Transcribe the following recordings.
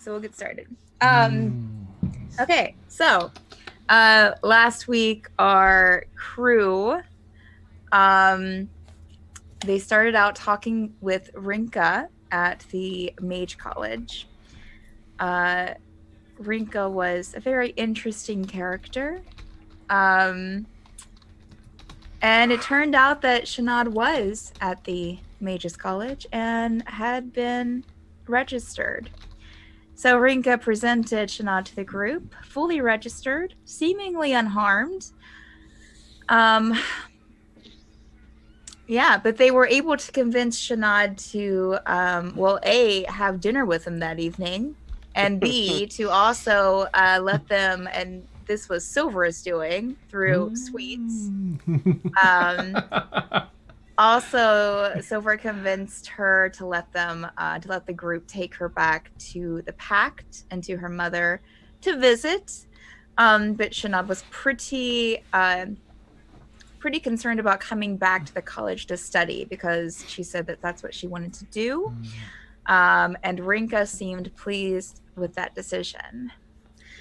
So we'll get started. Okay, so last week our crew, they started out talking with Rinka at the Mage College. Rinka was a very interesting character. And it turned out that Sinead was at the Mages College and had been registered. So Rinka presented Sinead to the group, fully registered, seemingly unharmed. Yeah, but they were able to convince Sinead to, A, have dinner with them that evening, and B, to also let them, and this was Silvra's doing, through sweets. Also, Silvra convinced her to let the group take her back to the Pact and to her mother to visit. But Sinead was pretty concerned about coming back to the college to study because she said that that's what she wanted to do. And Rinka seemed pleased with that decision.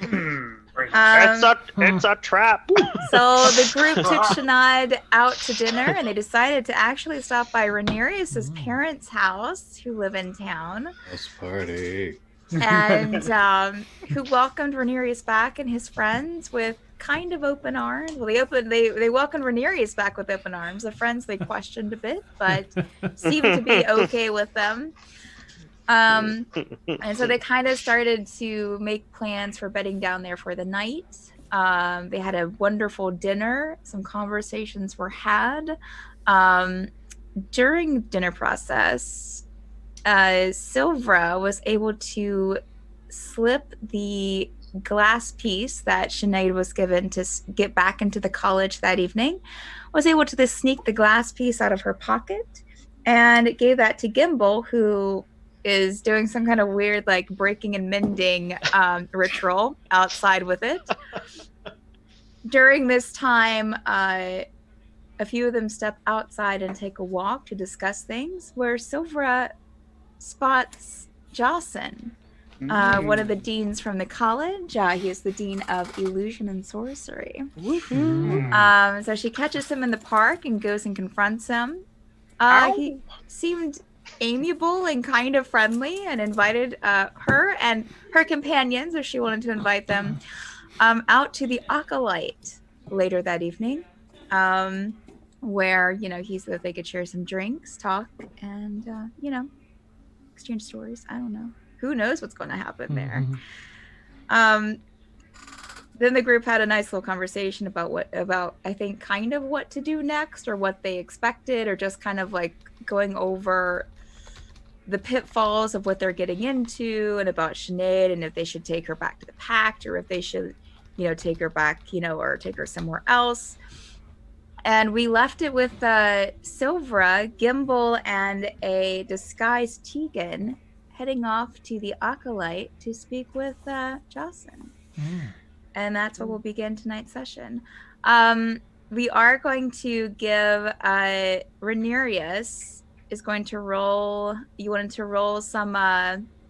It's a trap. So the group took Sinead out to dinner, and they decided to actually stop by Rhaenyra's parents' house, who live in town. House party. And who welcomed Rhaenyra back and his friends with kind of open arms. Well, they welcomed Rhaenyra back with open arms. The friends they questioned a bit, but seemed to be okay with them. And so they kind of started to make plans for bedding down there for the night. They had a wonderful dinner. Some conversations were had. During the dinner process, Silvra was able to slip the glass piece that Sinead was given to get back into the college that evening, was able to sneak the glass piece out of her pocket and gave that to Gimble, who is doing some kind of weird like breaking and mending ritual outside with it. During this time, a few of them step outside and take a walk to discuss things, where Silvra spots Jocyn, one of the deans from the college. He is the dean of illusion and sorcery. So she catches him in the park and goes and confronts him. He seemed amiable and kind of friendly, and invited her and her companions, if she wanted to invite them, out to the Acolyte later that evening, where they could share some drinks, talk, and exchange stories. I don't know, who knows what's going to happen there. Then the group had a nice little conversation about I think kind of what to do next, or what they expected, or just kind of like going over the pitfalls of what they're getting into, and about Sinead, and if they should take her back to the Pact, or if they should, take her back, or take her somewhere else. And we left it with Silvra, Gimble, and a disguised Teagan heading off to the Acolyte to speak with Jocyn. And that's what we'll begin tonight's session. We are going to give Rhaenyra is going to roll. You wanted to roll some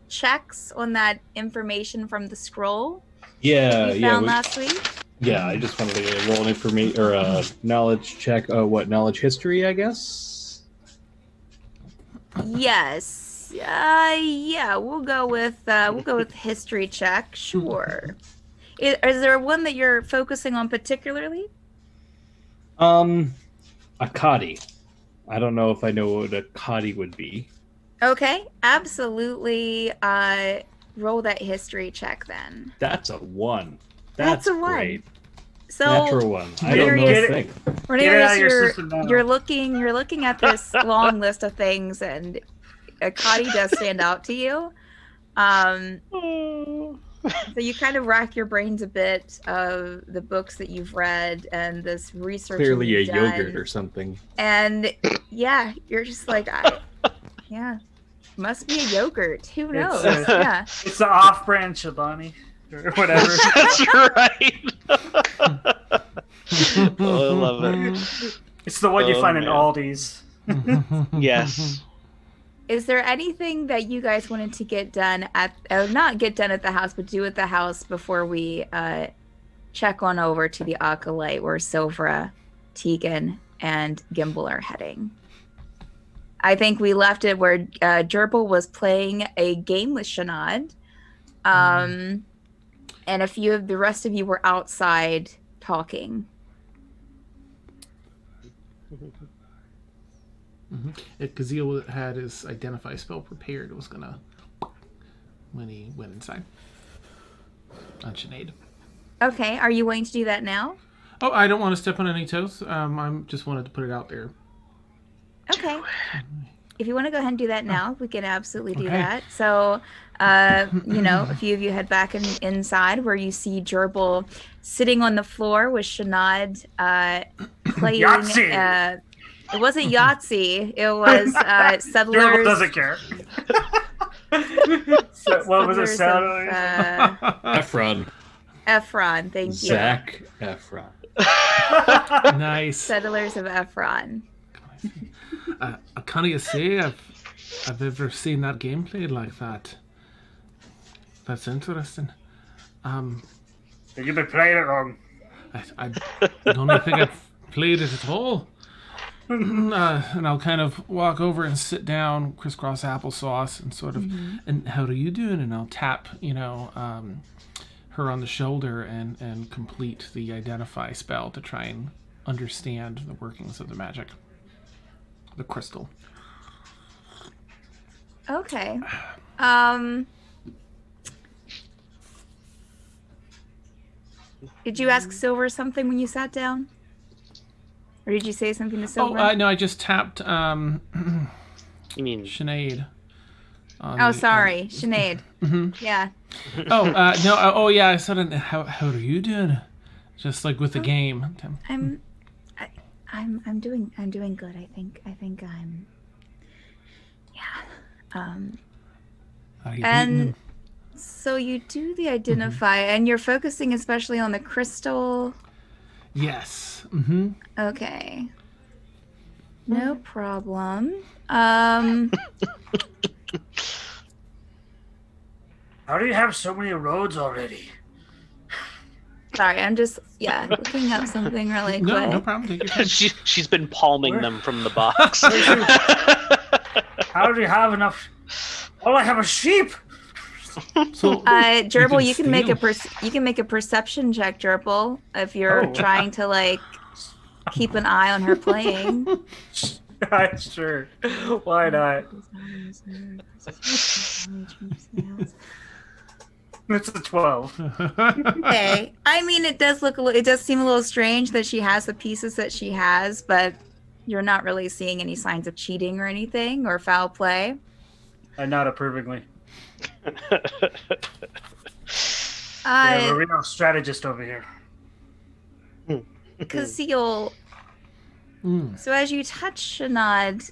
checks on that information from the scroll. Yeah, you found last week. Yeah, I just wanted to roll an information or a knowledge check. Knowledge history, I guess. Yes. Yeah. We'll go with history check. Sure. Is there one that you're focusing on particularly? Akadi. I don't know if I know what a Akadi would be. Okay, absolutely. Roll that history check then. That's a 1. That's a 1. Great. So natural 1. I don't know a thing. You're looking at this long list of things, and Akadi does stand out to you. So you kind of rack your brains a bit of the books that you've read and this research. Clearly a done. yogurt or something. And yeah, you're just like, must be a yogurt. Who knows? Yeah, it's the off-brand Chobani or whatever. That's right. Oh, I love it. It's the one you find in Aldi's. Yes. Is there anything that you guys wanted to get done at, not get done at the house, but do at the house before we check on over to the Acolyte where Silvra, Teagan, and Gimble are heading? I think we left it where Jurble was playing a game with Sinead, and a few of the rest of you were outside talking. Caszeel had his identify spell prepared. It was gonna when he went inside on Sinead. Okay, are you willing to do that now? Oh, I don't want to step on any toes. I'm just wanted to put it out there. Okay. If you want to go ahead and do that now, we can absolutely do Okay. that. So, a few of you head back inside where you see Jurble sitting on the floor with Sinead playing. Yahtzee! It wasn't Yahtzee. It was Jurble Settlers. doesn't care. What was it? Settlers of, Efron. Efron, thank you. Zach Efron. Nice. Settlers of Efron. I can't say I've ever seen that game played like that. That's interesting. You've been playing it wrong. I don't even think I've played it at all. And I'll kind of walk over and sit down, crisscross applesauce, and sort of, and how are you doing? And I'll tap, her on the shoulder and complete the identify spell to try and understand the workings of the magic, the crystal. Okay. Did you ask Silver something when you sat down? Or did you say something to Silver? Oh, no, I just tapped You mean Sinead. Sorry, Sinead. Yeah. No, yeah, I said, how are you doing? Just like with the game. I'm doing good. I think I'm. Yeah. Are you beating And him? so you do the identify, and you're focusing especially on the crystal. Yes. Okay. No problem. How do you have so many roads already? Sorry, I'm just looking up something really quick. No problem. Take your time. she's been palming them from the box. How do you have enough? All I have is sheep. So, Jurble, you can make steal. a perception check, Jurble, if you're trying to keep an eye on her playing. Sure. Why not? It's a 12. Okay. I mean, it does seem a little strange that she has the pieces that she has, but you're not really seeing any signs of cheating or anything or foul play. I nod approvingly. Uh, we're no strategist over here. Caszeel, so as you touch Sinead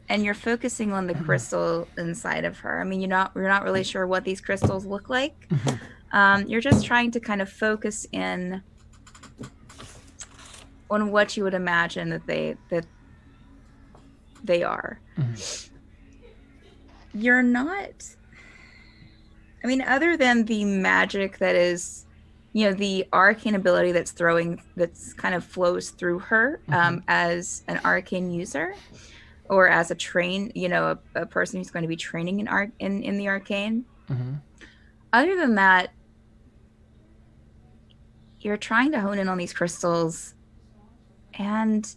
and you're focusing on the crystal inside of her, I mean, you're not really sure what these crystals look like. You're just trying to kind of focus in on what you would imagine that they are. You're not, I mean, other than the magic that is, the arcane ability that's kind of flows through her as an arcane user, or as a a person who's going to be training in the arcane. Other than that, you're trying to hone in on these crystals, and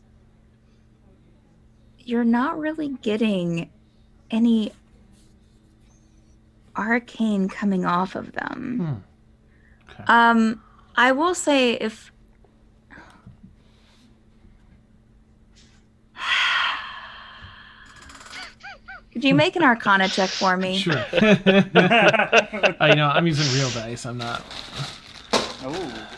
you're not really getting any arcane coming off of them. Okay. I will say if could you make an arcana check for me? Sure. I'm using real dice. I'm not. Oh.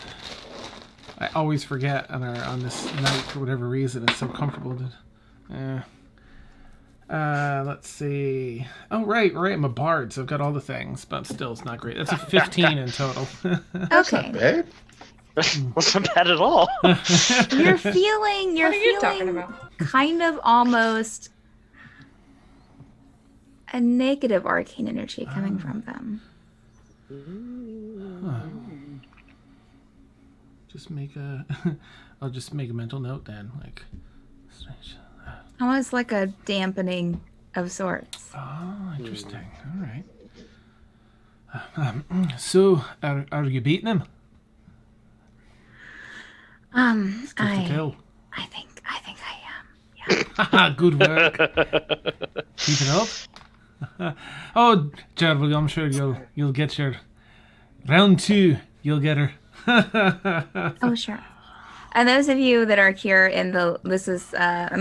I always forget on this night for whatever reason. It's so comfortable to. Let's see. Oh, right. I'm a bard, so I've got all the things, but still, it's not great. That's a 15 in total. Okay. Babe? Wasn't bad at all. You're feeling What are you talking about? kind of almost a negative arcane energy coming from them. Just make a. I'll just make a mental note then. Like, strange. Almost like a dampening of sorts. Oh, interesting. All right. So, are you beating him? Tough to tell. I think I am. Haha, good work. Keep it up. Oh, Jurble, I'm sure you'll get your round 2. You'll get her. Oh, sure. And those of you that are here I'm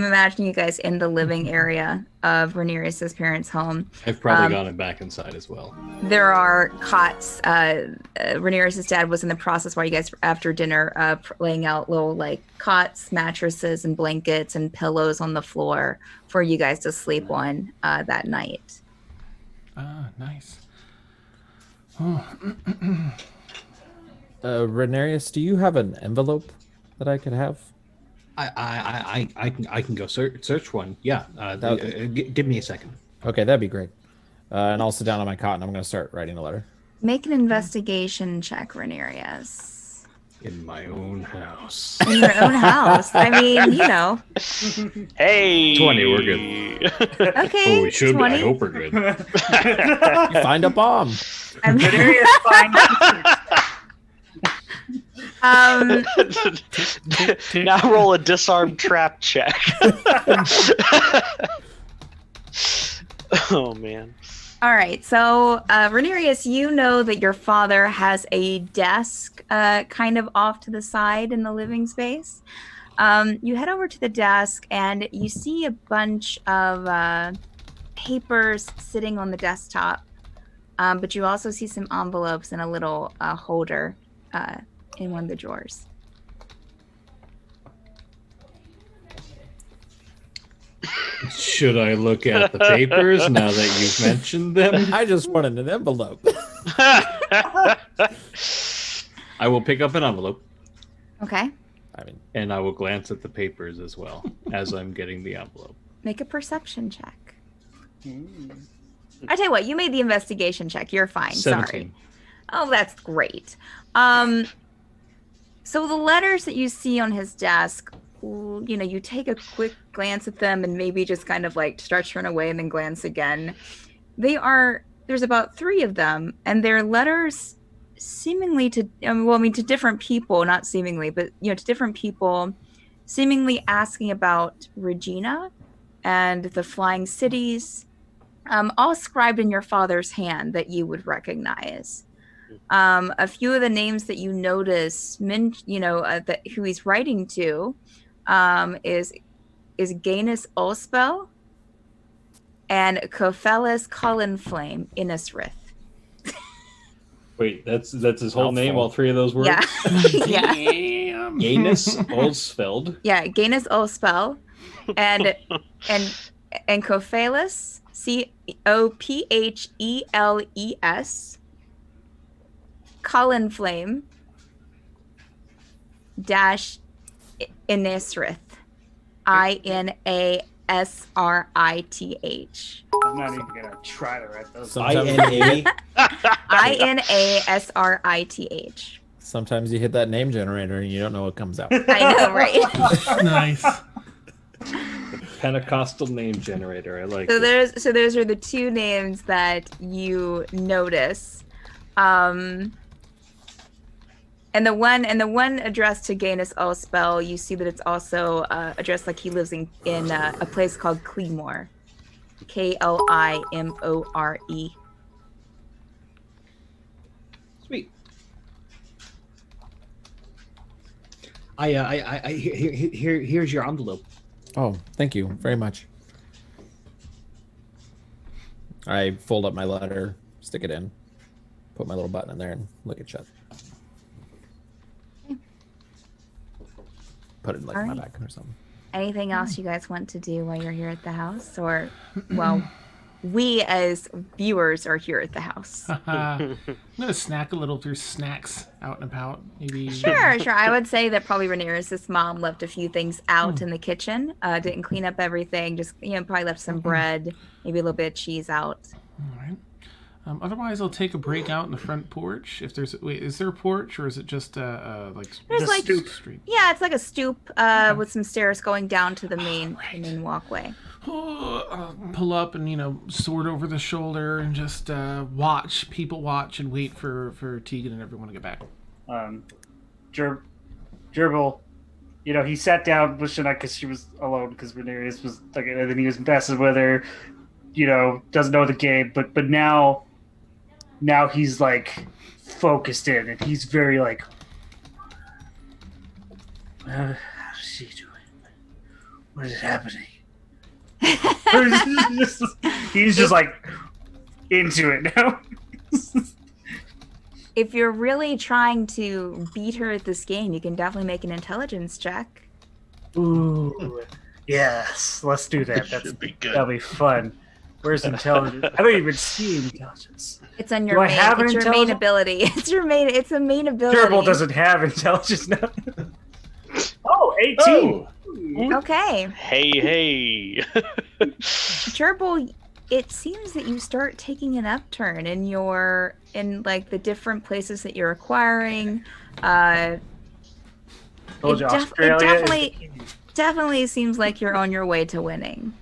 imagining you guys in the living area of Rhaenyra's parents' home. I've probably gotten back inside as well. There are cots. Rhaenyra's dad was in the process while you guys, after dinner, laying out little cots, mattresses, and blankets and pillows on the floor for you guys to sleep on that night. Ah, nice. Oh. Rhaenyra, do you have an envelope that I could have? I can go search one. Yeah. Give me a second. Okay, that'd be great. And I'll sit down on my cot and I'm going to start writing a letter. Make an investigation check, Rhaenyra. In my own house. In your own house. I mean, you know. Hey. 20. We're good. Okay. Oh, we should. 20. I hope we're good. You find a bomb. Rhaenyra's fine. Now roll a disarm trap check. Oh man. All right, so Rhaenyra, you know that your father has a desk kind of off to the side in the living space. You head over to the desk and you see a bunch of papers sitting on the desktop, but you also see some envelopes in a little holder in one of the drawers. Should I look at the papers now that you've mentioned them? I just wanted an envelope. I will pick up an envelope. Okay. And I will glance at the papers as well as I'm getting the envelope. Make a perception check. I tell you what, you made the investigation check. You're fine. 17. Sorry. Oh, that's great. So the letters that you see on his desk, you take a quick glance at them and maybe just kind of start to turn away and then glance again. There's about 3 of them, and they're letters seemingly to different people, not seemingly, but to different people, seemingly asking about Regina and the flying cities, all scribed in your father's hand that you would recognize. A few of the names that you notice, who he's writing to, is Gainus Ulspel and Cophelis Collinflame Innisrith. Wait, that's his whole name, all 3 of those words? Yeah. Yeah. Gainus Olsfeld. Yeah, Gainus Ulspel and Cophelis, Copheles, Collinflame dash Innisrith, Inasrith. I'm not even gonna try to write those. Sometimes, Inasrith. sometimes you hit that name generator and you don't know what comes out. I know, right? Nice. Pentecostal name generator. I like So it. those are the 2 names that you notice. And the one addressed to Gainus Ulspel, you see that it's also addressed like he lives in a place called Cleamore. Klimore. Sweet. Here's your envelope. Oh, thank you very much. I fold up my letter, stick it in, put my little button in there, and lick it shut. Put it in my bag or something. Anything else you guys want to do while you're here at the house, or we as viewers are here at the house. I'm gonna snack a little if there's snacks out and about. Maybe. Sure. I would say that probably Rhaenyra's mom left a few things out in the kitchen. Didn't clean up everything. Just probably left some bread, maybe a little bit of cheese out. All right. Otherwise, I'll take a break out in the front porch. If there's is there a porch or is it just like There's like stoop. street? Yeah, it's like a stoop with some stairs going down to the main walkway. Pull up and sword over the shoulder and just watch and wait for Teagan and everyone to get back. Jurble, he sat down with Sinead because she was alone because Rhaenyra was like, and then he was messing with her. Doesn't know the game, but now he's like focused in, and he's very like, how's she doing? What is happening? He's just like into it now. If you're really trying to beat her at this game, you can definitely make an intelligence check. Ooh, yes, let's do that. Should be good. That'll be fun. Where's intelligence? I don't even see intelligence. It's on your Do I have an main intelligence? ability. It's a main ability. Jurble doesn't have intelligence now. Oh, 18. Okay. Hey. Jurble, it seems that you start taking an upturn in like the different places that you're acquiring. Told you, It Australia definitely seems like you're on your way to winning.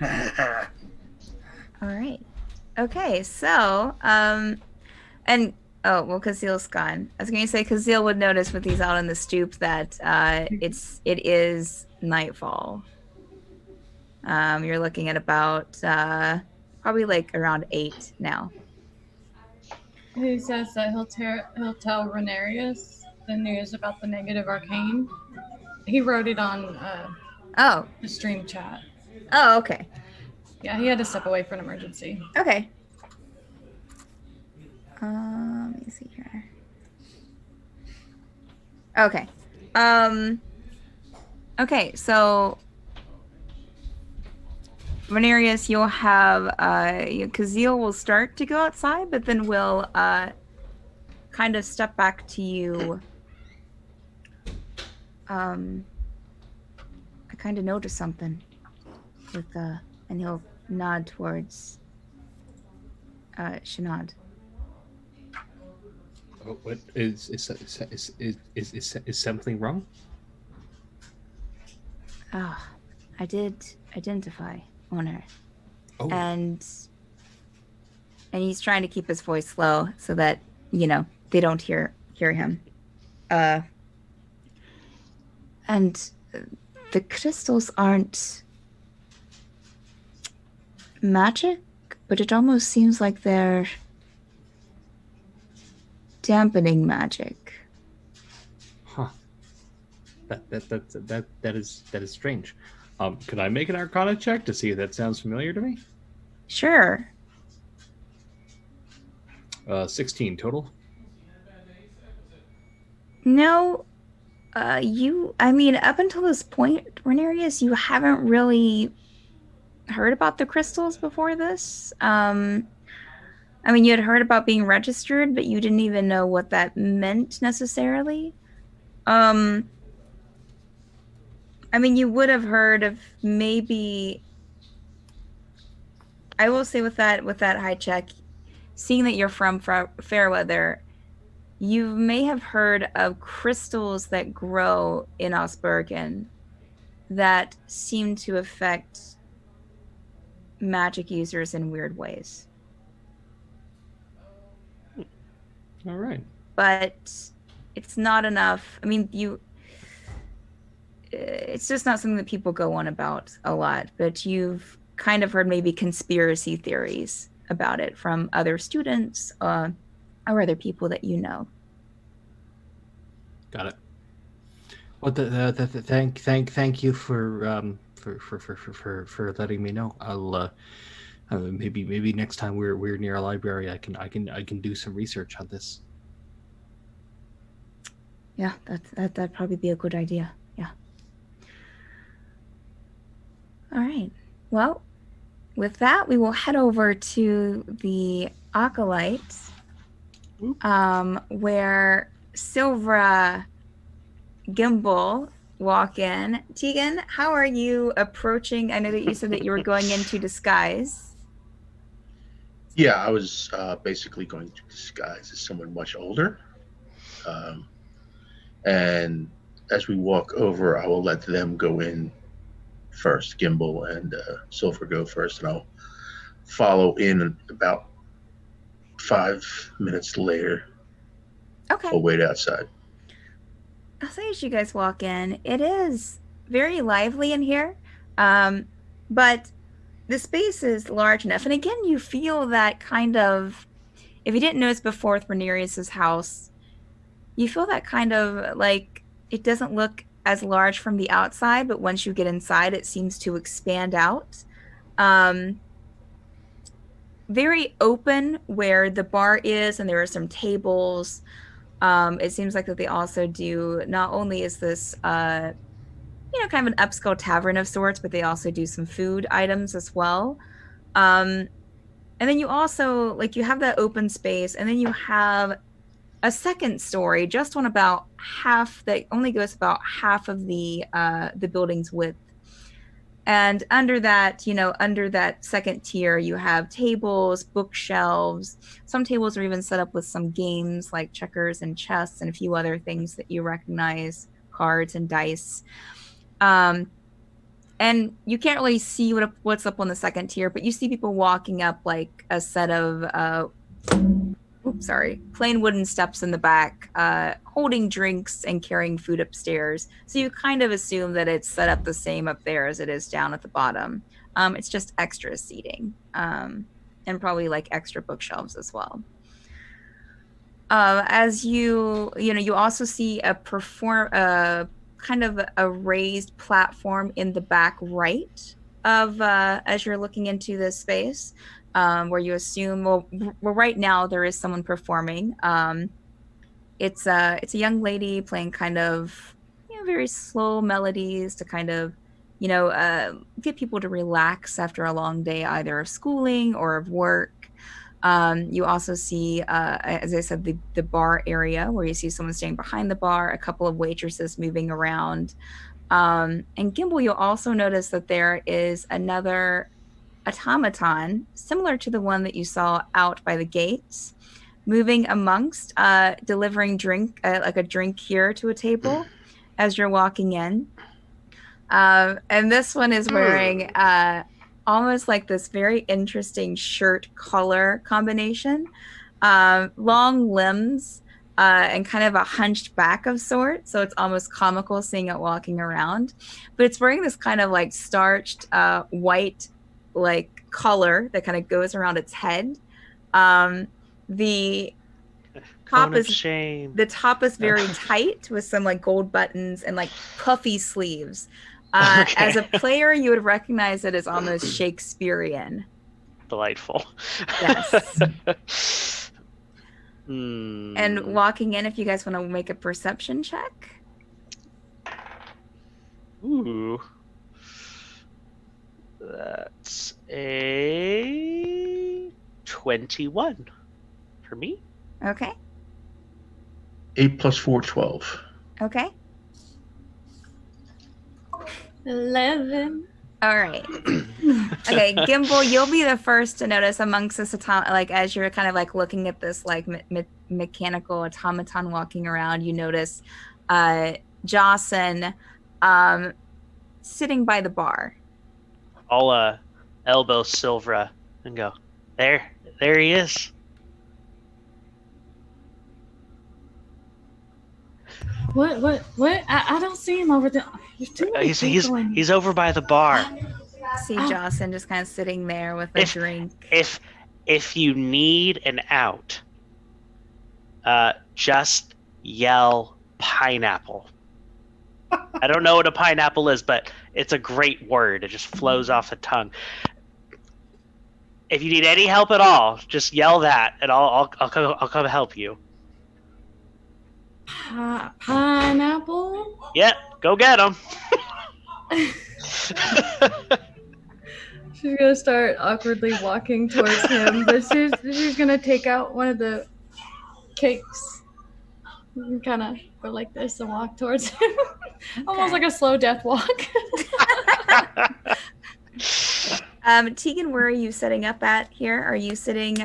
All right. Okay, so Caszeel's gone. I was going to say Caszeel would notice with these out on the stoop that it is nightfall. You're looking at about probably like around 8 now. He says that he'll tell Rhaenyra the news about the negative arcane. He wrote it on the stream chat. Oh, okay. Yeah, he had to step away for an emergency. Okay. Let me see here. Okay. Okay, so Rhaenyra, you'll have Caszeel will start to go outside, but then will kind of step back to you. I kind of noticed something with and he'll nod towards Sinead. Oh, what is something wrong? I did identify on her. Oh. And he's trying to keep his voice low so that, they don't hear him. And the crystals aren't magic, but it almost seems like they're dampening magic. Huh. That is strange. Could I make an Arcana check to see if that sounds familiar to me? Sure. 16 total. No, up until this point, Rhaenyra, you haven't really heard about the crystals before this. You had heard about being registered, but you didn't even know what that meant necessarily. You would have heard of maybe. I will say with that high check, seeing that you're from Fairweather, you may have heard of crystals that grow in Osbergen that seem to affect magic users in weird ways. All right. But it's not enough. It's just not something that people go on about a lot, but you've kind of heard maybe conspiracy theories about it from other students or other people that you know. Got it. Well, thank you for letting me know. I'll maybe next time we're near a library, I can do some research on this. Yeah, that'd probably be a good idea. Yeah. All right. Well, with that, we will head over to the Acolyte, where Silvra, Gimble walk in. Teagan, how are you approaching? I know that you said that you were going into disguise. Yeah, I was basically going to disguise as someone much older. And as we walk over, I will let them go in first. Gimble and Silvra go first, and I'll follow in about 5 minutes later. Okay. I'll wait outside. I'll say as you guys walk in, it is very lively in here, but the space is large enough. And again, you feel that kind of, if you didn't notice before with Rhaenyra's house, you feel that kind of like it doesn't look as large from the outside, but once you get inside, it seems to expand out. Very open where the bar is, and there are some tables. It seems like that they also do, not only is this, kind of an upscale tavern of sorts, but they also do some food items as well. And then you also, like, you have that open space, and then you have a second story just on about half, that only goes about half of the building's width. And under that, under that second tier, you have tables, bookshelves. Some tables are even set up with some games like checkers and chess and a few other things that you recognize, cards and dice. And you can't really see what's up on the second tier, but you see people walking up like a set of plain wooden steps in the back, holding drinks and carrying food upstairs. So you kind of assume that it's set up the same up there as it is down at the bottom. It's just extra seating, and probably like extra bookshelves as well. As you also see kind of a raised platform in the back right of as you're looking into this space. Where you assume, well, right now there is someone performing. It's a young lady playing kind of very slow melodies to kind of get people to relax after a long day either of schooling or of work. You also see, as I said, the bar area where you see someone standing behind the bar, a couple of waitresses moving around. And Gimble, you'll also notice that there is another automaton similar to the one that you saw out by the gates, moving amongst, delivering like a drink here to a table as you're walking in. And this one is wearing almost like this very interesting shirt collar combination, long limbs, and kind of a hunched back of sorts. So it's almost comical seeing it walking around, but it's wearing this kind of like starched white like collar that kind of goes around its head. The top is very tight with some like gold buttons and like puffy sleeves. Okay. As a player, you would recognize it as almost Shakespearean. Delightful. Yes. And walking in, if you guys want to make a perception check. Ooh. That's a 21 for me. Okay. 8 + 4, 12. Okay. 11. All right. Okay, Gimble, you'll be the first to notice amongst this like as you're kind of like looking at this like mechanical automaton walking around, you notice Jocyn sitting by the bar. I'll elbow Silvra and go, there he is. What? I don't see him over there. He's over by the bar. See Jocyn just kind of sitting there with a drink. If you need an out, just yell pineapple. I don't know what a pineapple is, but it's a great word. It just flows off the tongue. If you need any help at all, just yell that, and I'll come help you. Pineapple? Yep, go get him. She's gonna start awkwardly walking towards him, but she's gonna take out one of the cakes and kind of go like this and walk towards him, almost like a slow death walk. Teagan, where are you setting up at here? Are you sitting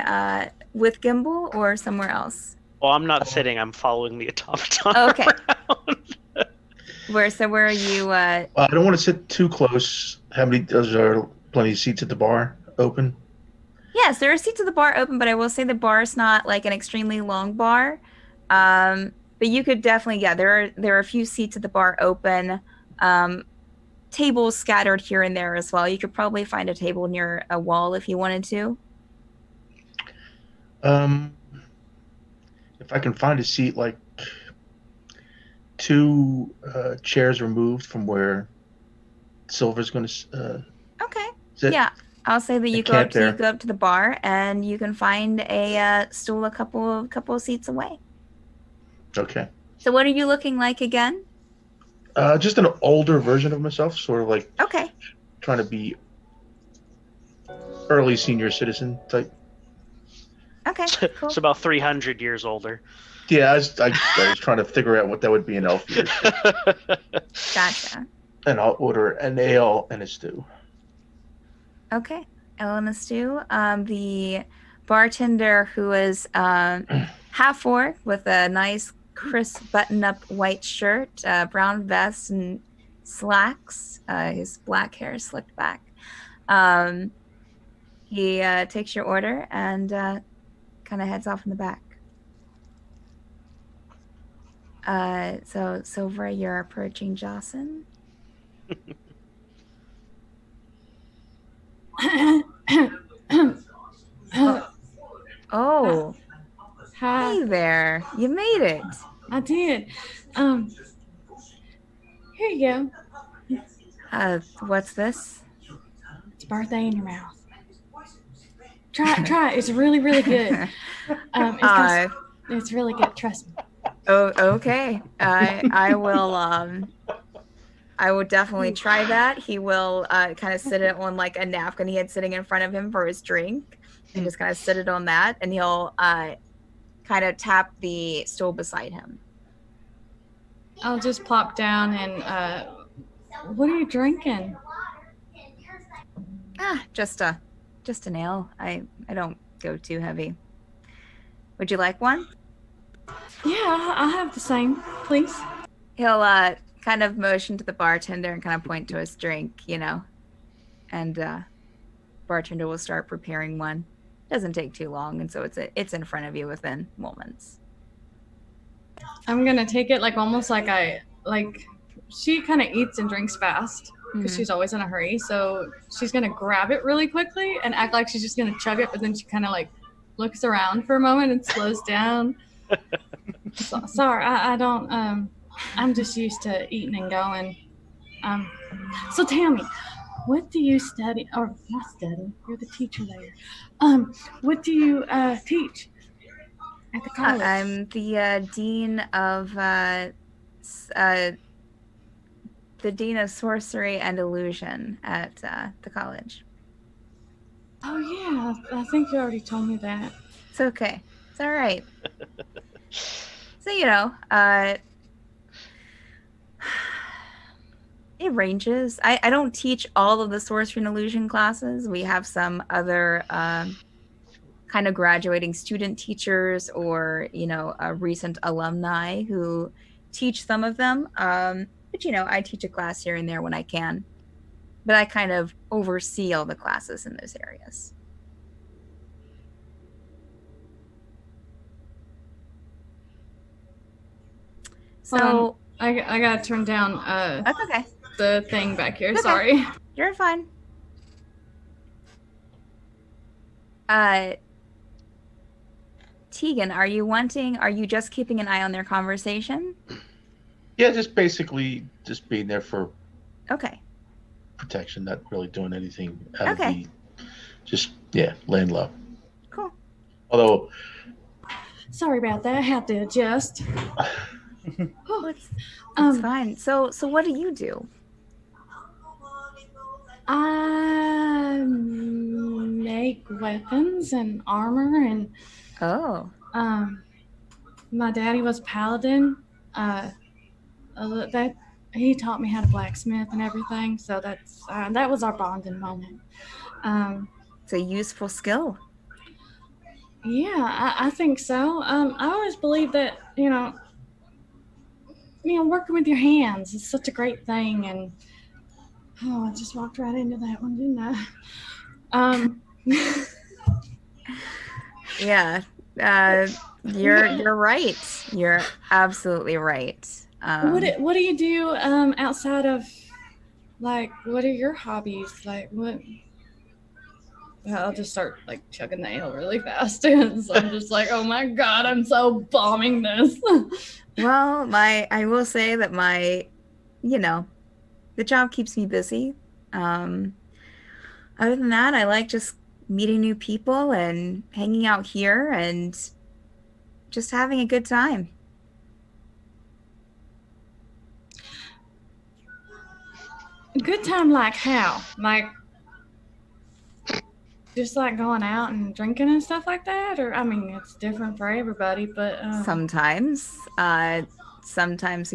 with Gimble or somewhere else? Well, I'm not sitting. I'm following the automaton. Okay. Where are you? I don't want to sit too close. Does there plenty of seats at the bar open? Yes, there are seats at the bar open, but I will say the bar is not like an extremely long bar. But you could definitely, there are a few seats at the bar open. Tables scattered here and there as well. You could probably find a table near a wall if you wanted to. If I can find a seat like 2 chairs removed from where Silver's going to okay. sit. Yeah, I'll say that you go up to the bar and you can find a stool a couple of seats away. Okay. So what are you looking like again? Just an older version of myself, sort of like trying to be early senior citizen type. Okay, cool. It's about 300 years older. Yeah, I was trying to figure out what that would be in elf years. Gotcha. And I'll order an ale and a stew. Okay, ale and a stew. The bartender, who is half orc with a nice crisp button-up white shirt, brown vest, and slacks. His black hair is slicked back. He takes your order and kind of heads off in the back. So Silvra, you're approaching Jocyn. Oh. Hi. Hey there. You made it. I did. Here you go. What's this? It's birthday in your mouth. Try it. It's really, really good. It's really good. Trust me. Oh, okay. I will. I will definitely try that. He will kind of sit it on like a napkin he had sitting in front of him for his drink, and just kind of sit it on that, and he'll kind of tap the stool beside him. I'll just plop down and what are you drinking? Just an ale. I don't go too heavy. Would you like one? Yeah, I'll have the same, please. He'll kind of motion to the bartender and kind of point to his drink, and bartender will start preparing one. Doesn't take too long, and so it's in front of you within moments. I'm gonna take it almost like she kind of eats and drinks fast because she's always in a hurry. So she's gonna grab it really quickly and act like she's just gonna chug it, but then she kind of looks around for a moment and slows down. Sorry, I don't. I'm just used to eating and going. So tell me, what do you study? Or not study? You're the teacher there. What do you teach at the college? I'm the dean of sorcery and illusion at the college. Oh yeah, I think you already told me that. It's okay. It's all right. So it ranges. I don't teach all of the sorcery and illusion classes. We have some other kind of graduating student teachers or recent alumni who teach some of them. But I teach a class here and there when I can. But I kind of oversee all the classes in those areas. So I gotta turn down that's okay. The thing back here. Okay. Sorry. You're fine. Teagan, are you just keeping an eye on their conversation? Yeah, just basically just being there for protection, not really doing anything out of the laying low. Cool. Although sorry about that, I have to adjust. It's fine. So what do you do? I make weapons and armor, and Oh, my daddy was a paladin. That he taught me how to blacksmith and everything. So that was our bonding moment. it's a useful skill. Yeah, I think so. I always believe that working with your hands is such a great thing. And I just walked right into that one, didn't I? Yeah, you're right. You're absolutely right. What do you do outside of, like, what are your hobbies? Like, what? I'll just start like chugging the ale really fast. So I'm just like, oh my god, I'm so bombing this. Well, I will say that the job keeps me busy. Other than that, I like just meeting new people and hanging out here and just having a good time. Good time, like how? Like just like going out and drinking and stuff like that? Or, I mean, it's different for everybody, but Sometimes a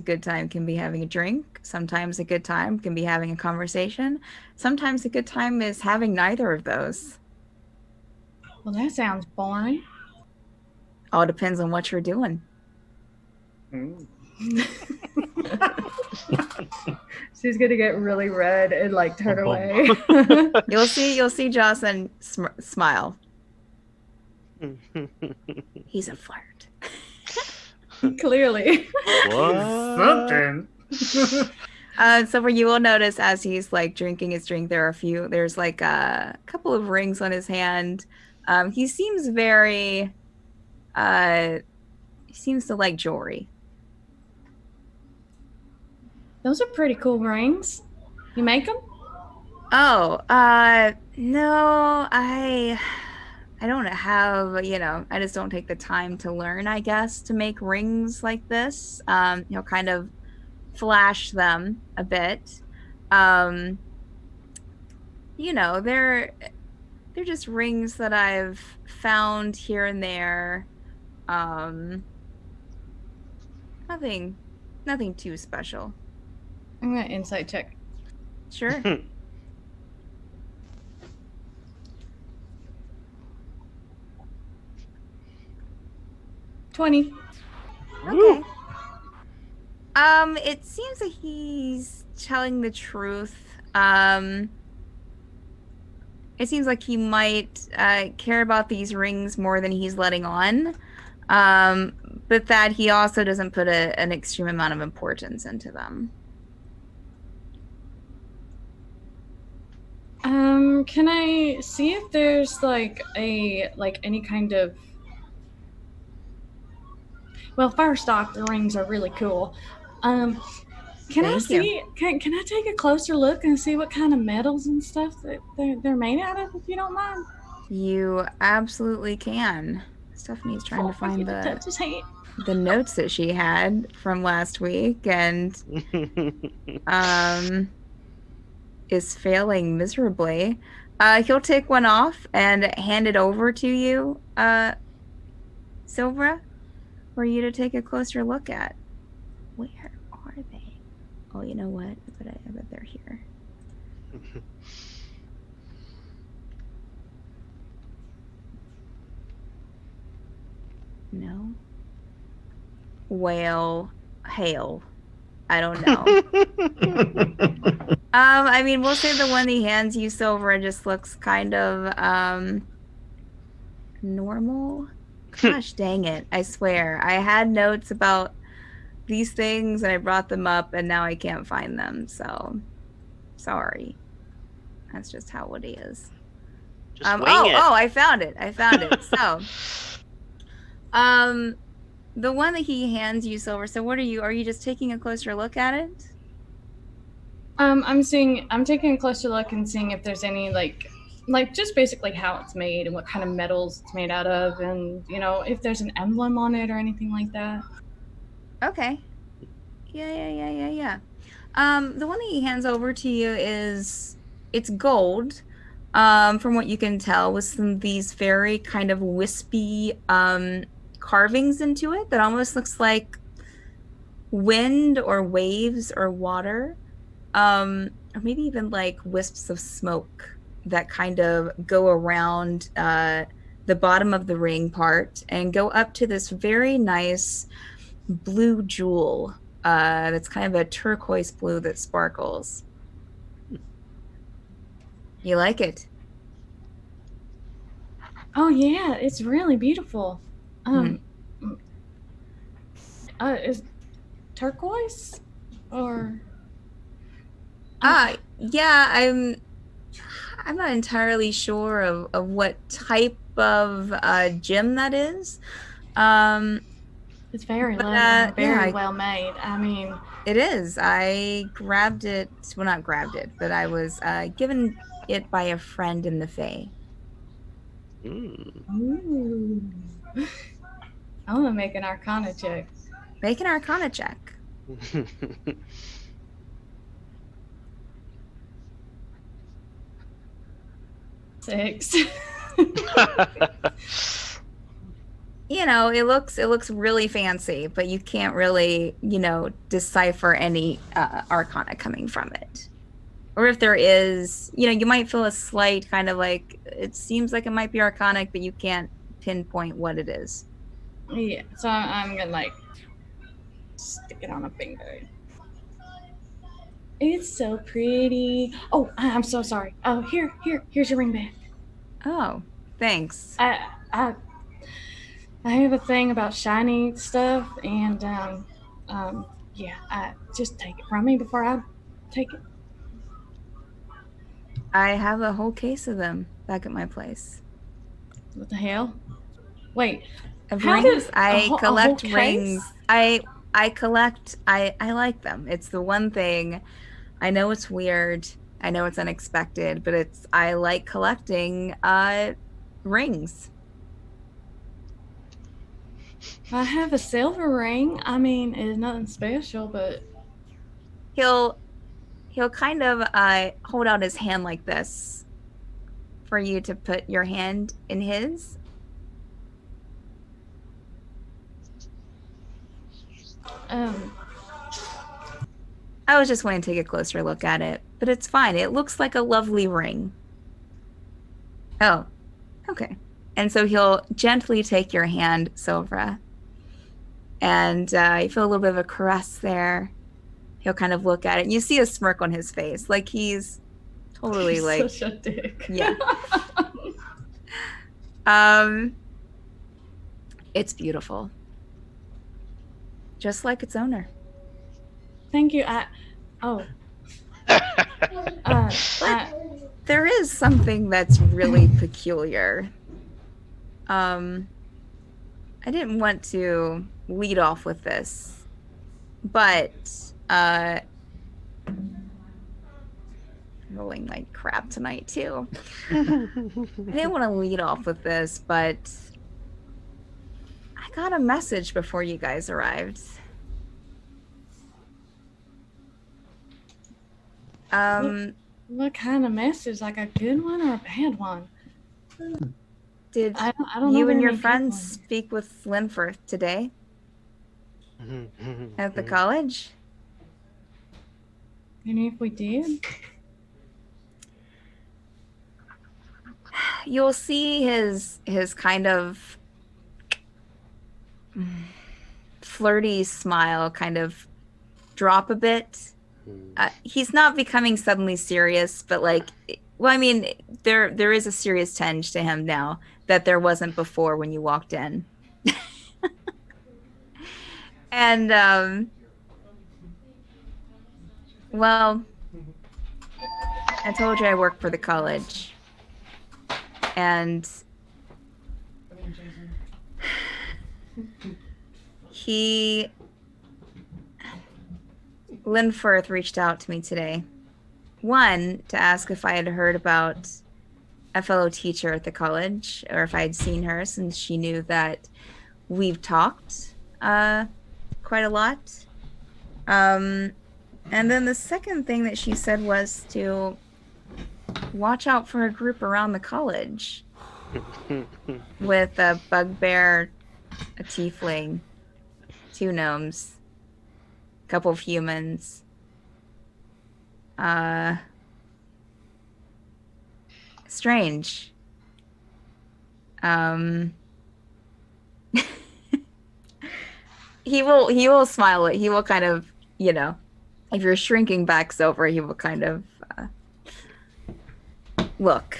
good time can be having a drink. Sometimes a good time can be having a conversation. Sometimes a good time is having neither of those. well, that sounds boring. All depends on what you're doing. She's gonna get really red and like turn away. You'll see Jocyn smile. He's a flirt. Clearly. Something. So where you will notice as he's like drinking his drink, there's like a couple of rings on his hand. He seems he seems to like jewelry. Those are pretty cool rings. You make them? Oh, no, I don't have, I just don't take the time to learn, I guess, to make rings like this. Kind of flash them a bit. They're just rings that I've found here and there. Nothing too special. I'm gonna insight check. Sure. 20. Okay. It seems that he's telling the truth. It seems like he might care about these rings more than he's letting on. But that he also doesn't put an extreme amount of importance into them. Can I see if there's like any kind of... Well, first off, the rings are really cool. Can I see? Can I take a closer look and see what kind of metals and stuff that they're made out of, if you don't mind? You absolutely can. Stephanie's trying to find the notes that she had from last week and is failing miserably. He'll take one off and hand it over to you, Silvra, for you to take a closer look at. Where are they? Oh, you know what? I bet they're here. No. Well, hail. I don't know. I mean, we'll say the one he hands you, Silvra, just looks kind of normal. Gosh dang it. I swear. I had notes about these things and I brought them up and now I can't find them. So, sorry. That's just how it is. Just wing it. I found it. So, the one that he hands you, Silvra. So, what are you just taking a closer look at it? I'm taking a closer look and seeing if there's any like just basically how it's made and what kind of metals it's made out of, and if there's an emblem on it or anything like that. Okay. Yeah. The one that he hands over to you is it's gold, from what you can tell, with some of these very kind of wispy carvings into it that almost looks like wind or waves or water, or maybe even like wisps of smoke that kind of go around the bottom of the ring part and go up to this very nice blue jewel that's kind of a turquoise blue that sparkles. You like it? Oh yeah, it's really beautiful. Is turquoise or? Yeah, I'm not entirely sure of what type of gem that is. It's very But, lovely, and very yeah, well made. I mean, it is. I grabbed it. Well, not grabbed it, but I was given it by a friend in the Fae. ooh. I'm gonna make an Arcana check. Make an Arcana check. 6. You know, it looks really fancy, but you can't really, decipher any Arcana coming from it. Or if there is, you might feel a slight kind of like, it seems like it might be Arcanic, but you can't pinpoint what it is. Yeah, so I'm gonna like stick it on a finger. It's so pretty. Oh, I'm so sorry. Oh, here's your ring back. Oh, thanks. I have a thing about shiny stuff, and yeah, just take it from me before I take it. I have a whole case of them back at my place. What the hell? Wait, Of how rings. did I a whole collect case? rings. I collect. I like them. It's the one thing. I know it's weird. I know it's unexpected, but I like collecting rings. I have a silver ring. I mean, it's nothing special, but He'll kind of hold out his hand like this for you to put your hand in his. I was just wanting to take a closer look at it, but it's fine. It looks like a lovely ring. Oh, okay. And so he'll gently take your hand, Silvra, and you feel a little bit of a caress there. He'll kind of look at it, and you see a smirk on his face, like he's totally he's like, such a dick. yeah. It's beautiful, just like its owner. Thank you. There is something that's really peculiar. I didn't want to lead off with this, but rolling like crap tonight too. I didn't want to lead off with this, but I got a message before you guys arrived. What kind of message? Like a good one or a bad one? Did I don't know you and very your many good friends ones. speak with Linforth today at the college? And if we did, You'll see his kind of flirty smile kind of drop a bit. He's not becoming suddenly serious, but like, well, I mean, there is a serious tinge to him now that there wasn't before when you walked in. And well, I told you I work for the college, and Linforth reached out to me today. One, to ask if I had heard about a fellow teacher at the college, or if I had seen her, since she knew that we've talked quite a lot. And then the second thing that she said was to watch out for a group around the college with a bugbear, a tiefling, 2 gnomes, a couple of humans. Strange. He will smile. He will kind of, if you're shrinking back Silvra, he will kind of look.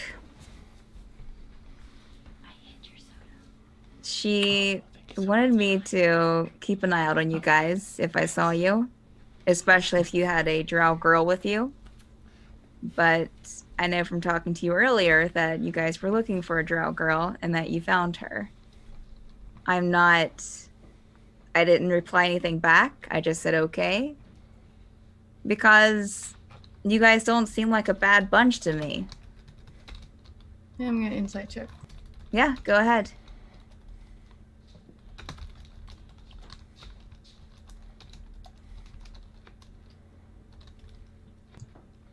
She wanted me to keep an eye out on you guys if I saw you, especially if you had a drow girl with you. But I know from talking to you earlier that you guys were looking for a drow girl and that you found her. I didn't reply anything back. I just said okay. Because you guys don't seem like a bad bunch to me. Yeah, I'm gonna insight check. Yeah, go ahead.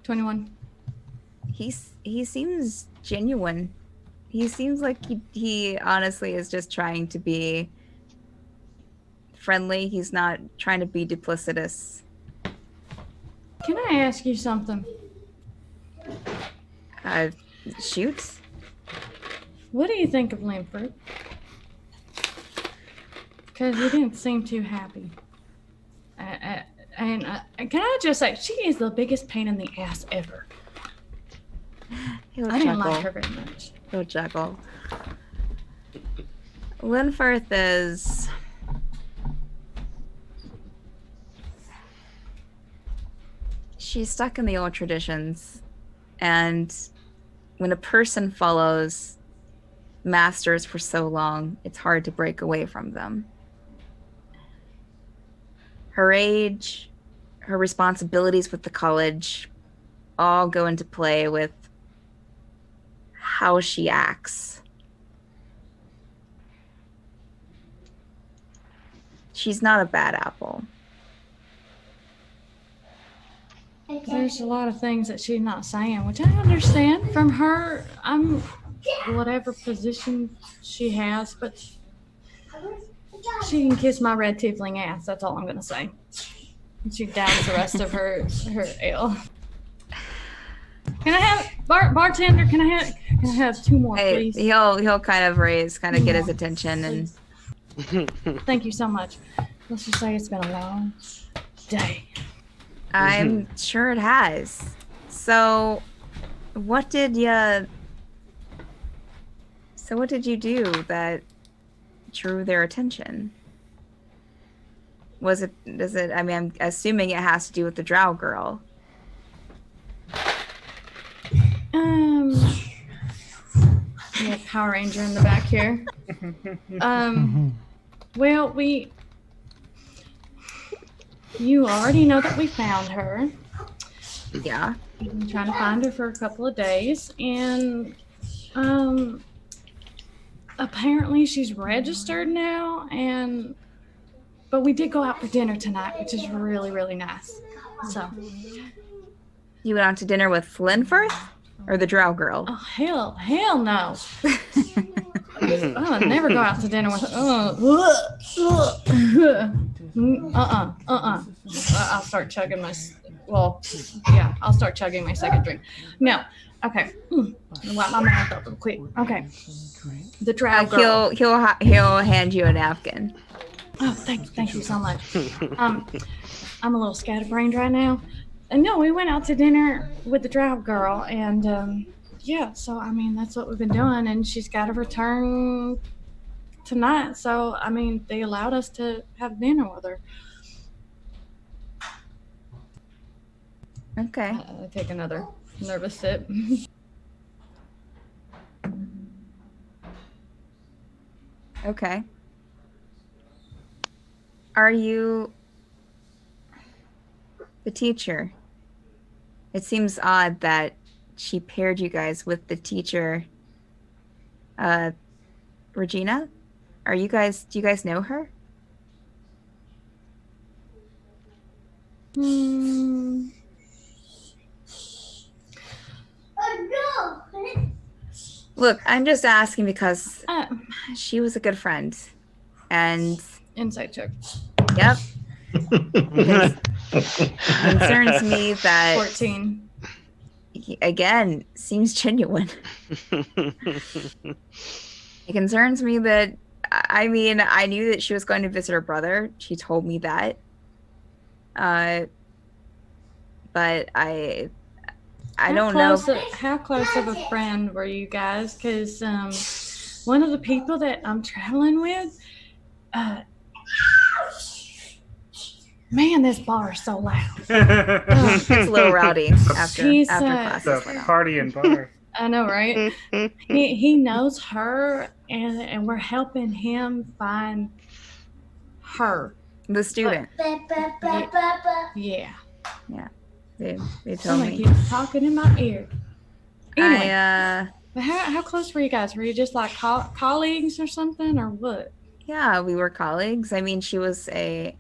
$21. He seems genuine. He seems like he honestly is just trying to be friendly. He's not trying to be duplicitous. Can I ask you something? Shoot. What do you think of Linford? Because you didn't seem too happy. And can I just say, she is the biggest pain in the ass ever. I didn't like her very much. He'll juggle. Linfirth is... She's stuck in the old traditions. And when a person follows masters for so long, it's hard to break away from them. Her age, her responsibilities with the college, all go into play with how she acts. She's not a bad apple. There's a lot of things that she's not saying, which I understand from her. I'm whatever position she has, but she can kiss my red tiefling ass. That's all I'm gonna say. She downs the rest of her ale. Can I have bartender? Can I have 2 more, please? He'll kind of get his attention, and thank you so much. Let's just say it's been a long day. I'm sure it has. So, what did you do that drew their attention? I mean, I'm assuming it has to do with the drow girl. Yeah, Power Ranger in the back here. Well, you already know that we found her. Yeah. We've been trying to find her for a couple of days, and apparently she's registered now, but we did go out for dinner tonight, which is really, really nice. So you went out to dinner with Linfirth or the drow girl? Oh hell no. I'll never go out to dinner with I'll start chugging I'll start chugging my second drink. No. Okay. Wipe my mouth up real quick. Okay. The drow girl. He'll hand you a napkin. Oh, thank you so much. I'm a little scatterbrained right now. And no, we went out to dinner with the drow girl, and so I mean that's what we've been doing, and she's got to return tonight. So I mean they allowed us to have dinner with her. Okay. I take another nervous sip. Okay. Are you the teacher? It seems odd that she paired you guys with the teacher, Regina. Do you guys know her? Look, I'm just asking because Uh, she was a good friend. And, insight check. yep, concerns me that, 14. again, seems genuine. It concerns me that, I mean, I knew that she was going to visit her brother. She told me that. But I don't know. How close of a friend were you guys? Because one of the people that I'm traveling with, man, this bar is so loud. It's a little rowdy after He's, class. The party and bar. I know, right? he knows her, and we're helping him find her. The student. Yeah. They told Someone me. keeps talking in my ear. Anyway, I but how close were you guys? Were you just like colleagues or something, or what? yeah, we were colleagues. I mean, she was a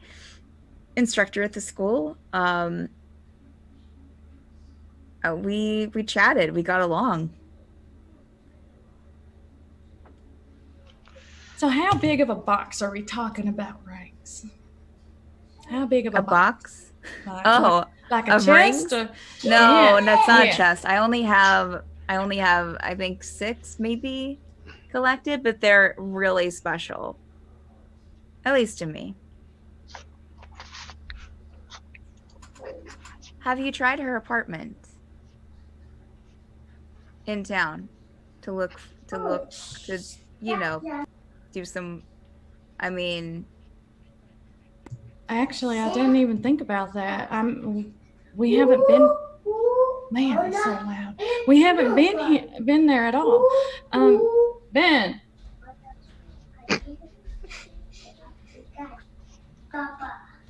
instructor at the school. We chatted. We got along. So how big of a box are we talking about, Ranks? How big of A box? Like, Oh, like a of chest? rings? Or, no, Yeah, that's not yeah. a chest. I only have I think 6 maybe collected, but they're really special. At least to me. Have you tried her apartment in town to look to do some, I mean, Actually, I didn't even think about that. We haven't been. Man, it's so loud. We haven't been there at all. Ben.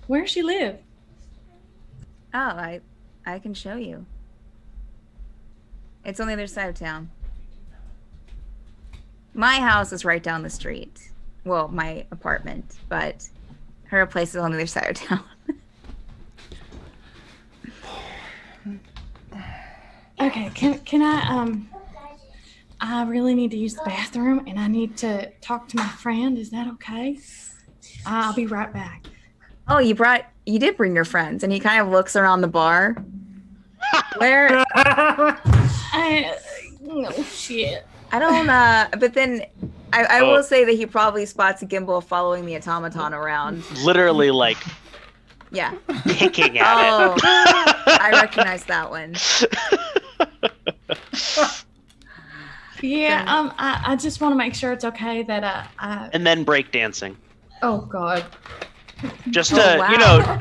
Where she live? oh, I can show you. It's on the other side of town. My house is right down the street. Well, my apartment, but her place is on the other side of town. Okay, can I really need to use the bathroom and I need to talk to my friend. Is that okay? I'll be right back. Oh, you did bring your friends, and he kind of looks around the bar. Where No shit. I don't but then I will say that he probably spots Gimble following the automaton around. Literally, like, Yeah. picking at Oh, it. I recognize that one. Yeah, I just want to make sure it's okay that And then breakdancing. oh god. Just Oh, to, wow. you know,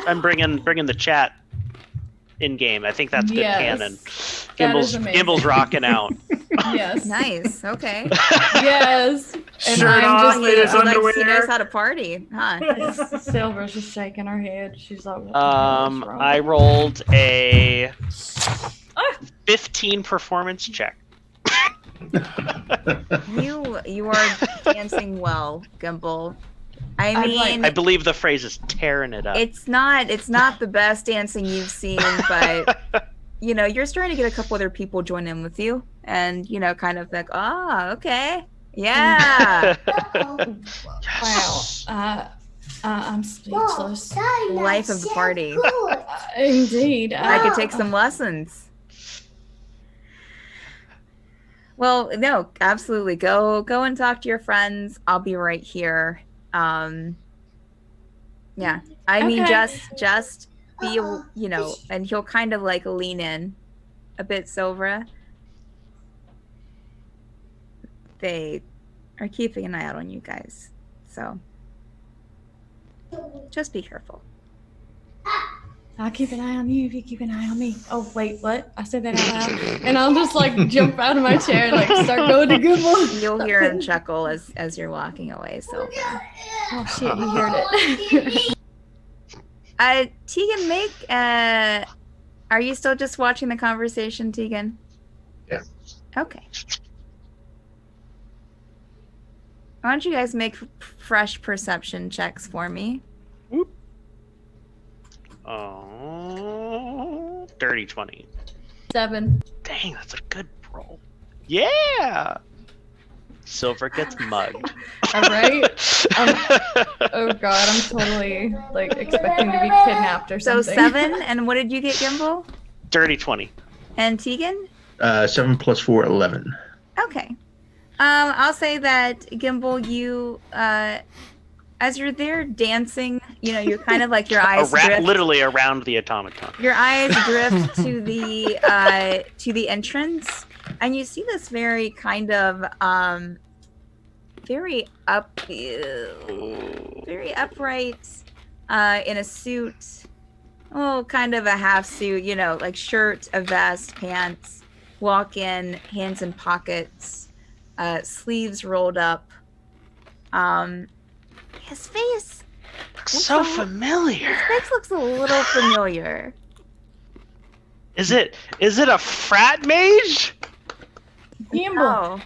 I'm bringing the chat in game. I think that's good Yes. canon. That is amazing. Gimble's rocking out. Yes. Nice. Okay. Yes. And Shirt I'm off, just in his He underwear. knows how to party, huh? Silver's just shaking her head. She's like, what the hell is wrong? I rolled a Ah! 15 performance check. You are dancing well, Gimble. I I'd mean, like- I believe the phrase is tearing it up. it's not the best dancing you've seen, but you know, you're starting to get a couple other people join in with you, and you know, kind of like, oh, okay, yeah, Wow. I'm speechless. life of the party. Indeed. I could take some lessons. Well, no, absolutely. Go and talk to your friends. I'll be right here. Yeah. I mean, Okay. just be, you know, and he'll kind of like lean in a bit, Silvra. They are keeping an eye out on you guys. So just be careful. I'll keep an eye on you if you keep an eye on me. Oh, wait, what? I said that out loud. And I'll just like jump out of my chair and like start going to Gimble. You'll hear him chuckle as you're walking away, Silvra. Oh shit, he heard it. Teagan, are you still just watching the conversation, Teagan? Yeah. Okay. Why don't you guys make fresh perception checks for me? Oh, dirty 20. 7. Dang, that's a good roll. Yeah. Silver gets mugged. All right. Oh god, I'm totally like expecting to be kidnapped or So something. 7, and what did you get, Gimble? Dirty 20. And Teagan? 7 plus 4, 11. Okay. I'll say that Gimble, you as you're there dancing, you're kind of like your eyes drift. Literally around the automaton. Your eyes drift to the entrance, and you see this very kind of very upright in a suit. Oh, kind of a half suit, like shirt, a vest, pants, walk in, hands in pockets, sleeves rolled up. His face looks so familiar. His face looks a little familiar. Is it a frat mage? Gimble.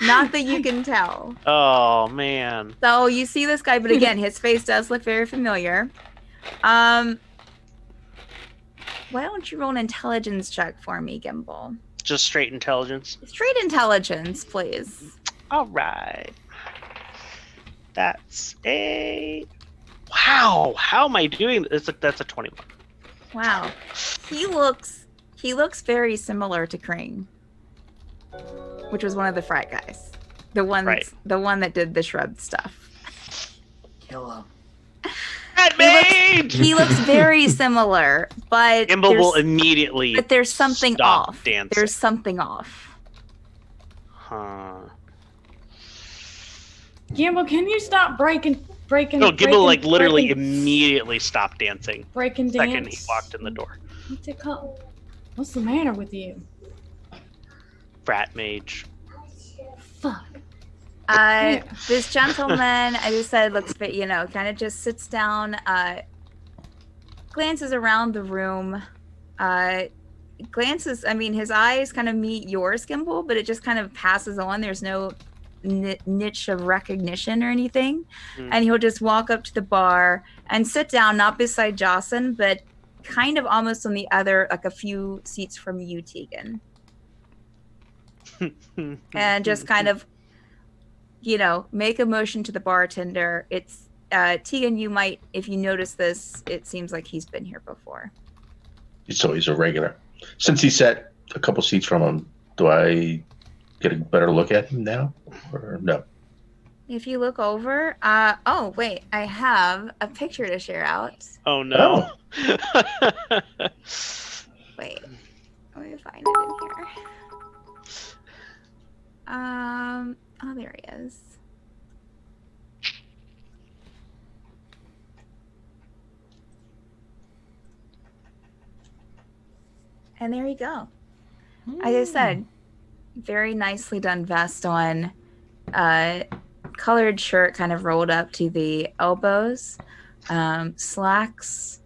Not that you can tell. Oh man. So you see this guy, but again, his face does look very familiar. Why don't you roll an intelligence check for me, Gimble? Just straight intelligence. Straight intelligence, please. All right. That's a... Wow. How am I doing this? That's a 21. Wow. He looks very similar to Kring, which was one of the frat guys. The one that did the shrub stuff. Kill him. He looks very similar, but Gimble will immediately But there's something stop off. dancing. There's something off. Huh. Gimble, can you stop breaking? No, Gimble literally immediately stopped dancing. Breaking the dance. second he walked in the door. What's it called? What's the matter with you? Frat mage. Fuck. This gentleman, I just said, looks fit, kind of just sits down, glances around the room, his eyes kind of meet yours, Gimble, but it just kind of passes on. There's no niche of recognition or anything. And he'll just walk up to the bar and sit down, not beside Jocyn, but kind of almost on the other, like a few seats from you, Teagan. And just kind of, make a motion to the bartender. It's Teagan, you might, if you notice this, it seems like he's been here before. So he's a regular. Since he sat a couple seats from him, do I get a better look at him now, or no? If you look over, oh wait, I have a picture to share out. Oh no. Wait, let me find it in here. Oh, there he is. And there you go. Like I said, very nicely done vest on, colored shirt kind of rolled up to the elbows, slacks.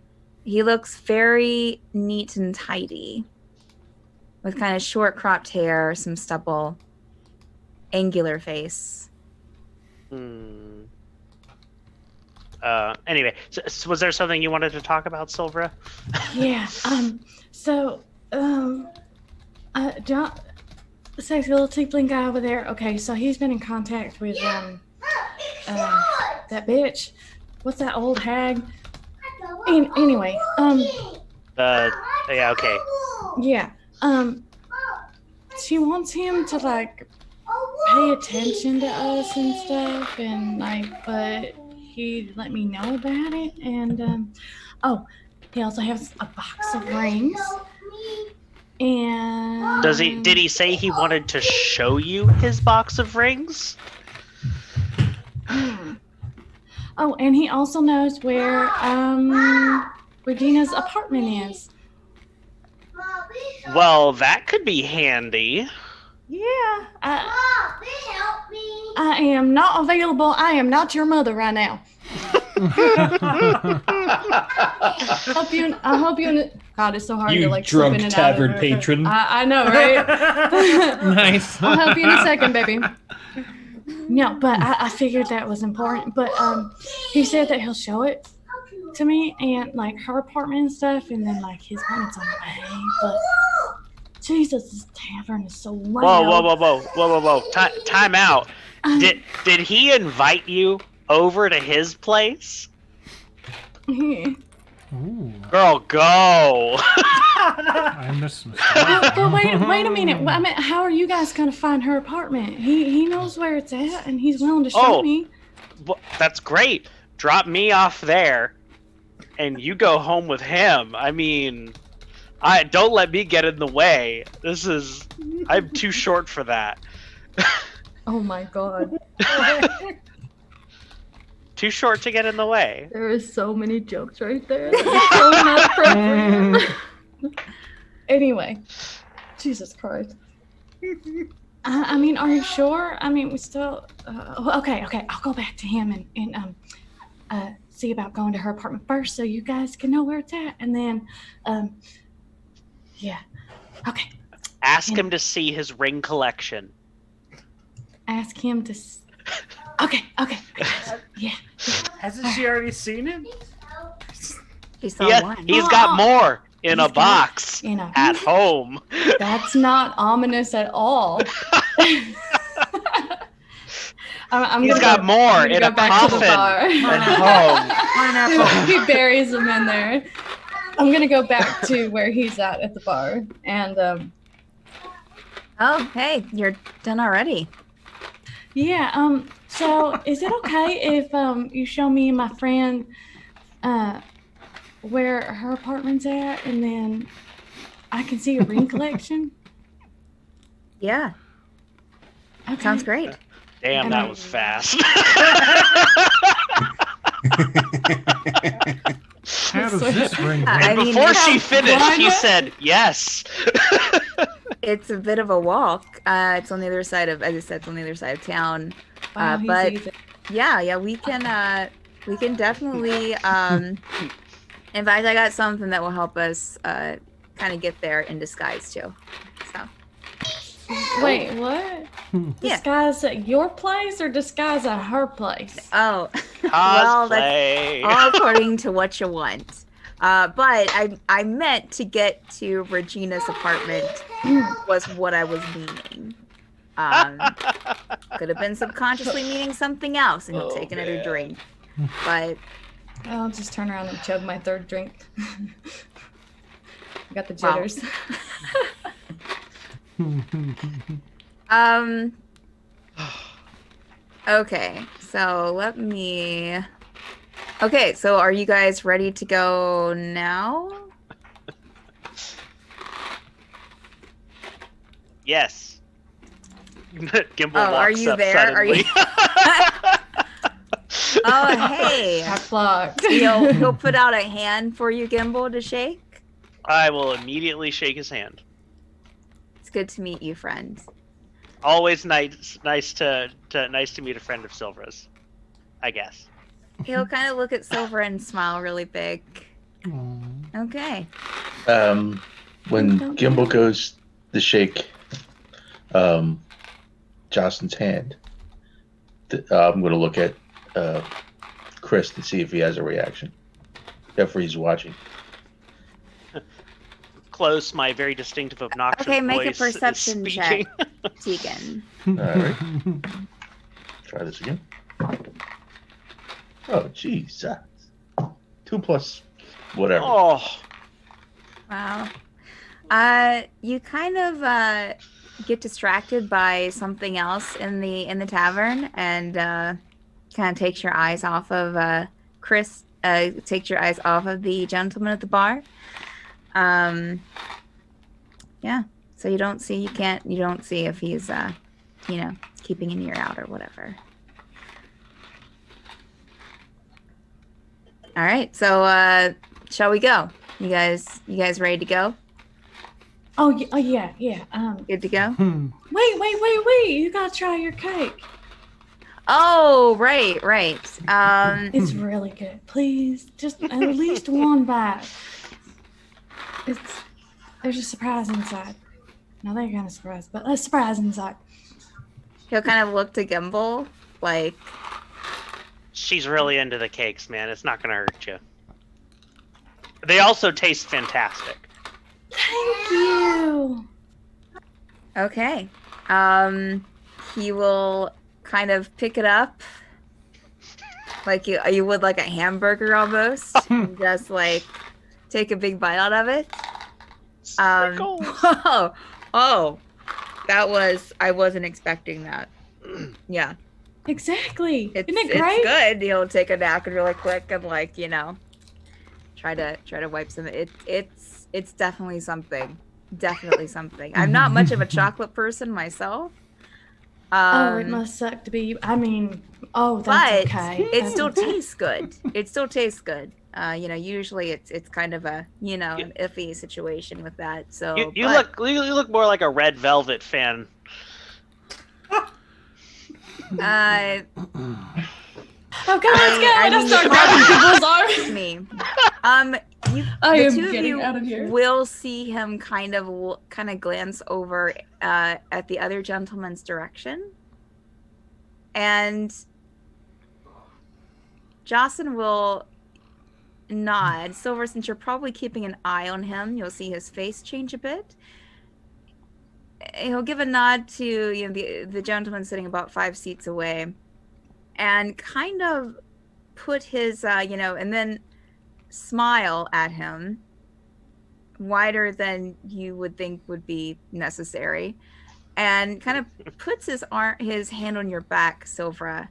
He looks very neat and tidy with kind of short cropped hair, some stubble, angular face. Anyway, so was there something you wanted to talk about, Silvra? Yeah. John, sexy little tiefling guy over there. Okay, so he's been in contact with that bitch. What's that old hag? Anyway, yeah, okay. Yeah. She wants him to like pay attention to us and stuff, and like, but he let me know about it, and he also has a box of rings. And did he say he wanted to show you his box of rings? Oh, and he also knows where Regina's apartment is. Well, that could be handy. Yeah. Help me. I am not available. I am not your mother right now. I hope you. God, it's so hard to like drunk slip in and tavern out of patron. I know, right? Nice. I'll help you in a second, baby. No, but I figured that was important. But he said that he'll show it to me and like her apartment and stuff, and then like his apartment's on the way. But Jesus, this tavern is so loud. Whoa. Time out. Did he invite you over to his place? Ooh. Girl, go. I missed But wait a minute. I mean, how are you guys gonna find her apartment? He knows where it's at, and he's willing to show me. Well, that's great. Drop me off there, and you go home with him. I mean, don't let me get in the way. I'm too short for that. Oh my god. Too short to get in the way. There is so many jokes right there. That is so not appropriate. Anyway, Jesus Christ. I mean, are you sure? I mean, we still. Okay. I'll go back to him and see about going to her apartment first, so you guys can know where it's at, and then, yeah. Okay. Ask him to see his ring collection. Ask him to. Okay. Yeah. Hasn't she already seen it? He saw one. He's got more in a box a at home. That's not ominous at all. He's got more in a coffin at home. He buries them in there. I'm gonna go back to where he's at the bar, and Oh, hey, you're done already. yeah. So is it okay if you show me and my friend where her apartment's at, and then I can see a ring collection? Yeah, Okay. sounds great. Damn, that was fast. How does this ring? I mean, Before it's- she finished, he said yes. It's a bit of a walk. It's on the other side of, as I said, it's on the other side of town. Wow, he's but easy. yeah, we can definitely. In fact, I got something that will help us kind of get there in disguise too. So Wait, what? Yeah. Disguise at your place or disguise at her place? well, that's Cosplay. all according to what you want. But I meant to get to Regina's apartment was what I was meaning. Could have been subconsciously meaning something else, and you'll take another drink. But I'll just turn around and chug my third drink. I got the jitters. Okay, so let me. Okay, so are you guys ready to go now? Yes. Gimble Oh, walks are you up there? Are you? suddenly. Oh, hey. Half blocked. He'll put out a hand for you, Gimble, to shake. I will immediately shake his hand. It's good to meet you, friend. Always nice to meet a friend of Silvra's, I guess. He'll kind of look at Silvra and smile really big. Okay. When Gimble goes to shake Jocyn's hand, I'm going to look at Chris to see if he has a reaction. If he's watching. Close, my very distinctive, obnoxious Okay, make a voice is perception check, speaking. Teagan. All right. Try this again. Oh, jeez. 2 plus whatever. Oh, Wow. You kind of get distracted by something else in the tavern, and kind of takes your eyes off of Chris. Takes your eyes off of the gentleman at the bar. Yeah. So you don't see if he's keeping an ear out or whatever. All right. So shall we go? You guys ready to go? Oh yeah. Good to go? Wait! You gotta try your cake. Oh, right. It's really good. Please, just at least one bite. There's a surprise inside. No, they're kind of surprised, but a surprise inside. He'll kind of look to Gimble like, she's really into the cakes, man. It's not gonna hurt you. They also taste fantastic. Thank you. Okay. He will kind of pick it up like you would like a hamburger almost, and just like take a big bite out of it. Oh, I wasn't expecting that. Yeah. Exactly. Isn't it great? It's good. He'll take a napkin really quick and like, try to wipe some. It's definitely something. Definitely something. I'm not much of a chocolate person myself. It must suck to be you. I mean, that's but okay. It still tastes good. It still tastes good. Usually it's kind of a an iffy situation with that. So you look more like a Red Velvet fan. Okay, let's go. Let's start grabbing people's arms. Me. I the am two of getting you out of here. will see him kind of glance over at the other gentleman's direction, and Jocyn will nod. Silvra, since you're probably keeping an eye on him, you'll see his face change a bit. He'll give a nod to the gentleman sitting about 5 seats away, and kind of put his and then smile at him wider than you would think would be necessary, and kind of puts his hand on your back, Silvra,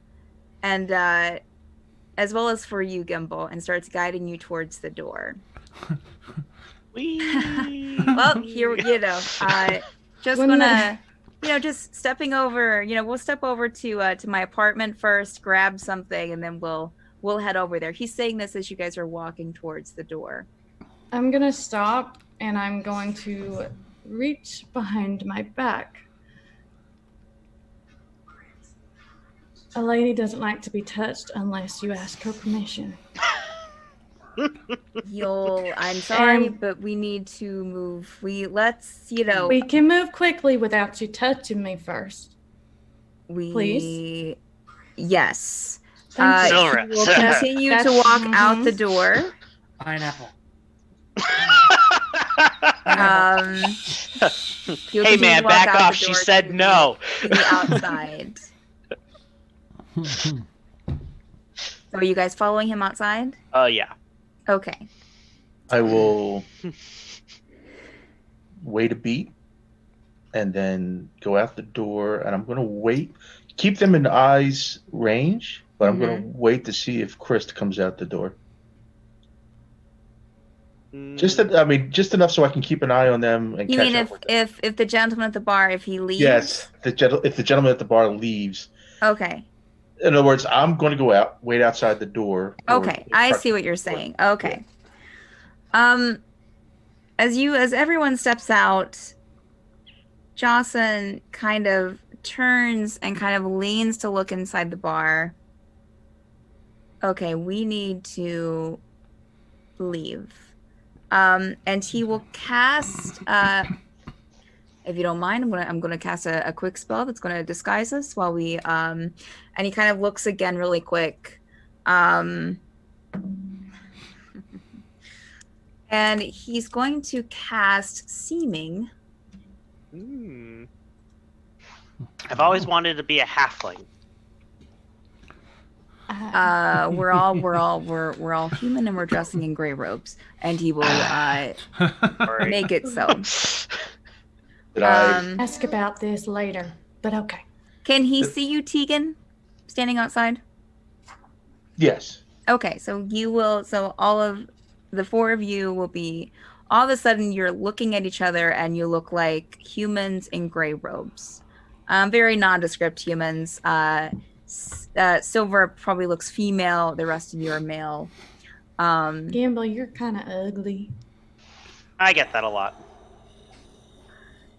and as well as for you, Gimble, and starts guiding you towards the door. Well, here just gonna just stepping over. We'll step over to my apartment first, grab something, and then we'll head over there. He's saying this as you guys are walking towards the door. I'm gonna stop and I'm going to reach behind my back. A lady doesn't like to be touched unless you ask her permission. I'm sorry, but we need to move. We can move quickly without you touching me first. Please? Yes. Silvra. We'll continue to walk out the door. Pineapple. Hey man, back off. She said no. To the outside. So are you guys following him outside? Yeah. Okay. I will wait a beat and then go out the door, and I'm going to wait. Keep them in eyes range, but I'm going to wait to see if Chris comes out the door. Just enough so I can keep an eye on them and you catch mean up with them. if the gentleman at the bar, if he leaves? Yes, if the gentleman at the bar leaves. Okay. In other words, I'm going to go out, wait outside the door. Okay, I see what you're saying. Okay. As everyone steps out, Jocyn kind of turns and kind of leans to look inside the bar. Okay, we need to leave. And he will cast if you don't mind, I'm gonna cast a quick spell that's gonna disguise us while we and he kind of looks again really quick. And he's going to cast Seeming. I've always wanted to be a halfling. We're all human and we're dressing in gray robes, and he will make it so. Ask about this later, but okay. Can he see you, Teagan, standing outside? Yes. Okay, so all of the 4 of you will be, all of a sudden you're looking at each other and you look like humans in gray robes. Very nondescript humans. Silvra probably looks female, the rest of you are male. Gimble, you're kind of ugly. I get that a lot.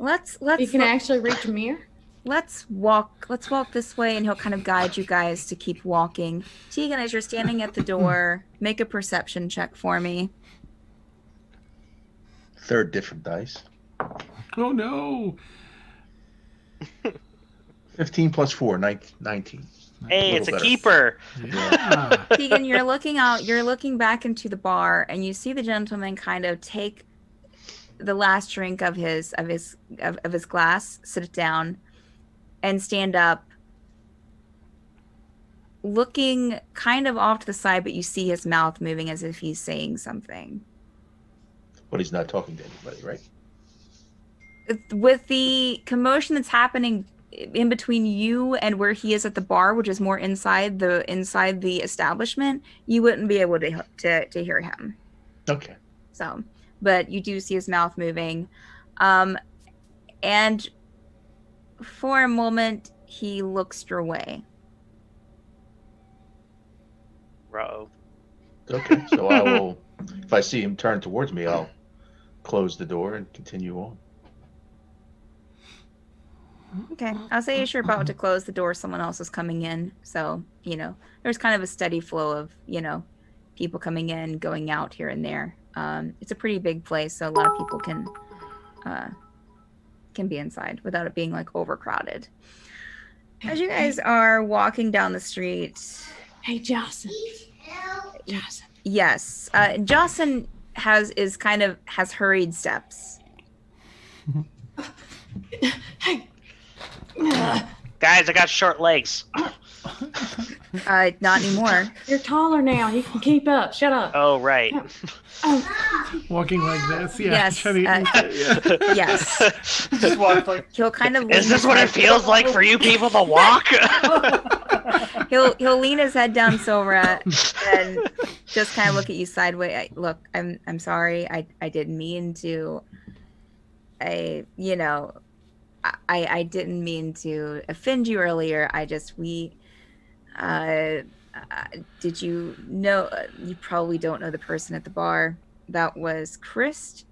Let's you can actually reach a mirror. Let's walk this way, and he'll kind of guide you guys to keep walking. Teagan, as you're standing at the door, make a perception check for me. 3rd different dice. Oh no. 15 plus 4, 19. Hey, it's a keeper. Yeah. Teagan, you're looking back into the bar, and you see the gentleman kind of take the last drink of his glass, sit down, and stand up, looking kind of off to the side, but you see his mouth moving as if he's saying something. But he's not talking to anybody, right? With the commotion that's happening in between you and where he is at the bar, which is more inside the establishment, you wouldn't be able to hear him. Okay. So, but you do see his mouth moving, and for a moment he looks your way. Bro. Okay. So I will, if I see him turn towards me, I'll close the door and continue on. Okay, I'll say as you're about to close the door, someone else is coming in. So, there's kind of a steady flow of, people coming in, going out here and there. It's a pretty big place, so a lot of people can be inside without it being like overcrowded. As you guys are walking down the street. Hey, Jocyn. Yes, Jocyn has hurried steps. Hey. Guys, I got short legs. Not anymore. You're taller now. You can keep up. Shut up. Oh, right. Walking like this, yeah. Yes. Yes. Just walk like. He'll kind of. Is this what it feels like for you people to walk? He'll lean his head down, Silvra, and just kind of look at you sideways. Look, I'm sorry. I didn't mean to. I didn't mean to offend you earlier. Did you know? You probably don't know the person at the bar. That was Chris.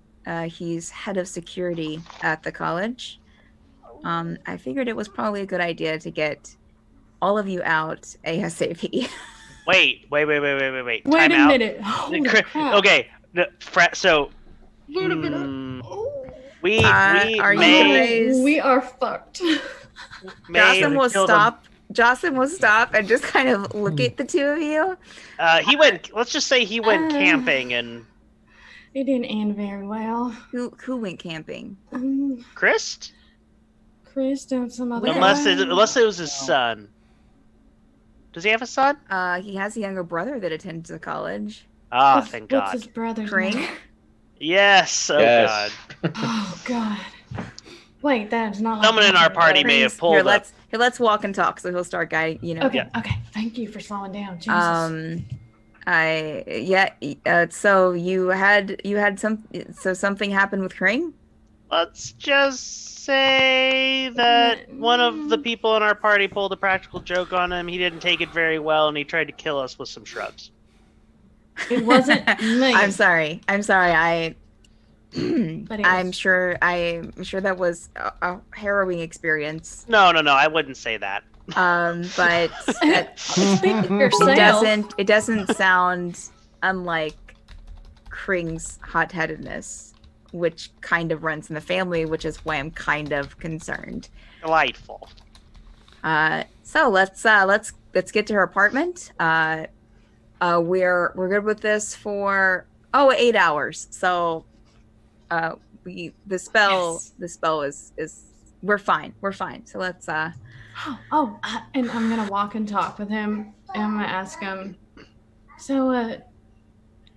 He's head of security at the college. I figured it was probably a good idea to get all of you out ASAP. Wait. Wait Time a out. minute. Holy crap. Okay. So. We are fucked. Jocyn will stop and just kind of look at the two of you. Let's just say he went camping and. It didn't end very well. Who went camping? Chris? Chris and some other Unless guy. it was his son. Does he have a son? He has a younger brother that attends the college. Ah, thank God. What's his brother's Kring? name? Yes. Oh Yes. God. Oh God. Wait, that's not. Someone in our party may have pulled up. Let's walk and talk. So he'll start guiding. Okay. Yeah. Okay. Thank you for slowing down. Jesus. So you had something happened with Kring? Let's just say that one of the people in our party pulled a practical joke on him. He didn't take it very well, and he tried to kill us with some shrubs. It wasn't me. I'm sorry. But it I'm was. sure that was a harrowing experience. No, I wouldn't say that. But Speak for yourself. it doesn't sound unlike Kring's hot-headedness, which kind of runs in the family, which is why I'm kind of concerned. Delightful. So let's get to her apartment. We're good with this for 8 hours. So the spell is we're fine. So let's And I'm gonna walk and talk with him, and I'm gonna ask him. So,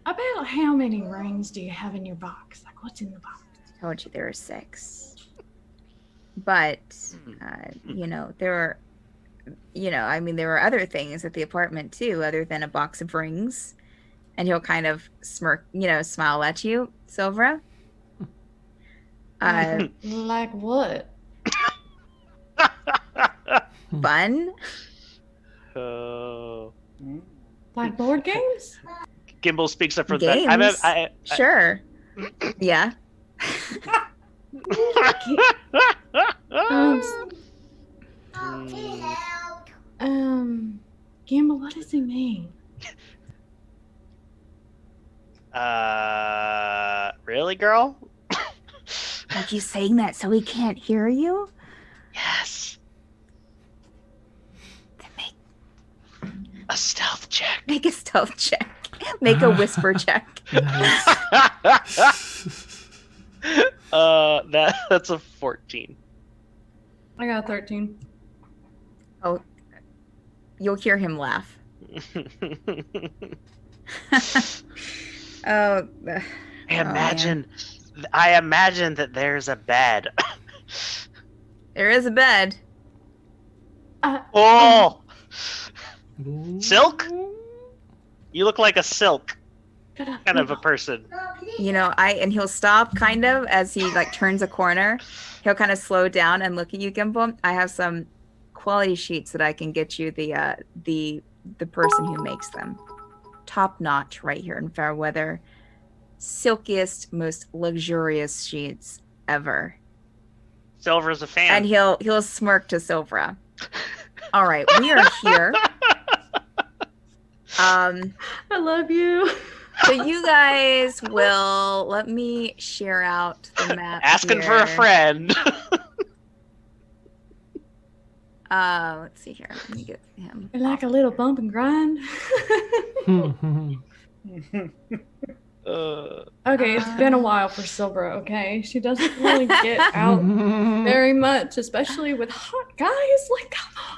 about how many rings do you have in your box? Like, what's in the box? I told you there are 6. But there are other things at the apartment too, other than a box of rings. And he'll kind of smirk, smile at you, Silvra. Like what? Fun. Oh. Like board games? Gimble speaks up for Games? that. Sure. Yeah. Gimble, what does he mean? Really, girl? Are you saying that so he can't hear you? Yes. Then A stealth check. make a stealth check. Make a whisper check. Nice. That's a 14. I got a 13. Oh, you'll hear him laugh. Oh, I imagine that there's a bed. there is a bed. Oh, silk? You look like a silk kind of a person. You know, and he'll stop kind of as he like turns a corner. He'll kind of slow down and look at you, Gimble. I have some quality sheets that I can get you the person who makes them. Top notch right here in Fairweather. Silkiest, most luxurious sheets ever. Silvra's a fan. And he'll smirk to Silvra. All right, we are here. I love you. So you guys will let me share out the map. Asking here. for a friend. Let's see here. Let me get him. Like a little bump and grind. Okay, it's been a while for Silvra, okay? She doesn't really get out very much, especially with hot guys. Like, come on.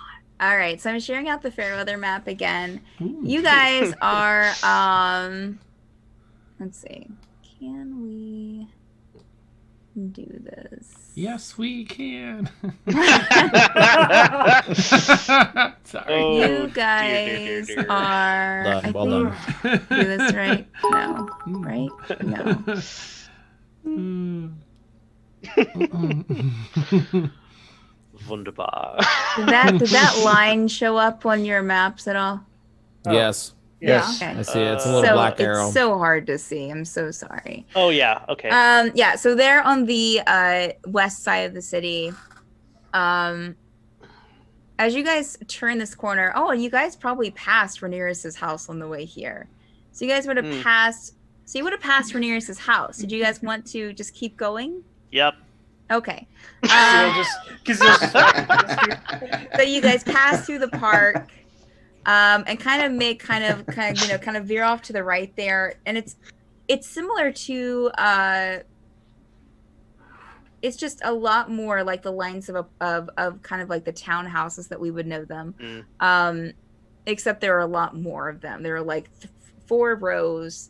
All right, so I'm sharing out the Fairweather map again. You guys are, let's see. Can we do this? Yes, we can. Sorry. Oh, You guys are. Done, I well think, do this right? No. Right? No. Wunderbar. Did that line show up on your maps at all? Yes. Yes. Okay. I see it. It's a little black arrow. It's so hard to see. I'm so sorry. Oh yeah. Okay. Yeah. So they're on the west side of the city. As you guys turn this corner, and you guys probably passed Rhaenyra's house on the way here. So you guys would have passed. So you would have passed Rhaenyra's house. Did you guys want to just keep going? Yep. Okay. So you guys pass through the park, and kind of veer off to the right there, and it's similar to it's just a lot more like the lines of kind of like the townhouses that we would know them, except there are a lot more of them. There are like 4 rows.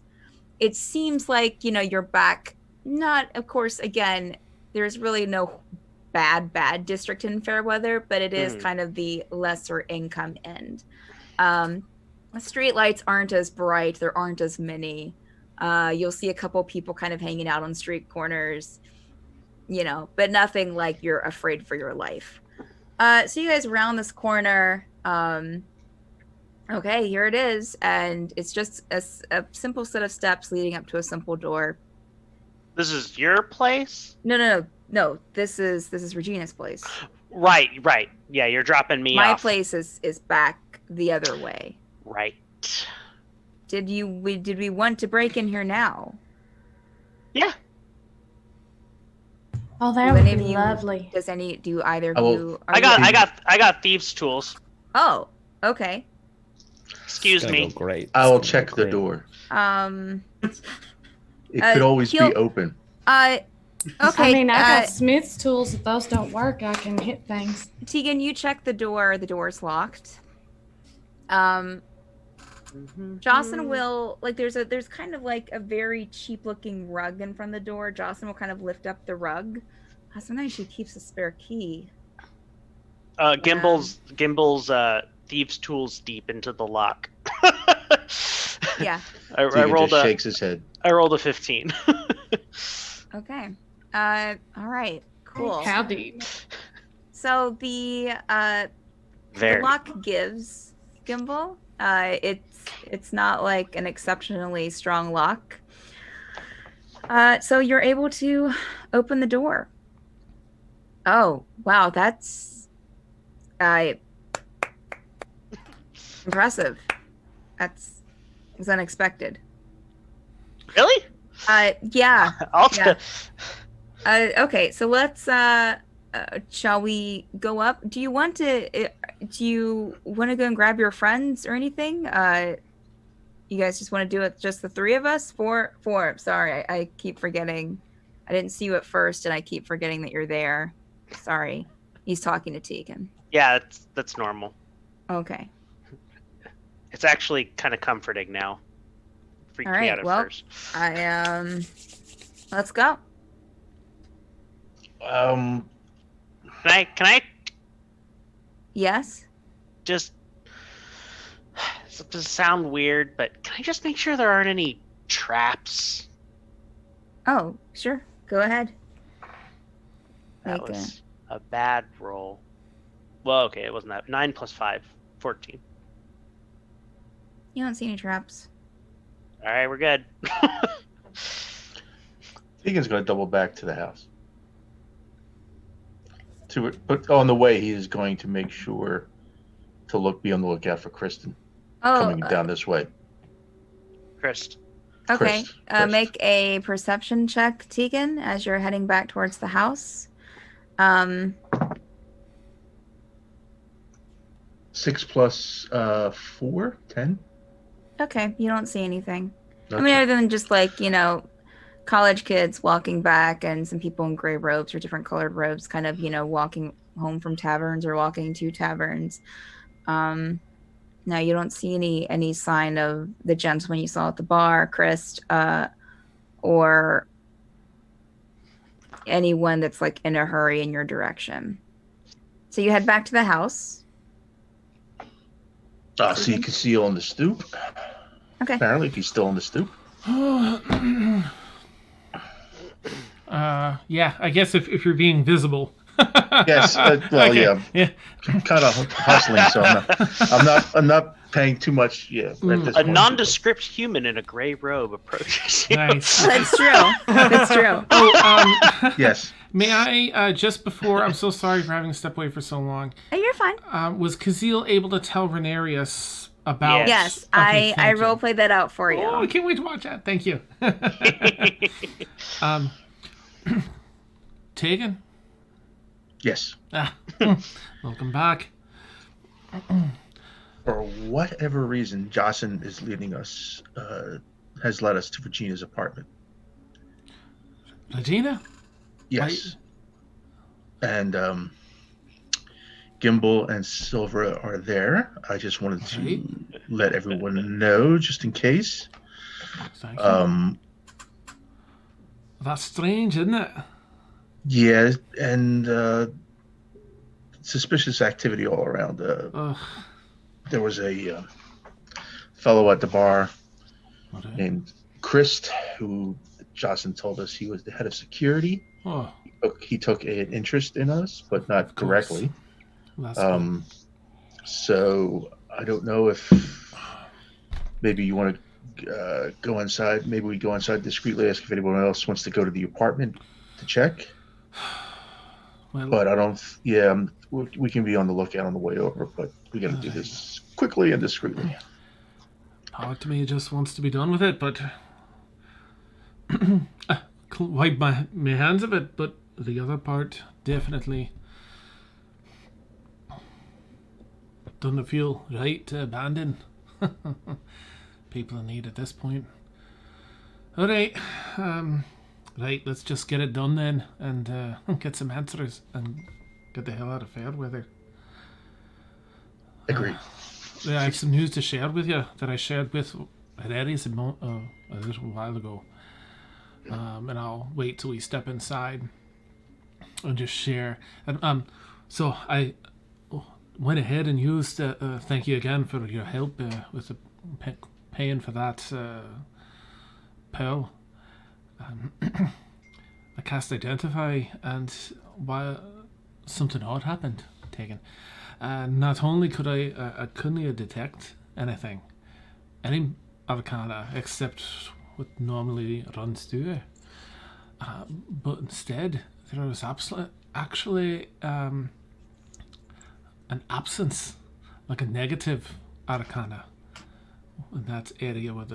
It seems like you're back. Not, of course, again. There's really no bad district in Fairweather, but it is kind of the lesser income end. The street lights aren't as bright. There aren't as many. You'll see a couple people kind of hanging out on street corners, but nothing like you're afraid for your life. So you guys round this corner. Okay, here it is. And it's just a simple set of steps leading up to a simple door. This is your place? No. This is Regina's place. Right. Yeah, you're dropping me off. My place is back the other way. Right. Did we want to break in here now? Yeah. Oh, that would be lovely. Do either of you? I got thieves' tools. Oh, okay. Excuse me. Great. I will check the door. It could always be open. Okay. I mean, I got Smith's tools. If those don't work, I can hit things. Teagan, you check the door. The door's locked. Jocyn will there's kind of like a very cheap looking rug in front of the door. Jocyn will kind of lift up the rug. Sometimes she keeps a spare key. Gimble's thieves' tools deep into the lock. Yeah. I rolled just shakes his head. I rolled a 15. Okay. All right. Cool. How deep? So the lock gives, Gimble. It's not like an exceptionally strong lock. So you're able to open the door. Oh, wow, that's impressive. It's unexpected. Really? Yeah. Yeah. Okay, so let's shall we go up? Do you want to go and grab your friends or anything? You guys just want to do it just the 3 of us? 4. Sorry, I keep forgetting. I didn't see you at first, and I keep forgetting that you're there. Sorry. He's talking to Teagan. Yeah, that's normal. Okay. It's actually kind of comforting now. Freaked All me right. out at Well, first. Let's go. Um, Can I Yes. just? This does sound weird, but can I just make sure there aren't any traps? Oh, sure. Go ahead. That Make was a bad roll. Well, okay, it wasn't that. 9 plus 5, 14. You don't see any traps. All right, we're good. Teagan's going to double back to the house. But on the way, he is going to make sure to be on the lookout for Kristen coming down this way. Chris. Okay. Chris. Make a perception check, Teagan, as you're heading back towards the house. 6 plus 4, 10. Okay, you don't see anything. Okay. I mean, other than just like, college kids walking back and some people in gray robes or different colored robes kind of, walking home from taverns or walking to taverns. No, you don't see any sign of the gentleman you saw at the bar, Chris, or anyone that's like in a hurry in your direction. So you head back to the house. See Caszeel on the stoop. Okay. Apparently, if he's still on the stoop. Yeah, I guess if you're being visible. Yes. Well, Okay, yeah. Kind of hustling, so I'm not paying too much. Yeah. At this A point. nondescript human in a gray robe approaches you. Nice. That's true. That's true. Oh, Yes. may I, just before, I'm so sorry for having to step away for so long. Oh, you're fine. Was Caszeel able to tell Renarius about... Yes, Okay, I thank you. role played that out for you. Oh, I can't wait to watch that. Thank you. Teagan? Yes. Welcome back. For whatever reason, Jocyn is leading us. Has led us to Regina's apartment. Regina? Yes. And Gimble and Silvra are there. I just wanted to let everyone know, just in case. Thank you. That's strange, isn't it? Yeah, and suspicious activity all around. There was a fellow at the bar named Chris, who Jocyn told us he was the head of security. Oh, He took an interest in us, but not directly. that's good. So I don't know if maybe you want to go inside. Maybe we go inside discreetly, ask if anyone else wants to go to the apartment to check. Well, But I don't. Yeah, we can be on the lookout on the way over, but we got to do this quickly and discreetly. part of me just wants to be done with it, but wipe my hands of it. But the other part definitely doesn't feel right to abandon people in need at this point. All right, right. Let's just get it done then, and get some answers and get the hell out of Fairweather. Agreed. Yeah, I have some news to share with you that I shared with Aries a little while ago. And I'll wait till we step inside and just share. And so I went ahead and used. Thank you again for your help with the paying for that pearl. I cast Identify, and while something odd happened, Teagan. Not only could I couldn't detect anything, any arcana except what normally runs through it, but instead there was actually an absence, like a negative arcana in that area with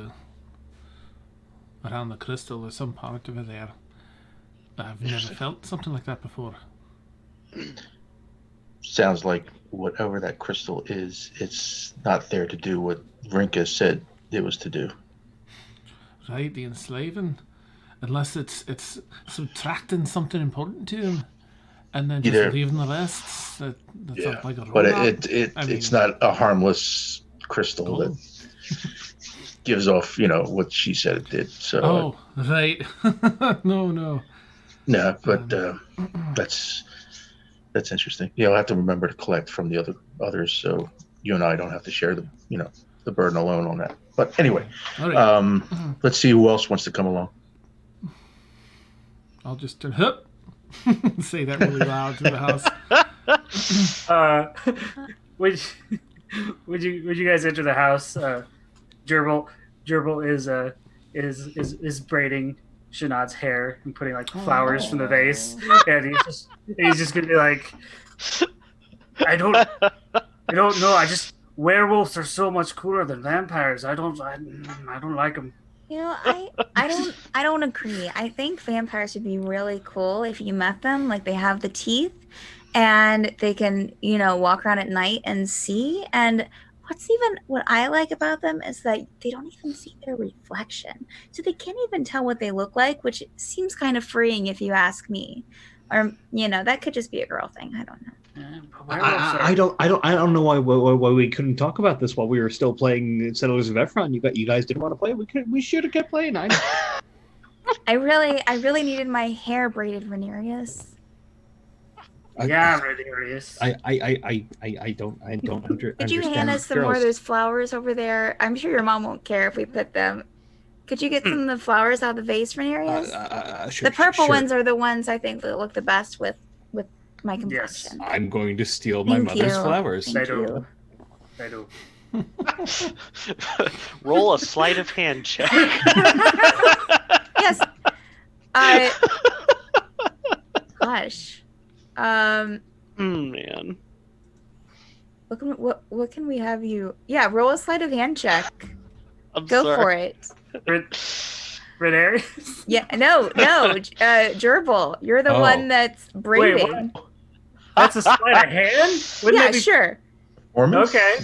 around the crystal or some part of it there. I've never felt something like that before. Sounds like whatever that crystal is, it's not there to do what Rinka said it was to do. Right, the enslaving. unless it's subtracting something important to him, and then just leaving the rest. That's like a but robot. it's not a harmless crystal that gives off, what she said it did. So. Right. No. No, but that's interesting. Yeah, I'll have to remember to collect from the others, so you and I don't have to share the burden alone on that. But anyway, let's see who else wants to come along. I'll just say that really loud to the house. Would you guys enter the house? Jurble is braiding Sinead's hair and putting like flowers from the vase, and he's just gonna be like, I don't know. Werewolves are so much cooler than vampires. I don't like them. I don't agree. I think vampires would be really cool if you met them. Like, they have the teeth, and they can, walk around at night and see. And what I like about them is that they don't even see their reflection, so they can't even tell what they look like, which seems kind of freeing if you ask me. Or that could just be a girl thing. I don't know. I don't know why we couldn't talk about this while we were still playing Settlers of Ephron. You guys didn't want to play. We should have kept playing. I really needed my hair braided, Renarius. Renarius. I don't understand. Could you hand us some more of those flowers over there? I'm sure your mom won't care if we put them. Could you get some of the flowers out of the vase, Renarius? Sure, the purple sure. ones are the ones I think that look the best with my complexion. Yes. I'm going to steal my mother's flowers. Thank you. I do. Roll a sleight of hand check. Yes. Gosh. Man. What can we have you? Yeah, roll a sleight of hand check. Go for it. Renarius? Yeah, no. Jurble, you're the one that's braiding. Wait, that's a sleight of hand? Yeah, sure. Okay.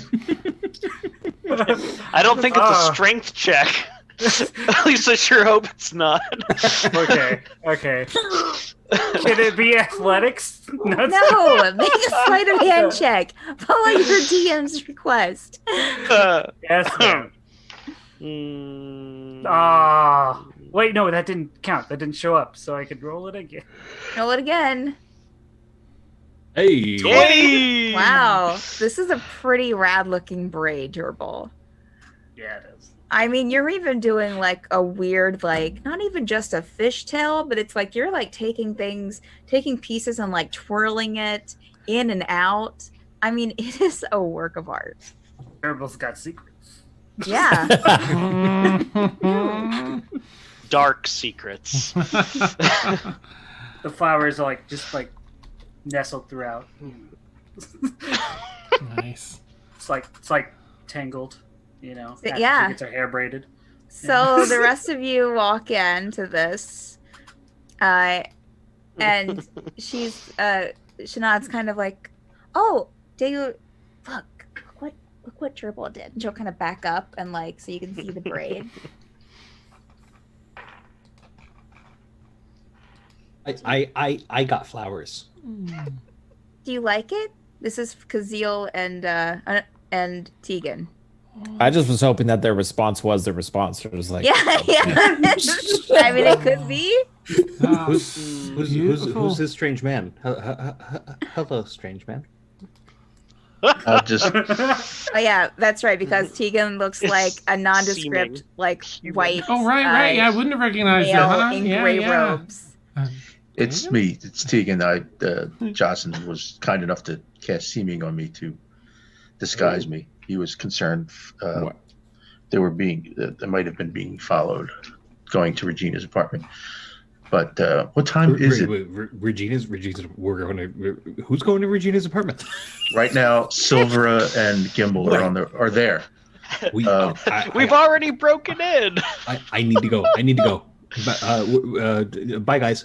I don't think it's a strength check. At least I sure hope it's not. Okay. Can it be athletics? No, make a sleight of hand check. Follow your DM's request. Yes, ma'am. Wait, no, that didn't count. That didn't show up, so I could roll it again. Roll it again. Hey! Wow, this is a pretty rad-looking braid, Jurble. Yeah, it is. I mean, you're even doing like a weird, like, not even just a fishtail, but it's like you're like taking pieces and like twirling it in and out. I mean, it is a work of art. Jurble's got secrets. Yeah. Dark secrets. The flowers are just nestled throughout. Nice. It's like tangled, after yeah. she gets her hair braided. So the rest of you walk into this, and Sinead's kind of like, "Oh, do you look what Jurble did?" And she'll kind of back up and so you can see the braid. I got flowers. Do you like it? This is Caszeel and Teagan. I just was hoping that their response was the response. It was like, yeah. I mean, it could be. Who's this strange man? Hello, strange man. I'll just. Oh yeah, that's right. Because Teagan looks like a nondescript, white. Oh right. Yeah, I wouldn't have recognized it. Huh? In gray robes. It's me. It's Teagan. Jocyn was kind enough to cast seeming on me to disguise me. He was concerned they might have been being followed, going to Regina's apartment. But what time is it? Regina's. Who's going to Regina's apartment? Right now, Silvra and Gimble are there. We've already broken in. I need to go. Bye, guys.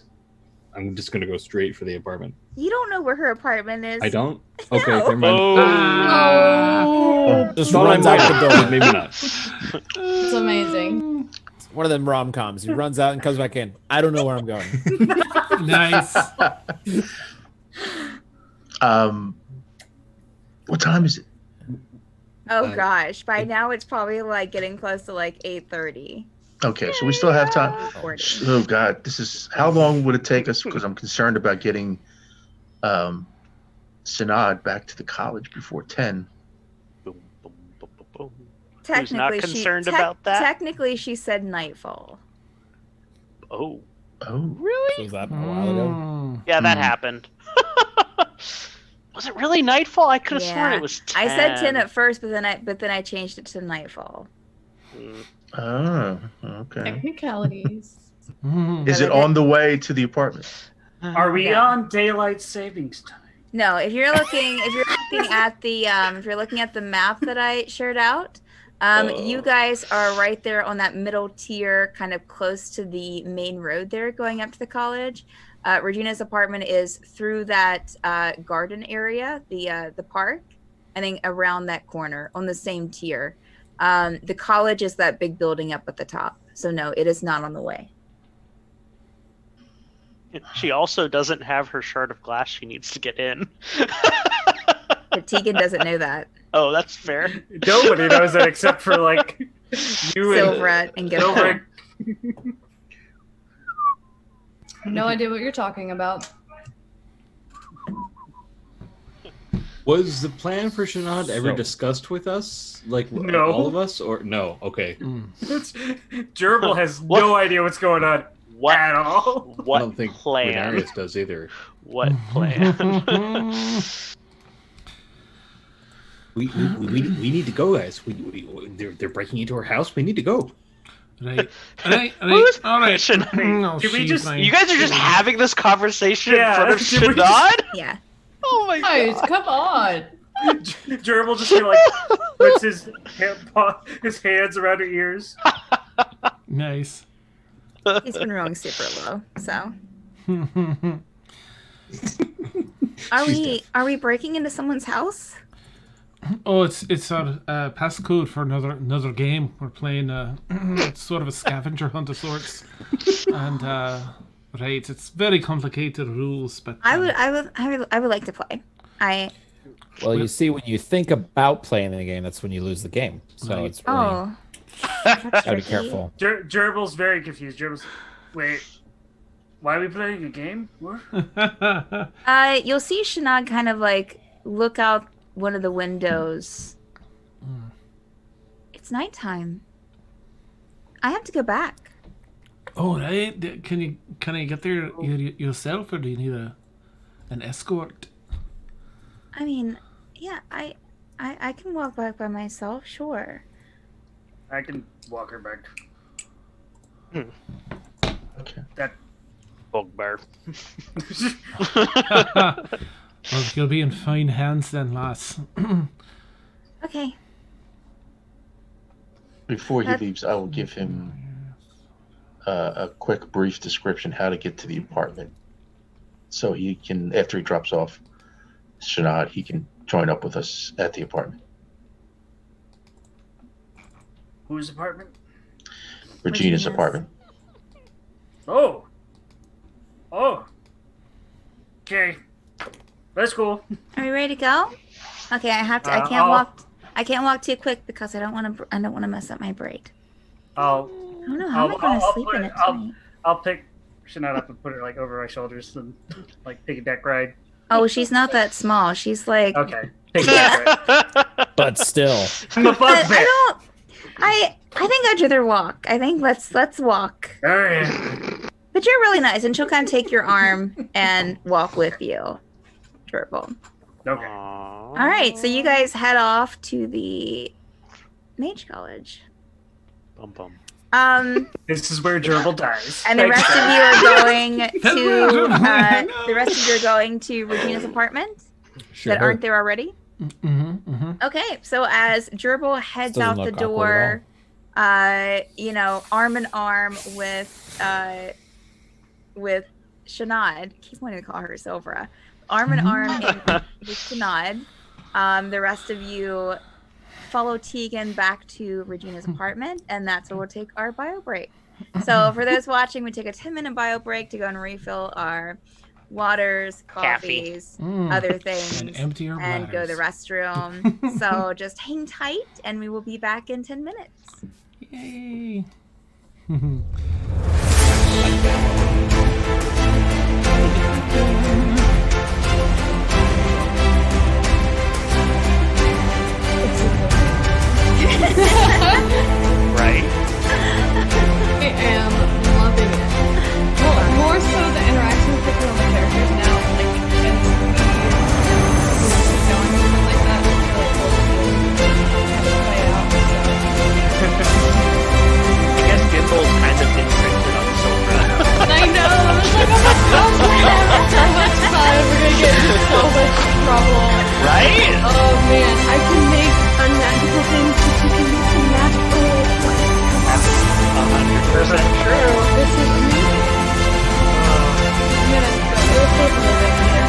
I'm just gonna go straight for the apartment. You don't know where her apartment is. I don't. Okay, No. never mind. just runs out the door. Maybe not. It's amazing. One of them rom-coms. He runs out and comes back in. I don't know where I'm going. Nice. What time is it? Oh gosh, by now it's probably like getting close to like 8:30. Okay, so we still have time. Recording. Oh God, how long would it take us? Because I'm concerned about getting Sinead back to the college before 10. Boom, boom, boom, boom, boom. Who's Technically, not concerned about that? Technically, she said nightfall. Oh, Oh, really? So was that a while ago? Mm. Yeah, that Hmm. happened. Was it really nightfall? I could have sworn Yeah. it was 10. I said 10 at first, but then I changed it to nightfall. Mm. oh, okay. Technicalities. Mm. Is it on the way to the apartment? Are we Yeah. on daylight savings time? No, if you're looking at the map that I shared out, you guys are right there on that middle tier, kind of close to the main road there, going up to the college. Regina's apartment is through that garden area, the park, and then around that corner on the same tier. The college is that big building up at the top. So no, it is not on the way. She also doesn't have her shard of glass she needs to get in. But Teagan doesn't know that. Oh, that's fair. Nobody knows that except for like you and Silvra and Gimble. Silvra. No idea what you're talking about. Was the plan for Sinead ever So- discussed with us? Like No. all of us, or no? Okay. Mm. Jurble has What? no idea what's going on What? at all. What I don't think plan? Renarius does either. What plan? We need to go, guys. They're breaking into our house. We need to go. Right. Who's All right. pushing me? No, Did we she's just- fine. You guys are just having this conversation Yeah, in front of did we just- Sinead? Yeah. Oh my Guys, god. come on. Jurble just kind of like puts his hands around her ears. Nice. He's been rolling super low. So She's are we breaking into someone's house? Oh, it's our passcode for another game. We're playing it's sort of a scavenger hunt of sorts, and right, it's very complicated rules. But I would like to play. Well, you see, when you think about playing the game, that's when you lose the game. So Right. it's really gotta be careful. Jurble's very confused. Jurble's, wait, why are we playing a game? What? You'll see Sinead kind of like look out one of the windows. It's nighttime. I have to go back. Oh, right. Can you get there yourself, or do you need an escort? I mean, yeah, I can walk back by myself, sure. I can walk her back. Okay. That Bugbear. Well, you'll be in fine hands then, lass. Okay. Before he That- leaves, I will give him a quick, brief description how to get to the apartment, so he can, after he drops off Sinead, he can join up with us at the apartment. whose apartment? Regina's Regina's. apartment. Oh. Okay. That's cool. Are we ready to go? Okay, I can't walk too quick because I don't want to mess up my braid. I'll I don't know how am I going to I'll sleep put in it- it tonight. I'll pick Sinead up and put her like over my shoulders and like piggyback ride. Oh, she's not that small. She's like Okay. Piggyback ride. But still, I'm a But bugbear. I think I'd rather walk. I think let's walk. All right. But you're really nice, and she'll kind of take your arm and walk with you. Jurble. Okay. All right, so you guys head off to the mage college. Bum bum. This is where Jurble dies. And the Thanks, rest of guys. you are going That's to the rest of you are going to Regina's apartment that aren't there already. Mm-hmm, mm-hmm. Okay, so as Jurble heads Doesn't out the look awkward door, arm in arm with Sinead, I keep wanting to call her Silvra, arm in arm with Sinead, the rest of you follow Teagan back to Regina's apartment, and that's where we'll take our bio break. So for those watching, we take a 10-minute bio break to go and refill our waters, coffees, other things, and empty our and go to the bladders. restroom. So just hang tight, and we will be back in 10 minutes. Yay! Right? I am loving it. Well, more so the interaction with the characters now, like, and keep going and stuff like that. It's really cool to kind of play out. I guess Gimble's kind of imprinted on Silvra. I know. I was like, oh my god, we're gonna have so much fun. We're gonna get into so much trouble. Right? Oh man, I can make unmagical things, but you can make some magical. That's 100% true. This is amazing. I'm gonna go real quick a little bit here.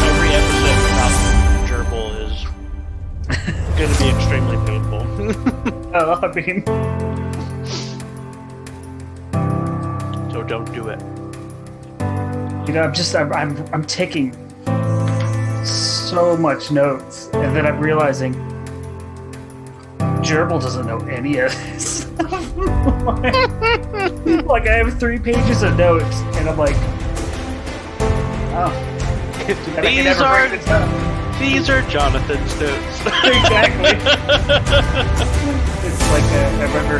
Every episode without Jurble is going to be extremely painful. Oh, I mean, So don't do it. you know, I'm taking so much notes, and then I'm realizing Jurble doesn't know any of this. Like I have 3 pages of notes, and I'm like, oh. And I can never break this up. These are Jonathan's notes. Exactly. It's like I remember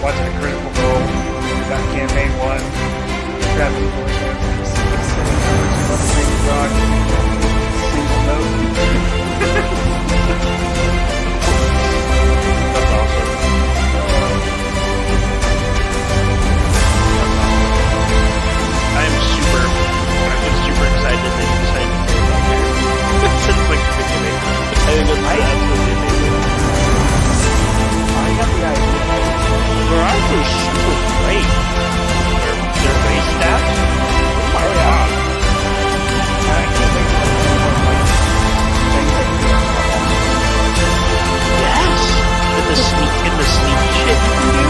watching a critical role. Got campaign 1. Grabbing the board there. Single note. That's awesome. I'm super excited that you decided to play that game. Since like the beginning. I think it's absolutely amazing. I got the idea. They're actually super great. Their base stats. Oh my god. I can't wait to things that you do. Yes. And the sneak shit you can do.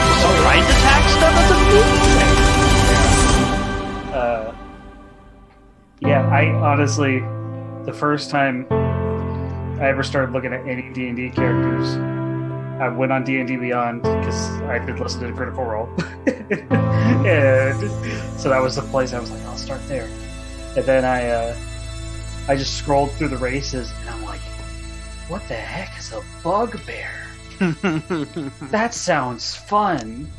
The surprise attack stuff. That's amazing. Yeah, I honestly, the first time I ever started looking at any D&D characters, I went on D&D Beyond because I'd been listening to Critical Role. And so that was the place I was like, I'll start there. And then I just scrolled through the races and I'm like, what the heck is a bugbear? That sounds fun.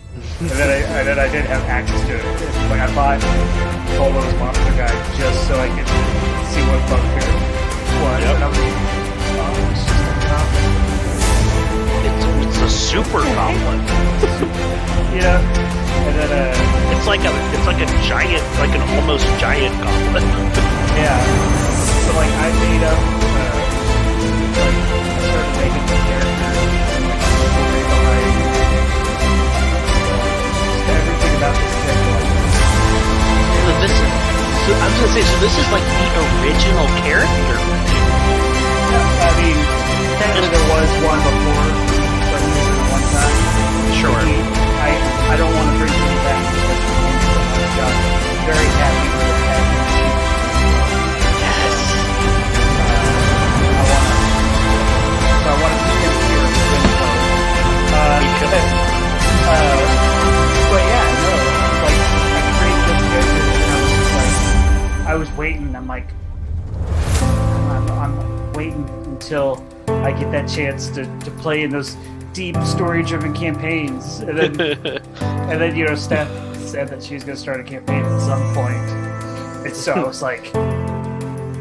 And then I did have access to it. Like I bought Polo's Monster Guide just so I could see what bugbear was. Yep. And I was like, oh, it's just a goblin. It's a super goblin. Yeah. And then It's like a giant, like an almost giant goblin. yeah. So like I made up like I started making the character and like the story behind everything about this character. So I was gonna say, so this is like the original character. I mean, technically there was one before, but he was in the one time. Sure. I don't want to bring him back because he got very happy with the fact that Yes. I want to keep him here in Gimble. But yeah, no, like I created this character and I was just like, I was waiting. I'm like, I'm waiting until I get that chance to play in those deep story-driven campaigns, and then you know, Steph said that she was going to start a campaign at some point, and so I was like,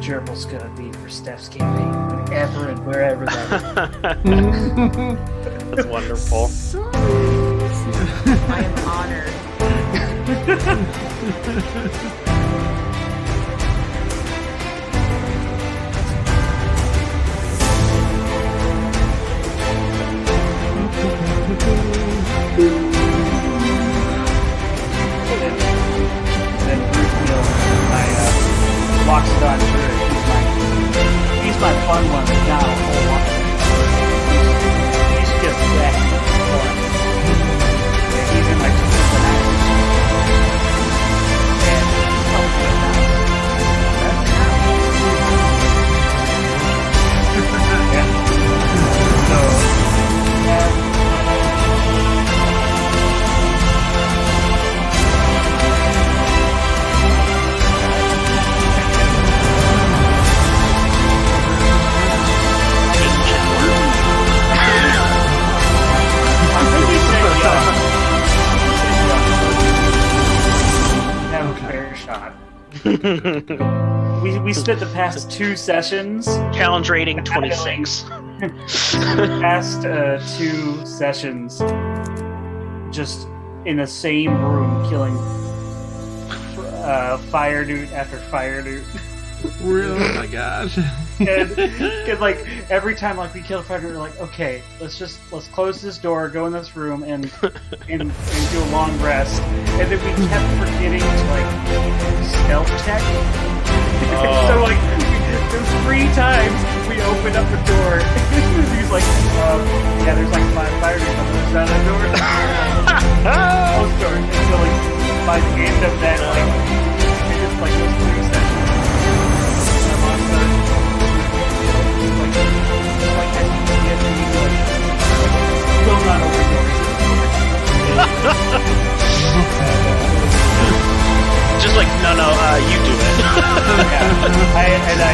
Jurble's going to be for Steph's campaign whenever and wherever that is. That's wonderful. I am honored. And then Bruce Neal, walks it on through. He's my fun one, but not a whole lot. He's just that fun. And he's in my supernatural. And yeah. So have a fair shot. We spent the past 2 sessions, Challenge rating 26. past 2 sessions, just in the same room, killing fire dude after fire dude. Really? Oh my gosh. and like every time like we kill a fire dude, we're like, okay, let's close this door, go in this room, and do a long rest. And then we kept forgetting to like stealth check. So like there's 3 times we opened up the door. He's like, yeah, there's like 5 fire dudes on the other side of the door. Close the door. And so like by the end of that, like it just like those 3 sessions. Just like, no, you do it. Yeah. I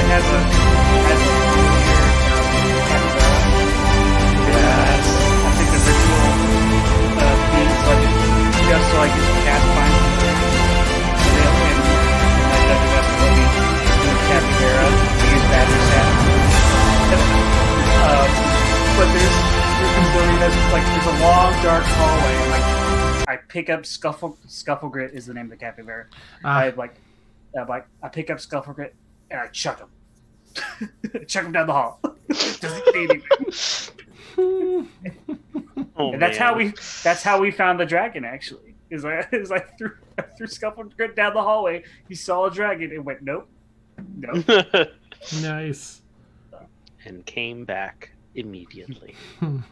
have a yes. I think the ritual pick up Scuffle Grit is the name of the capybara. Ah. I pick up Scuffle Grit and I chuck him. Chuck him down the hall. Doesn't need anything. Oh, And that's man. how we found the dragon. Actually, is I threw Scuffle Grit down the hallway. He saw a dragon and went nope. Nice. And came back immediately. All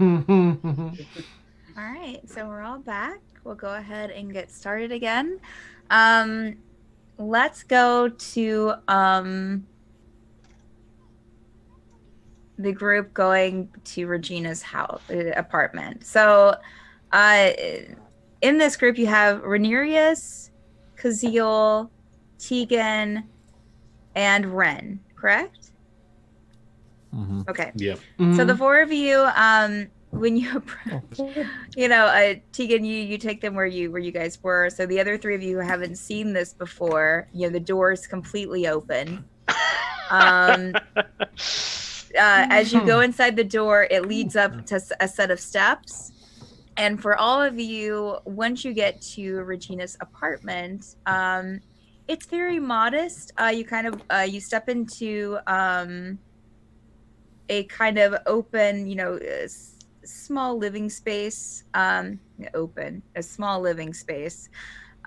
right, so we're all back. We'll go ahead and get started again. Let's go to the group going to Regina's house apartment. So in this group you have Rhaenyra, Caszeel, Teagan, and Ren, correct? Mm-hmm. Okay. Yeah. So the four of you, when you approach, Teagan, you take them where you guys were. So the other three of you who haven't seen this before, the door is completely open. As you go inside the door, it leads up to a set of steps. And for all of you, once you get to Regina's apartment, it's very modest. You step into a kind of open, small living space. A small living space.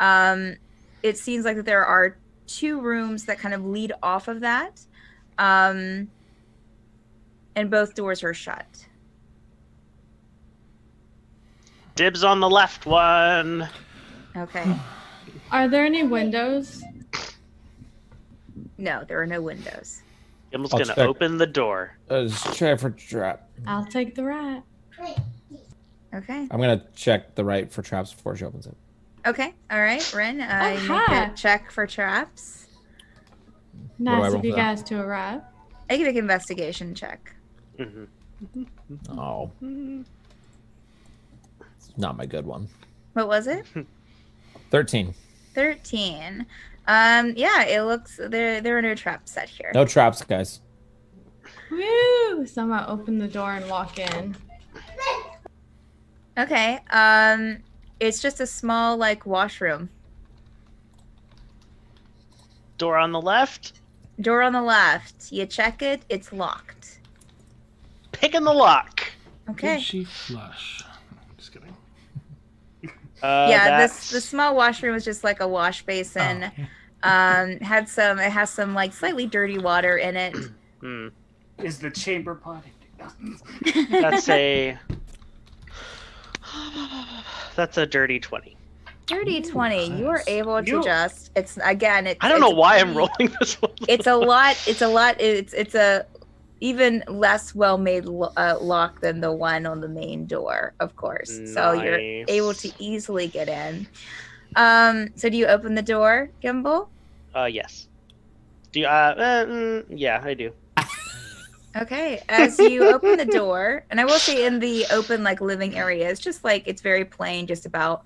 It seems like that there are two rooms that kind of lead off of that. And both doors are shut. Dibs on the left one. Okay. Are there any windows? No, there are no windows. Gimble's I'll gonna check. open the door. Try for trap. I'll take the rat. Okay. I'm gonna check the right for traps before she opens it. Okay. All right, Ren. You make hi. a check for traps. do I Nice roll of you for that? guys to arrive. I can make an investigation check. Mm-hmm. Oh, it's not my good one. What was it? 13. 13. Yeah, it looks there are no traps set here. No traps, guys. Woo! So I'm gonna open the door and walk in. Okay. It's just a small washroom. Door on the left. Door on the left. You check it, it's locked. Picking the lock. Okay. Did she flush? Just kidding. Yeah, That's... the small washroom is just like a wash basin. Oh, It has some slightly dirty water in it. Hmm. Is the chamber pot That's a dirty 20. Dirty 20. You are nice. able to it's I don't know why I'm rolling this one. It's a lot. It's a even less well-made lock than the one on the main door, of course. So you're Nice. able to easily get in. So do you open the door, Gimble? Yes. Do you, yeah, I do. Okay. As you open the door, and I will say in the open living area, it's just it's very plain, just about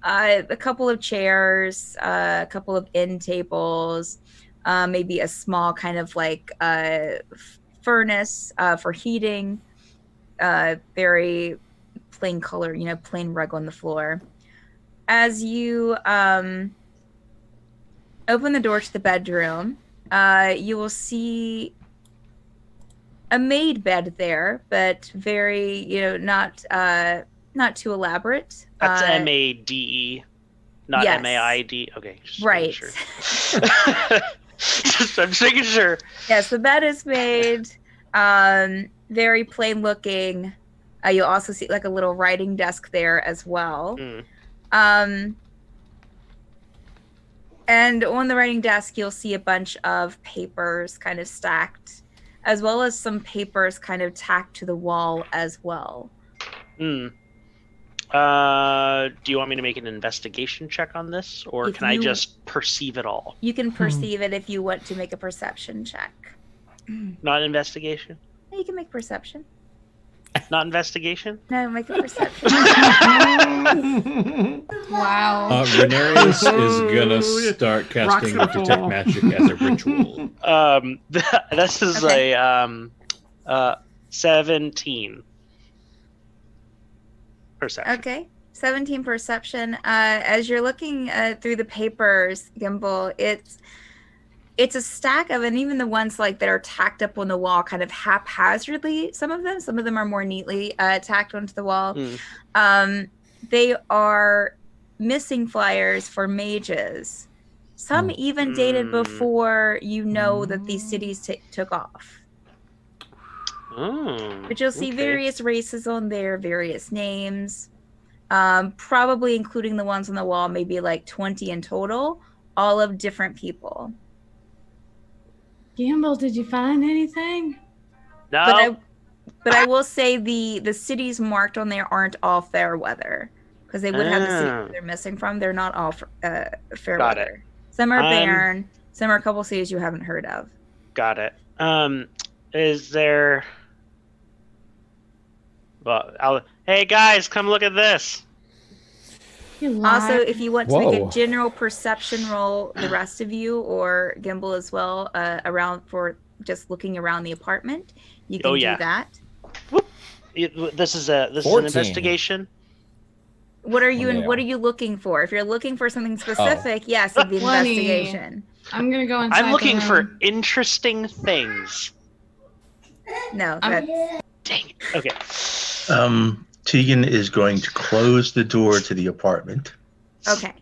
a couple of chairs, a couple of end tables, maybe a small kind of furnace for heating, very plain color, plain rug on the floor. As you open the door to the bedroom, you will see a made bed there, but very, not too elaborate. That's M-A-D-E, not yes. M-A-I-D. Okay. Just Right. making sure. I'm just making sure. Yes, the bed is made, very plain looking. You'll also see a little writing desk there as well. Mm. And on the writing desk, you'll see a bunch of papers kind of stacked, as well as some papers kind of tacked to the wall as well. Mm. Do you want me to make an investigation check on this, or If can I you- just perceive it all? You can perceive it if you want to make a perception check. Not investigation? You can make perception. Not investigation? No, make a perception. Wow. Rhaenyra is gonna start casting Rocks and detect fall. magic as a ritual. This is Okay. a 17 perception. Okay. 17 perception. As you're looking through the papers, Gimble, it's a stack of, and even the ones like that are tacked up on the wall kind of haphazardly, some of them are more neatly tacked onto the wall. They are missing flyers for mages, some even dated before you know that these cities took off. But you'll see various races on there, various names, probably including the ones on the wall, maybe like 20 in total, all of different people. Gimble, did you find anything? No. But I will say the cities marked on there aren't all fair weather, because they would have the cities they're missing from. They're not all fair Got weather. it. Some are barren. Some are a couple cities you haven't heard of. Got it. Is there? Well, hey guys, come look at this. Also, if you want to make a general perception roll, the rest of you, or Gimble as well, around for just looking around the apartment, you can do that. This is an investigation. What are you what are you looking for? If you're looking for something specific, yes, it'd be investigation. I'm gonna go inside. I'm looking for interesting things. No, that's... Dang it. Okay. Teagan is going to close the door to the apartment. Okay.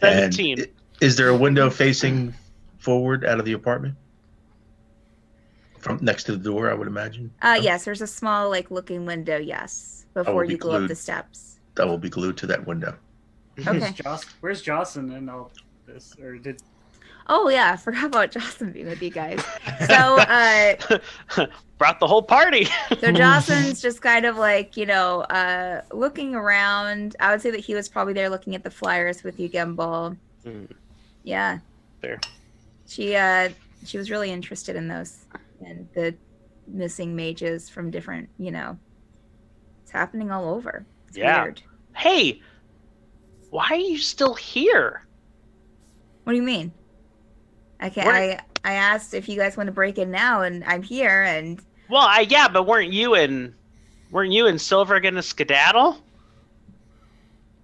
17. Is there a window facing forward out of the apartment? From next to the door, I would imagine. Yes, there's a small looking window, yes, before you go up the steps. That will be glued to that window. Okay. Where's Jocyn in all this? Or did... Oh yeah, I forgot about Jocyn being with you guys. So brought the whole party. So Jocyn's just kind of looking around. I would say that he was probably there looking at the flyers with you, Gimble. Yeah. There. She was really interested in those and the missing mages from different, it's happening all over. It's weird. Hey, why are you still here? What do you mean? I asked if you guys want to break in now, and I'm here. And but weren't you and Silvra gonna skedaddle?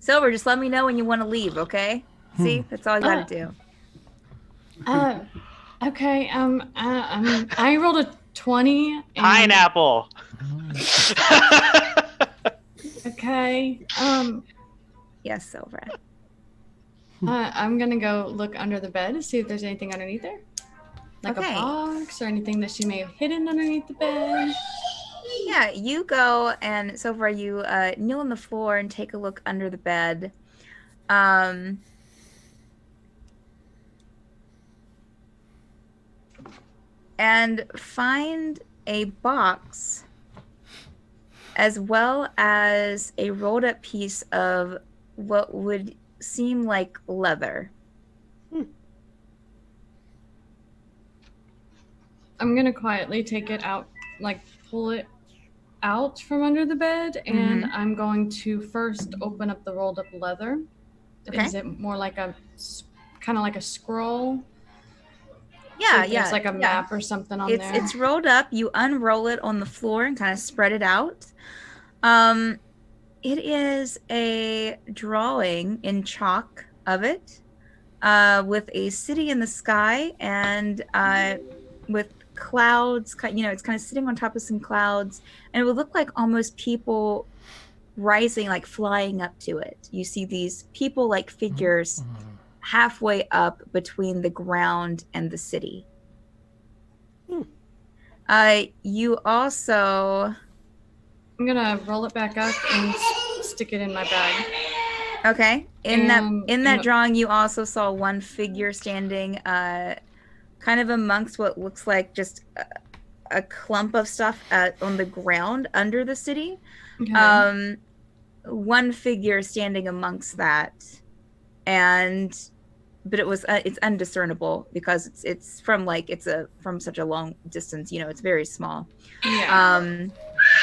Silvra, just let me know when you want to leave, okay? See, that's all you gotta do. Okay. I rolled a 20. Pineapple. Okay. Yes, Silvra. I'm gonna go look under the bed to see if there's anything underneath there, like a box or anything that she may have hidden underneath the bed. Yeah, you go, and Silvra, you kneel on the floor and take a look under the bed. And find a box as well as a rolled up piece of what would seem like leather. I'm gonna quietly take it out, pull it out from under the bed, and I'm going to first open up the rolled up leather. Okay. Is it more like a kind of like a scroll? Yeah, so there's like a map or something on there. It's rolled up. You unroll it on the floor and kind of spread it out. It is a drawing in chalk of it, with a city in the sky and with clouds. It's kind of sitting on top of some clouds, and it would look like almost people rising, flying up to it. You see these people-like figures halfway up between the ground and the city. You also... I'm gonna roll it back up and stick it in my bag. Okay. In that drawing, you also saw one figure standing, kind of amongst what looks like just a clump of stuff on the ground under the city. Okay. One figure standing amongst that, but it's undiscernible because it's from from such a long distance. It's very small. Yeah.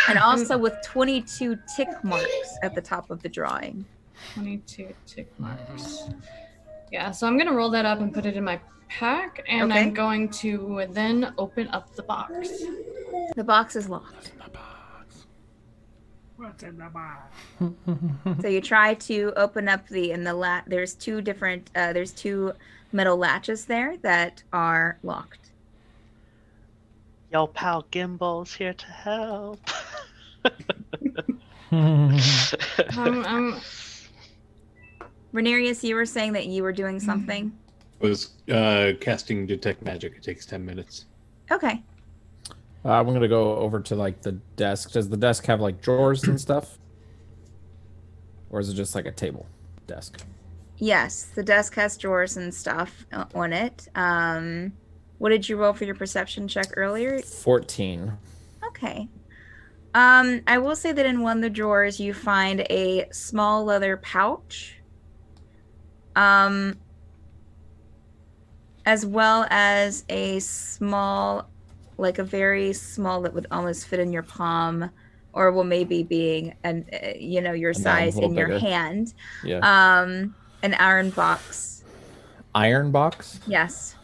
And also with 22 tick marks at the top of the drawing. 22 tick marks. Yeah, so I'm going to roll that up and put it in my pack, and I'm going to then open up the box. The box is locked. What's in the box? So you try to open up there's two different there's two metal latches there that are locked. Yo, pal Gimble's here to help. Renarius, you were saying that you were doing something. I was casting detect magic. It takes 10 minutes. Okay. I'm gonna go over to like the desk. Does the desk have like drawers and stuff, or is it just like a table desk? Yes, the desk has drawers and stuff on it. What did you roll for your perception check earlier? 14. Okay. I will say that in one of the drawers you find a small leather pouch. As well as a small, like a very small that would almost fit in your palm, or will maybe being your size in your hand. Yeah. An iron box. Iron box? Yes.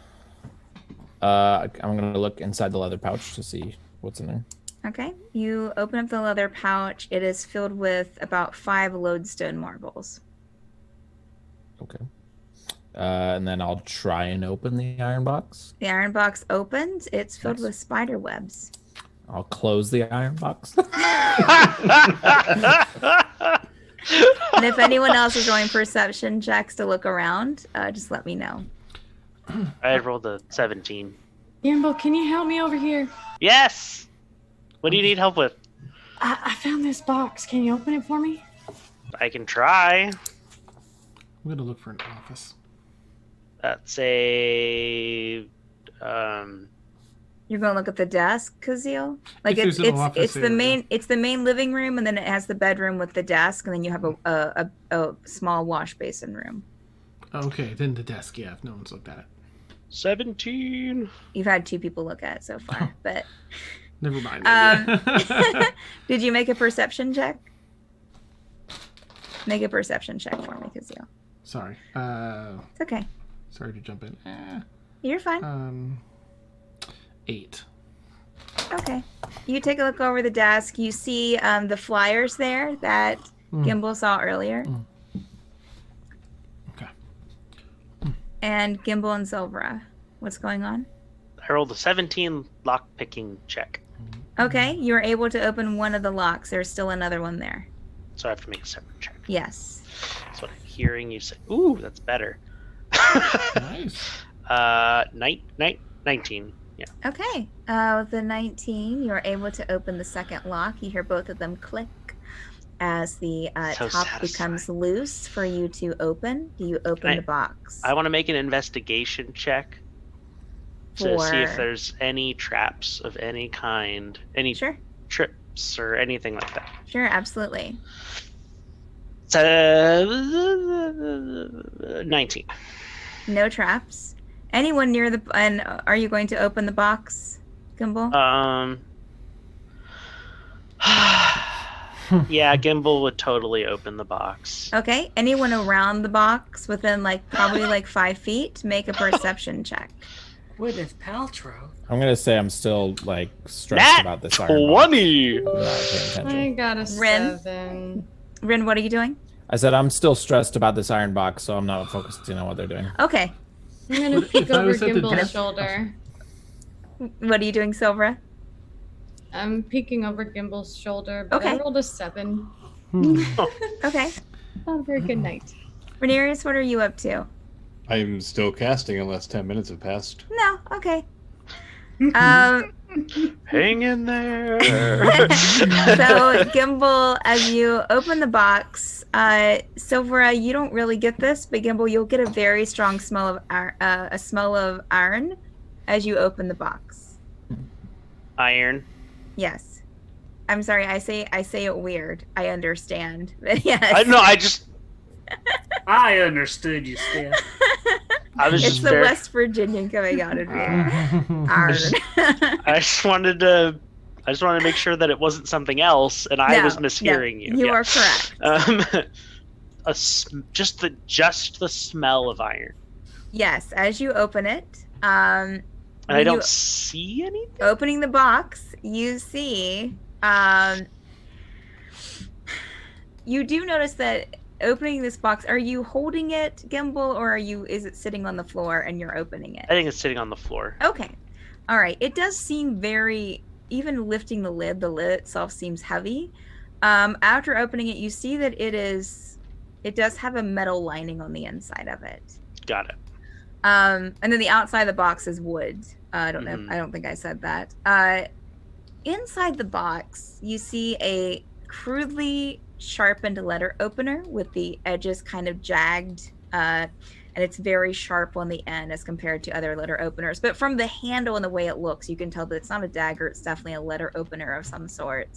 I'm gonna look inside the leather pouch to see what's in there. Okay. You open up the leather pouch. It is filled with about 5 lodestone marbles. Okay. And then I'll try and open the iron box. The iron box opens. It's filled Nice. with spider webs. I'll close the iron box. And if anyone else is rolling perception checks to look around, just let me know. I rolled a 17. Gimble, can you help me over here? Yes! What do you need help with? I found this box. Can you open it for me? I can try. I'm gonna look for an office. That's a... You're gonna look at the desk, Caszeel? Like If it's there's an office it's the main living room, and then it has the bedroom with the desk, and then you have a small wash basin room. Okay, then the desk. Yeah, if no one's looked at it. 17. You've had 2 people look at it so far, but Never mind. Yeah. did you make a perception check? Make a perception check for me, Caszeel. Sorry. It's okay. Sorry to jump in. You're fine. 8. Okay. You take a look over the desk. You see the flyers there that Gimble saw earlier. Okay. And Gimble and Silvra. What's going on? I rolled a 17 lock-picking check. Okay. You're able to open one of the locks. There's still another one there. So I have to make a separate check. Yes. That's what I'm hearing you say. Ooh, that's better. Nice. 19. Yeah. Okay. With the 19, you're able to open the second lock. You hear both of them click as the So top satisfying. becomes loose for you to open. Do you open the box? I want to make an investigation check to see if there's any traps of any kind, any Sure. trips or anything like that. Sure, absolutely. 19. No traps. Anyone near the... And are you going to open the box, Gimble? Yeah, Gimble would totally open the box. Okay. Anyone around the box within probably 5 feet, make a perception check. Gwyneth Paltrow. I'm gonna say I'm still stressed Nat about this iron box. 20! I'm not paying attention. I got a Rin? 7. Rin, what are you doing? I said I'm still stressed about this iron box, so I'm not focusing on what they're doing. Okay. I'm gonna If peek I over was at the Gimble's desk- shoulder. What are you doing, Silvra? I'm peeking over Gimble's shoulder, but I Okay. rolled a 7. Okay. Not a very good night. Renarius, what are you up to? I'm still casting unless 10 minutes have passed. No. Okay. Hang in there. So Gimble, as you open the box, Silvra, you don't really get this, but Gimble, you'll get a very strong smell of iron as you open the box. Iron. Yes. I'm sorry, I say it weird. I understand. But yes. I understood you, Stan. I was It's just the very, West Virginian coming out of me. Iron. I just wanted to make sure that it wasn't something else, and I was mishearing you. You Yeah. are correct. Just the smell of iron. Yes, as you open it, And I when don't you- see anything. opening the box, you see you do notice that opening this box, are you holding it, Gimble, or is it sitting on the floor and you're opening it? I think it's sitting on the floor. Okay. All right. It does seem very, even lifting the lid itself seems heavy. After opening it, you see that it does have a metal lining on the inside of it. Got it. And then the outside of the box is wood. I don't know. I don't think I said that. Inside the box, you see a crudely sharpened letter opener with the edges kind of jagged, and it's very sharp on the end as compared to other letter openers. But from the handle and the way it looks, you can tell that it's not a dagger. It's definitely a letter opener of some sort,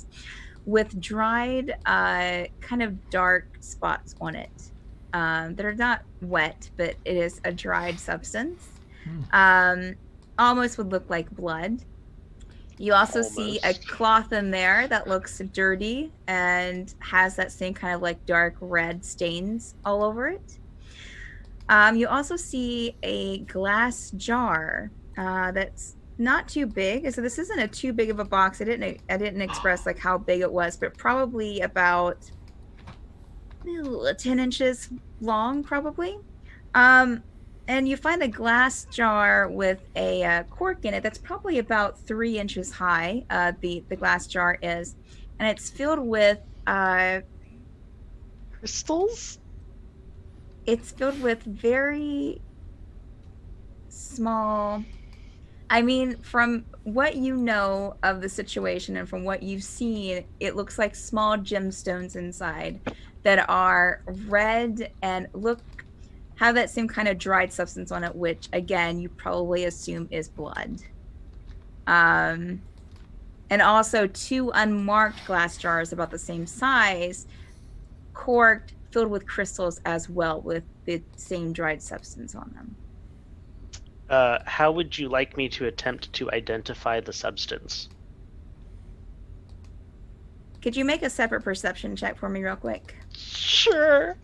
with dried, kind of dark spots on it. That are not wet, but it is a dried substance. Almost would look like blood. You also see a cloth in there that looks dirty and has that same kind of like dark red stains all over it. You also see a glass jar that's not too big. So this isn't too big of a box. I didn't express like how big it was, but probably about 10 inches long, probably. And you find a glass jar with a cork in it that's probably about 3 inches high. The glass jar is, and it's filled with crystals. It's filled with very small. I mean, from what you know of the situation and from what you've seen, it looks like small gemstones inside that are red and have that same kind of dried substance on it, which again you probably assume is blood. And also 2 unmarked glass jars about the same size, corked, filled with crystals as well, with the same dried substance on them. How would you like me to attempt to identify the substance? Could you make a separate perception check for me real quick? Sure.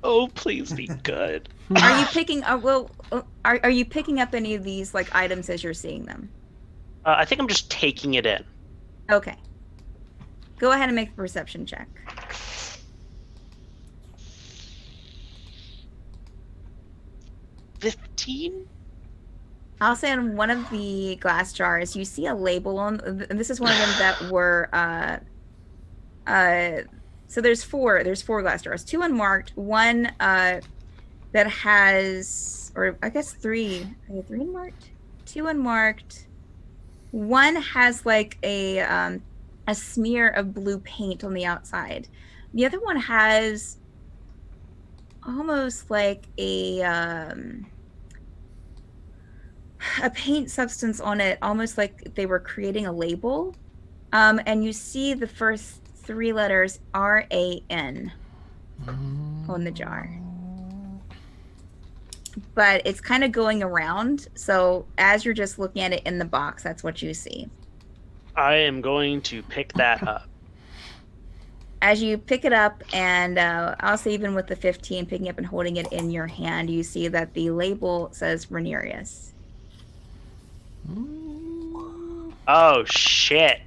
Oh, please be good. Are you picking are you picking up any of these like items as you're seeing them? I think I'm just taking it in. Okay. Go ahead and make a perception check. 15? I'll say on one of the glass jars, you see a label on, and this is one of them that were, so there's four glass jars, 2 unmarked, one that has, or I guess 3 unmarked, 2 unmarked, one has like a smear of blue paint on the outside. The other one has almost like a paint substance on it, almost like they were creating a label. And you see the first 3 letters RAN on the jar. But it's kind of going around. So as you're just looking at it in the box, that's what you see. I am going to pick that up. As you pick it up, and I'll say even with the 15, picking up and holding it in your hand, you see that the label says Renerius. Oh, shit.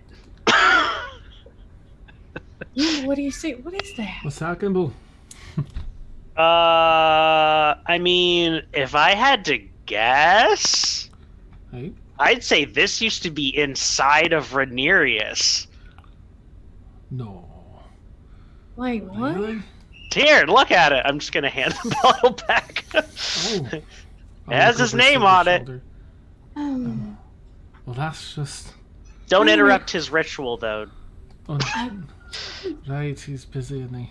What do you see? What is that? What's that, Gimble? I mean, if I had to guess, Hey? I'd say this used to be inside of Renerius. No. Wait, what? Really? Here, look at it. I'm just gonna hand the bottle back. Oh. It has his name on it. Oh. Well, that's just... Don't interrupt his ritual, though. Right, he's busy, isn't he?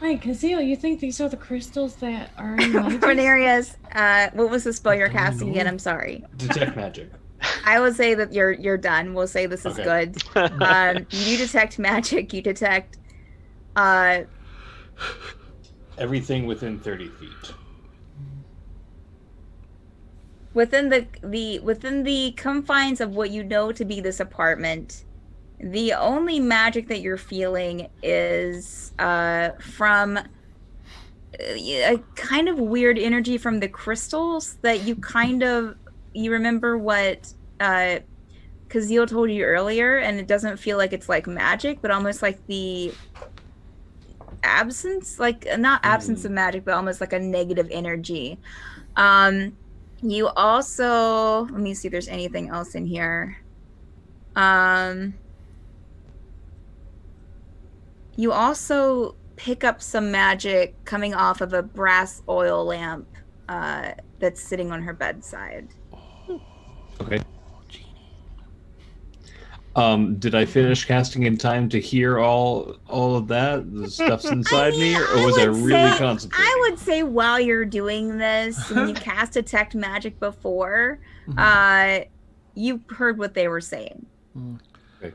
Wait, Caszeel, you think these are the crystals that are in mages? Renerius, what was the spell you're casting again? I'm sorry. Detect magic. I would say that you're done. We'll say this is Okay. good. You detect magic. You detect Everything within 30 feet. within the confines of what you know to be this apartment. The only magic that you're feeling is from a kind of weird energy from the crystals that you remember what Caszeel told you earlier, and it doesn't feel like it's like magic, but almost like the absence, like not absence of magic, but almost like a negative energy. You also, let me see if there's anything else in here. You also pick up some magic coming off of a brass oil lamp that's sitting on her bedside. Okay. Did I finish casting in time to hear all of that? The stuff's inside me, or was I really concentrating? I would say while you're doing this, when you cast detect magic before, you heard what they were saying. Okay.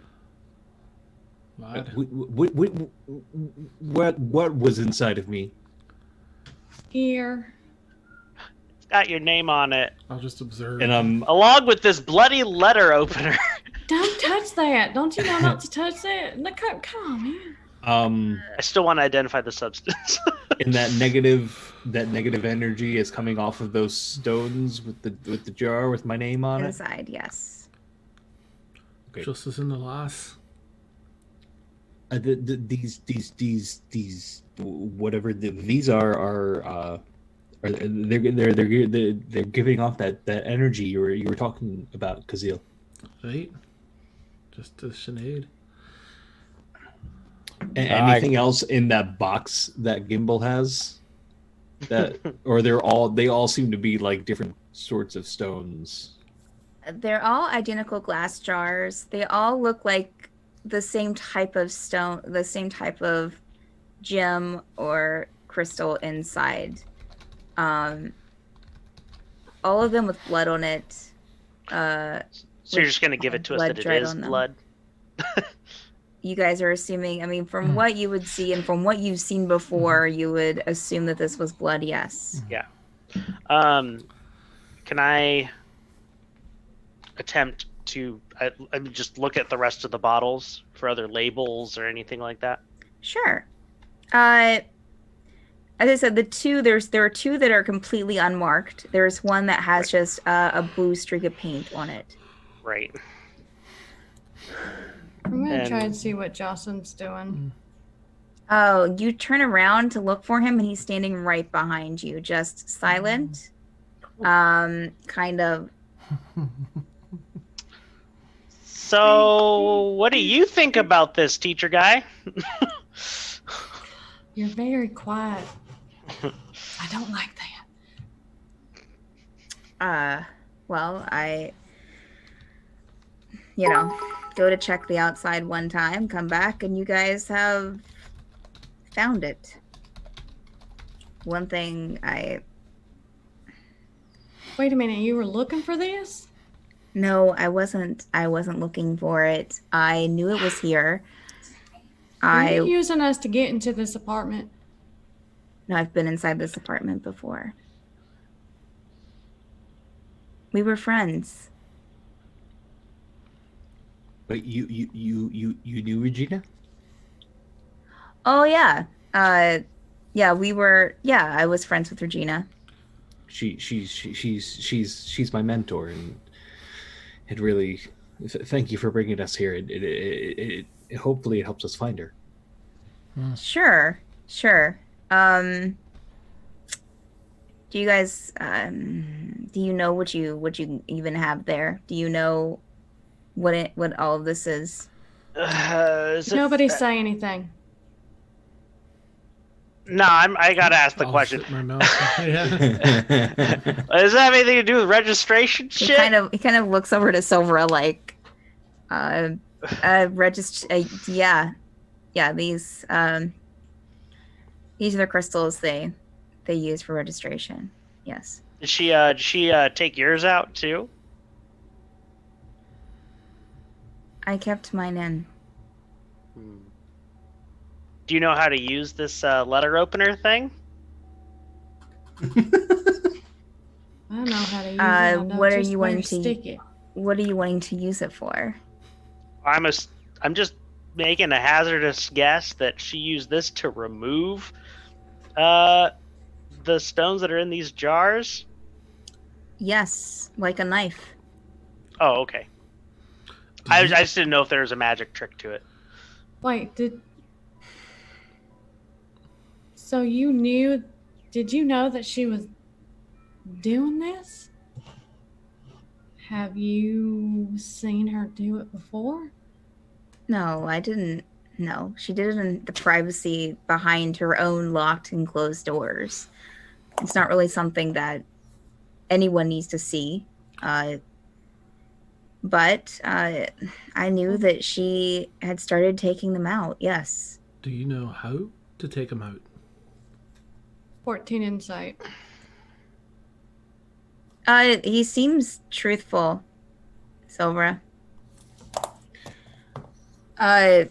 What was inside of me? Ear. It's got your name on it, I'll just observe. And along with this bloody letter opener. Don't touch that. Don't you know not to touch that? Look, come on, man. I still want to identify the substance. and that negative energy is coming off of those stones with the jar with my name on Inside, yes. Okay. Just as in the last. These whatever these are they're giving off that energy you were talking about, Caszeel. Right? Just to Sinead. Anything else in that box that Gimble has? That or they all seem to be like different sorts of stones. They're all identical glass jars. They all look like the same type of stone, the same type of gem or crystal inside. All of them with blood on it. So you're just going to give it to us that it is blood? You guys are assuming, I mean, from what you would see and from what you've seen before, you would assume that this was blood, yes. Yeah. Can I attempt to I mean, just look at the rest of the bottles for other labels or anything like that? Sure. As I said, there are two that are completely unmarked. There's one that has just a blue streak of paint on it. Right. I'm gonna try and see what Jocyn's doing. Oh, you turn around to look for him, and he's standing right behind you, just silent, kind of. So, what do you think about this, teacher guy? You're very quiet. I don't like that. Well, I go to check the outside one time, come back, and you guys have found it. One thing Wait a minute, you were looking for this? No, I wasn't looking for it. I knew it was here. Are you using us to get into this apartment? No, I've been inside this apartment before. We were friends. But you knew Regina? Oh yeah. Yeah, we were. Yeah, I was friends with Regina. She's my mentor, and it really. Thank you for bringing us here. It hopefully it helps us find her. Sure. Do you guys? Do you know what you even have there? Do you know what all of this is? Nobody say anything. No, I gotta ask the question. Sit in my mouth. Yeah. Does that have anything to do with registration shit? He kind of looks over to Silvra like, yeah. These are the crystals they use for registration. Yes. Did she take yours out too? I kept mine in. Do you know how to use this letter opener thing? I don't know how to use it. I know What are just you where wanting to to stick it? What are you wanting to use it for? I'm just making a hazardous guess that she used this to remove the stones that are in these jars. Yes, like a knife. Oh, okay. I just didn't know if there was a magic trick to it. Wait, So you knew? Did you know that she was doing this? Have you seen her do it before? No, I didn't. No, she did it in the privacy behind her own locked and closed doors. It's not really something that anyone needs to see. But I knew that she had started taking them out, yes. Do you know how to take them out? 14 insight. He seems truthful, Silvra. By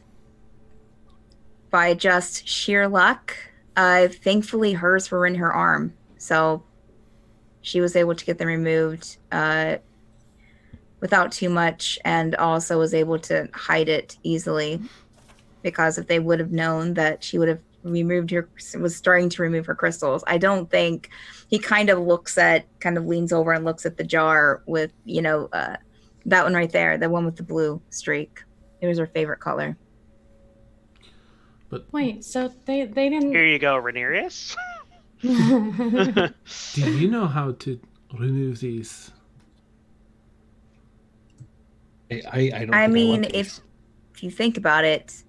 just sheer luck, thankfully hers were in her arm, so she was able to get them removed without too much, and also was able to hide it easily, because if they would have known that she would have was starting to remove her crystals. I don't think he kind of leans over and looks at the jar with, that one right there, the one with the blue streak. It was her favorite color. But Wait, so they didn't. Here you go, Rhaenyra. do you know how to remove these? I don't. I think mean, want these. if you think about it,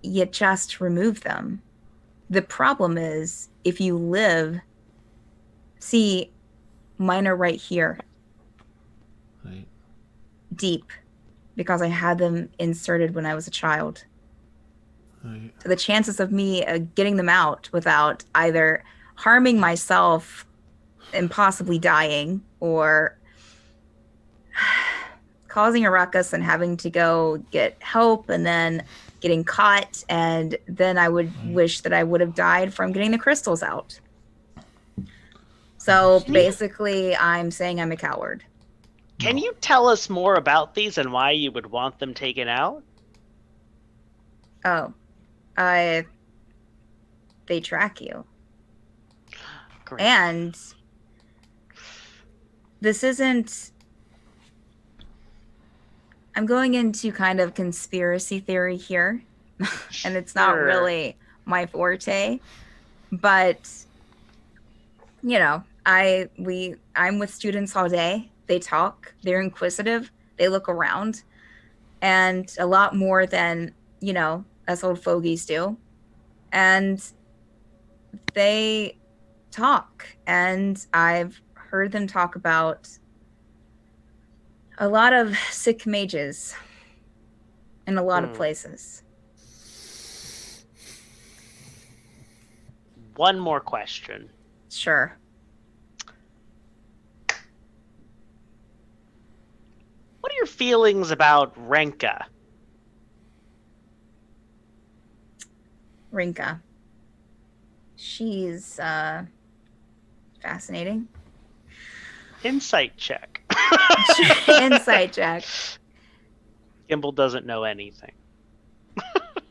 you just remove them. The problem is, if you live, see, mine are right here, Right. deep, because I had them inserted when I was a child. Right. So the chances of me getting them out without either harming myself and possibly dying, or causing a ruckus and having to go get help and then getting caught, and then I would wish that I would have died from getting the crystals out. So basically, I'm saying I'm a coward. Can you tell us more about these and why you would want them taken out? Oh, they track you. Great. And this isn't... I'm going into kind of conspiracy theory here, and it's not Sure. really my forte, but I'm with students all day. They talk, they're inquisitive, they look around, and a lot more than, us old fogies do. And they talk, and I've heard them talk about a lot of sick mages in a lot of places. One more question. Sure. What are your feelings about Renka? Rinka. She's fascinating. Insight check. Insight check. Gimble doesn't know anything.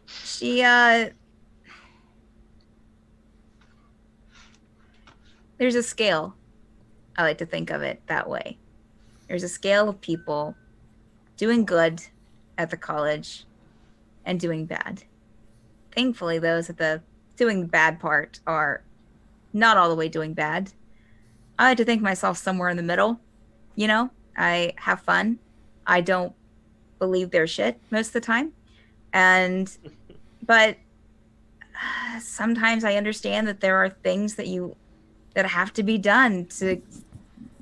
She there's a scale. I like to think of it that way. There's a scale of people doing good at the college and doing bad. Thankfully, those at the doing the bad part are not all the way doing bad. I like to think myself somewhere in the middle. I have fun. I don't believe their shit most of the time. But sometimes I understand that there are things that have to be done to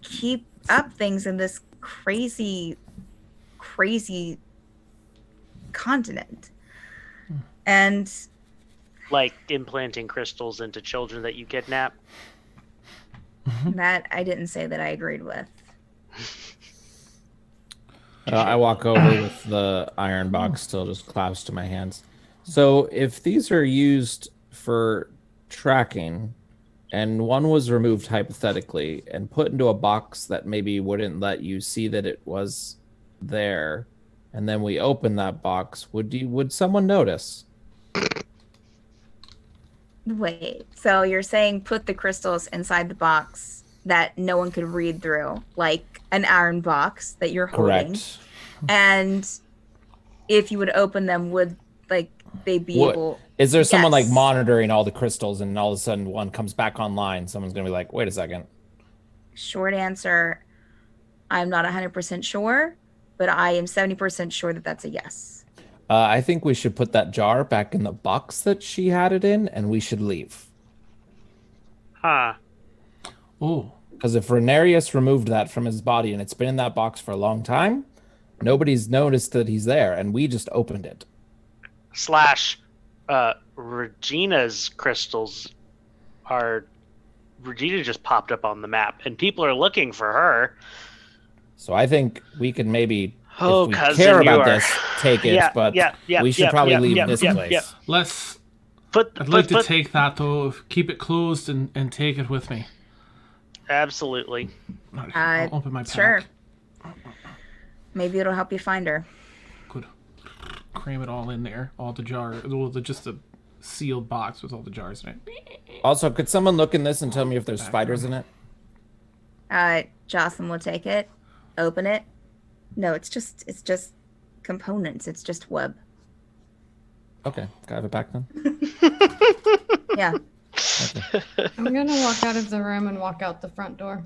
keep up things in this crazy continent. And Like implanting crystals into children that you kidnap? that I didn't say that I agreed with. I walk over with the iron box still just clasped to my hands. So if these are used for tracking, and one was removed hypothetically and put into a box that maybe wouldn't let you see that it was there, and then we open that box, would someone notice? Wait, so you're saying put the crystals inside the box that no one could read through, like an iron box that you're holding. Correct. And if you would open them, would they'd be What able. is there someone like Yes. monitoring all the crystals and all of a sudden one comes back online? Someone's gonna be like, wait a second. Short answer, I'm not 100% sure, but I am 70% sure that that's a yes. I think we should put that jar back in the box that she had it in, and we should leave. Huh. Oh, Because if Renarius removed that from his body and it's been in that box for a long time, nobody's noticed that he's there, and we just opened it. / Regina's crystals are. Regina just popped up on the map, and people are looking for her. So I think we could maybe, Oh, if we cousin, care you about are- this, take it, but we should probably leave this place. I'd like to take that though. Keep it closed and take it with me. Absolutely. I'll open my pack. Sure. Maybe it'll help you find her. Good. Cram it all in there. All the jar. Well, just a sealed box with all the jars in it. Also, could someone look in this and tell me if there's spiders in it? Jocyn will take it, open it. No, it's just components. It's just web. Okay, can I have it back then? Yeah. Okay. I'm gonna walk out of the room and walk out the front door.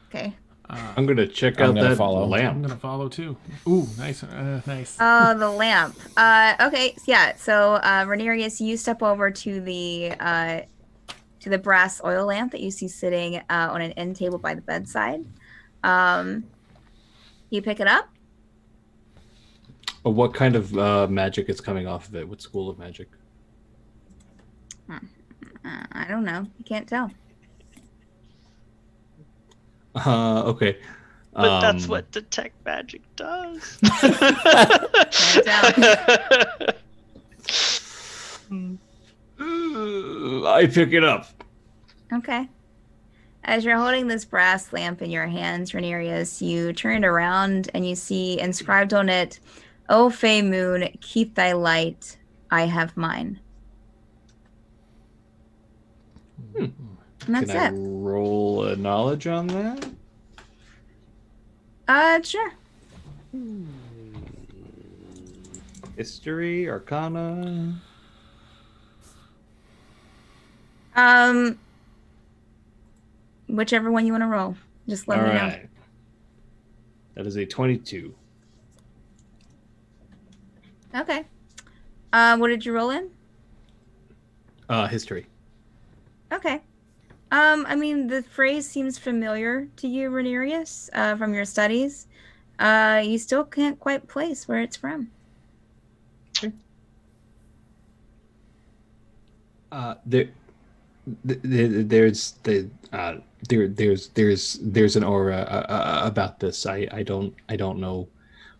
Okay. I'm gonna check I'm out gonna that follow. I'm lamp. gonna follow too. Ooh, nice, nice. Oh, the lamp. Okay, yeah. So, Renarius, you step over to the brass oil lamp that you see sitting on an end table by the bedside. You pick it up. What kind of magic is coming off of it? What school of magic? I don't know. You can't tell. Okay. But that's what detect magic does. Can't tell. I pick it up. Okay. As you're holding this brass lamp in your hands, Renarius, you turn it around and you see inscribed on it, "O Fey Moon, keep thy light. I have mine." And that's Can I it. roll a knowledge on that? Sure. History, Arcana. Whichever one you want to roll. Just let All me know. right. That is a 22. Okay. What did you roll in? History. Okay. I mean, the phrase seems familiar to you, Renarius, from your studies. You still can't quite place where it's from. There's an aura about this. I don't know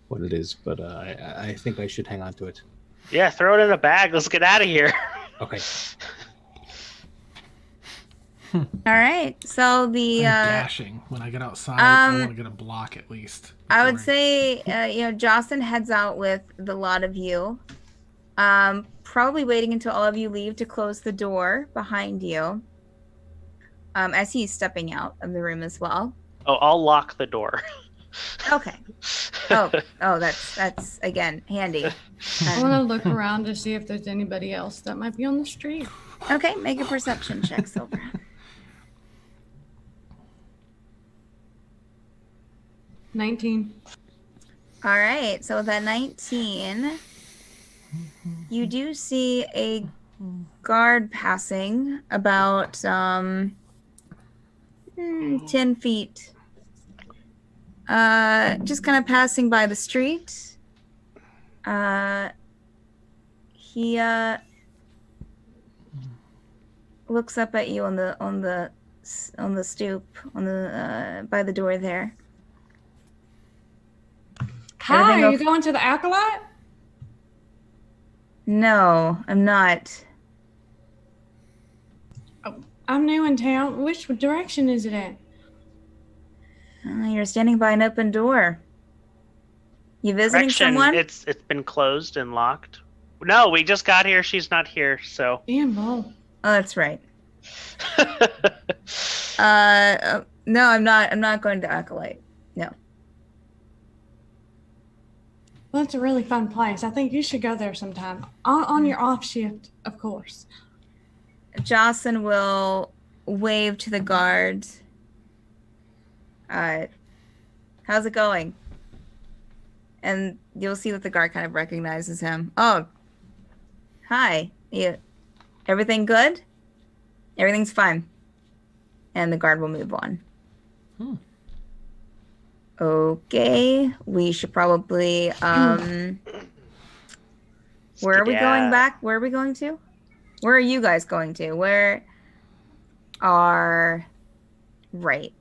what it is, but I think I should hang on to it. Yeah, throw it in a bag. Let's get out of here. Okay. All right. So the I'm dashing when I get outside. I want to get a block at least. I would before say Jocyn heads out with the lot of you. Probably waiting until all of you leave to close the door behind you. As he's stepping out of the room as well. Oh, I'll lock the door. Okay. Oh, that's again handy. I want to look around to see if there's anybody else that might be on the street. Okay, make a perception check, Silvra. 19. All right, so with that 19, you do see a guard passing about 10 feet. Just kind of passing by the street. He looks up at you on the stoop by the door there. Hi, Everything are you okay? going to the Acolyte? No, I'm not. I'm new in town. Which direction is it at? You're standing by an open door. You visiting Correction, someone? it's been closed and locked. No, we just got here. She's not here, so. Gimble. Oh, that's right. No, I'm not. I'm not going to Acolyte. No. Well, it's a really fun place. I think you should go there sometime. On your off shift, of course. Jocyn will wave to the guard. How's it going? And you'll see that the guard kind of recognizes him. Oh, hi. Everything good? Everything's fine. And the guard will move on. Okay, we should probably, where are we going back? Where are we going to? Where are you guys going to? Where are, right.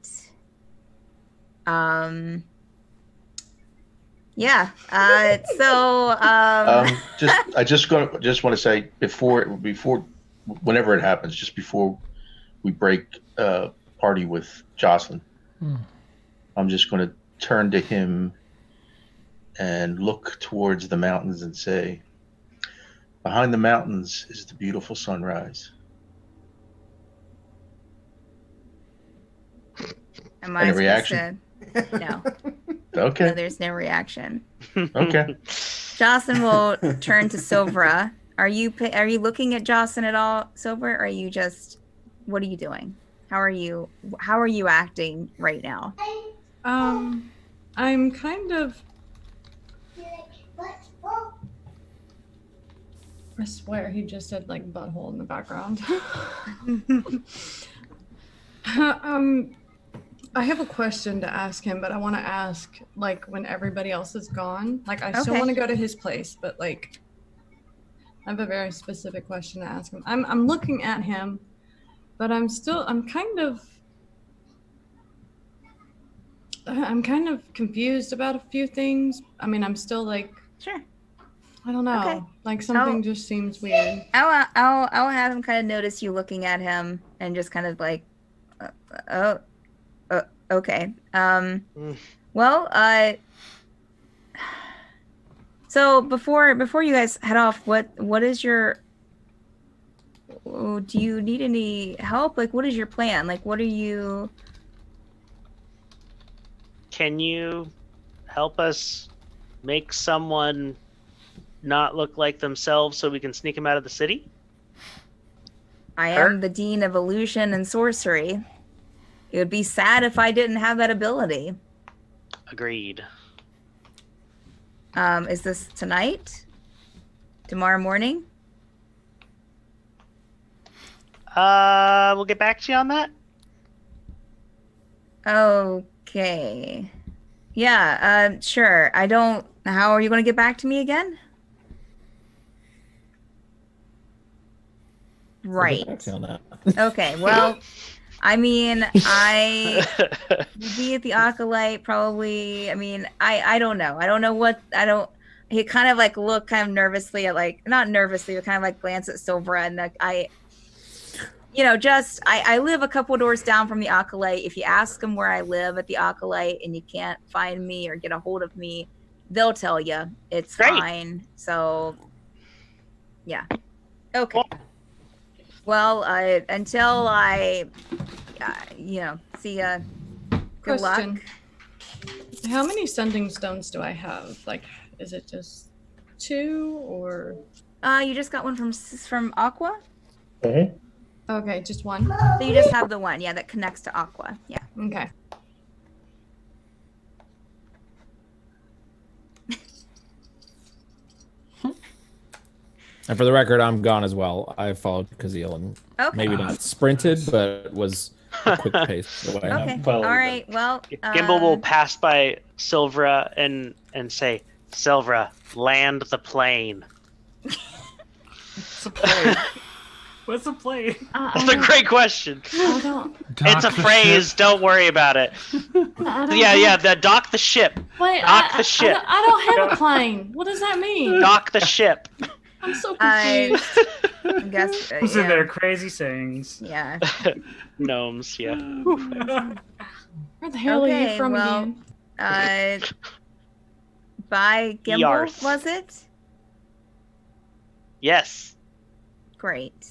Yeah, I just want to say before, whenever it happens, just before we break party with Jocyn, I'm just going to turn to him and look towards the mountains and say, behind the mountains is the beautiful sunrise. Am I Any reaction? No. Okay. No, there's no reaction. Okay. Jocyn will turn to Silvra. Are you looking at Jocyn at all, Silvra? Or are you just, what are you doing? How are you acting right now? I'm kind of. I swear he just said like butthole in the background. I have a question to ask him, but I want to ask like when everybody else is gone. Like I still want to go to his place, but like I have a very specific question to ask him. I'm looking at him, but I'm kind of confused about a few things. I mean, I'm still like, sure. I don't know. Okay. Like something just seems weird. I'll have him kind of notice you looking at him and just kind of like, okay. Well, so before you guys head off, what is your? Do you need any help? Like, what is your plan? Like, what are you? Can you help us make someone not look like themselves so we can sneak them out of the city? I am the Dean of Illusion and Sorcery. It would be sad if I didn't have that ability. Agreed. Is this tonight? Tomorrow morning? We'll get back to you on that. Okay. Yeah, sure. How are you going to get back to me again? Right. Okay, well, I mean, I will be at the Acolyte probably. I mean, I don't know. I don't know what, he kind of like looked kind of nervously at like, not nervously, but kind of like glance at Silvra and like, I live a couple doors down from the Acolyte. If you ask them where I live at the Acolyte and you can't find me or get a hold of me, they'll tell you. It's fine. So, yeah. Okay. Well, until I, see ya. Good Question. luck. How many sending stones do I have? Like, is it just 2 or? You just got one from Aqua? Mm-hmm. Okay, just one. So you just have the one, yeah, that connects to Aqua. Yeah. Okay. And for the record, I'm gone as well. I followed Caszeel and maybe not sprinted, but was a quick pace away. Okay. All right. Well, Gimble will pass by Silvra and say, "Silvra, land the plane." What's a plane? What's a plane? That's a great question. I don't. It's a phrase. Don't worry about it. Dock the ship. Wait, dock the ship. I don't have a plane. What does that mean? Dock the ship. I'm so confused. I guess. Who's in there? Crazy sayings. Yeah. Gnomes. Yeah. Where the hell are you from again? Yarth. By Gimble, was it? Yes. Great.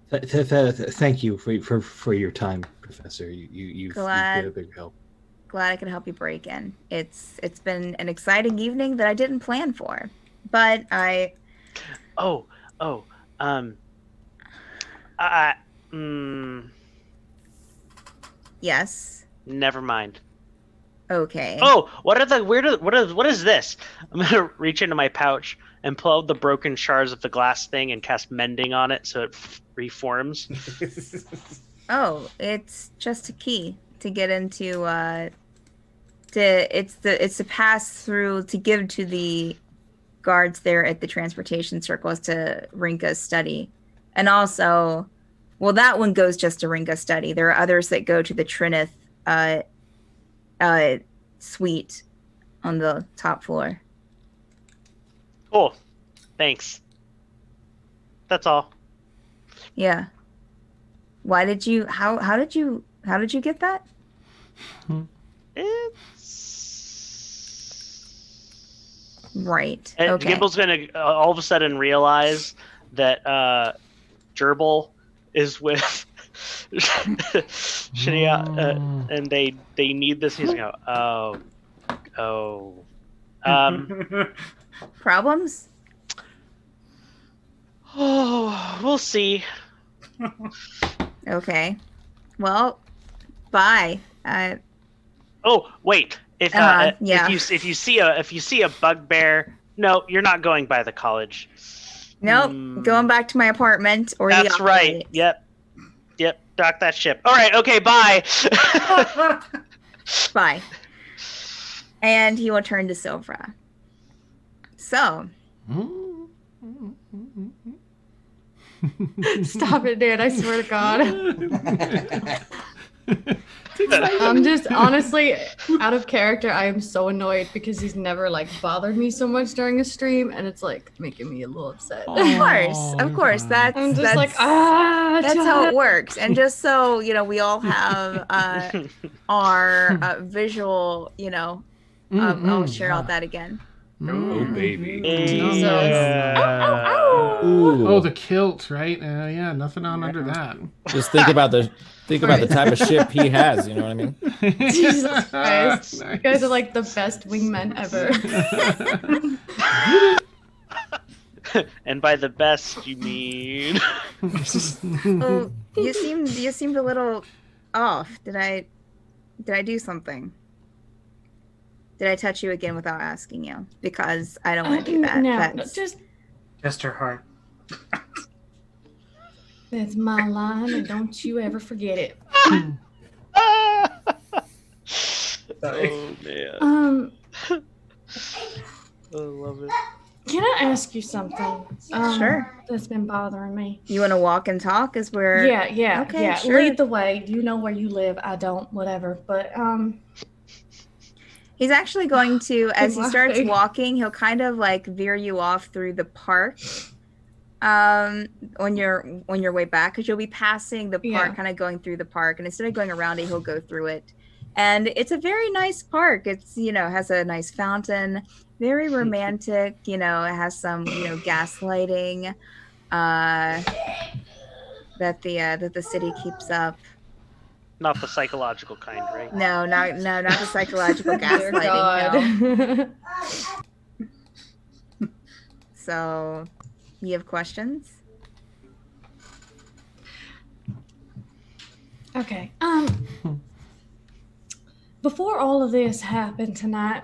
Thank you for your time, Professor. You've been a big help. glad I could help you break in. It's been an exciting evening that I didn't plan for, but I. Yes. Never mind. Okay. Oh, what is this? I'm gonna reach into my pouch and pull out the broken shards of the glass thing and cast mending on it so it reforms. Oh, it's just a key to get into. It's to pass through to give to the guards there at the transportation circle as to Rinka's study, and also, well, that one goes just to Rinka's study. There are others that go to the Trinith suite on the top floor. Cool. Thanks. That's all. Yeah. Why did you how did you get that? Right. And Okay. Gimble's gonna all of a sudden realize that Jurble is with Sinead, and they need this. He's gonna go, Problems? Oh, we'll see. Okay. Well, bye. Oh, wait. If yeah. if you see a bugbear, no, you're not going by the college. Nope. Going back to my apartment or That's the right. Yep. Dock that ship. All right. Okay. Bye. Bye. And he will turn to Silvra. So. Stop it, dude. I swear to God. I'm just honestly out of character. I am so annoyed because he's never like bothered me so much during a stream, and it's like making me a little upset. Of course. That's I'm just that's, like that's how it works. And just so we all have our visual, I'll share all that again. Oh, baby. Jesus. Oh, the kilt, right? Yeah, nothing on under that. Just think about the type of ship he has. You know what I mean? Jesus Christ. You guys are like the best wingmen ever. And by the best, you mean? Well, you seemed a little off. Did I do something? Did I touch you again without asking you? Because I don't want to do that. No, Just her heart. That's my line, and don't you ever forget it. Oh man. I love it. Can I ask you something? Sure. That's been bothering me. You want to walk and talk? As we're Yeah. Okay, Yeah. sure. Lead the way. You know where you live. I don't. Whatever. But He's actually going to, as he starts Why? walking, he'll kind of like veer you off through the park. On your way back, because you'll be passing the park, kind of going through the park, and instead of going around it, he'll go through it. And it's a very nice park. It's has a nice fountain, very romantic. It has some gas lighting that the city keeps up. Not the psychological kind, right? No, not the psychological dear gaslighting. God. No. So, you have questions? okay. Before all of this happened tonight,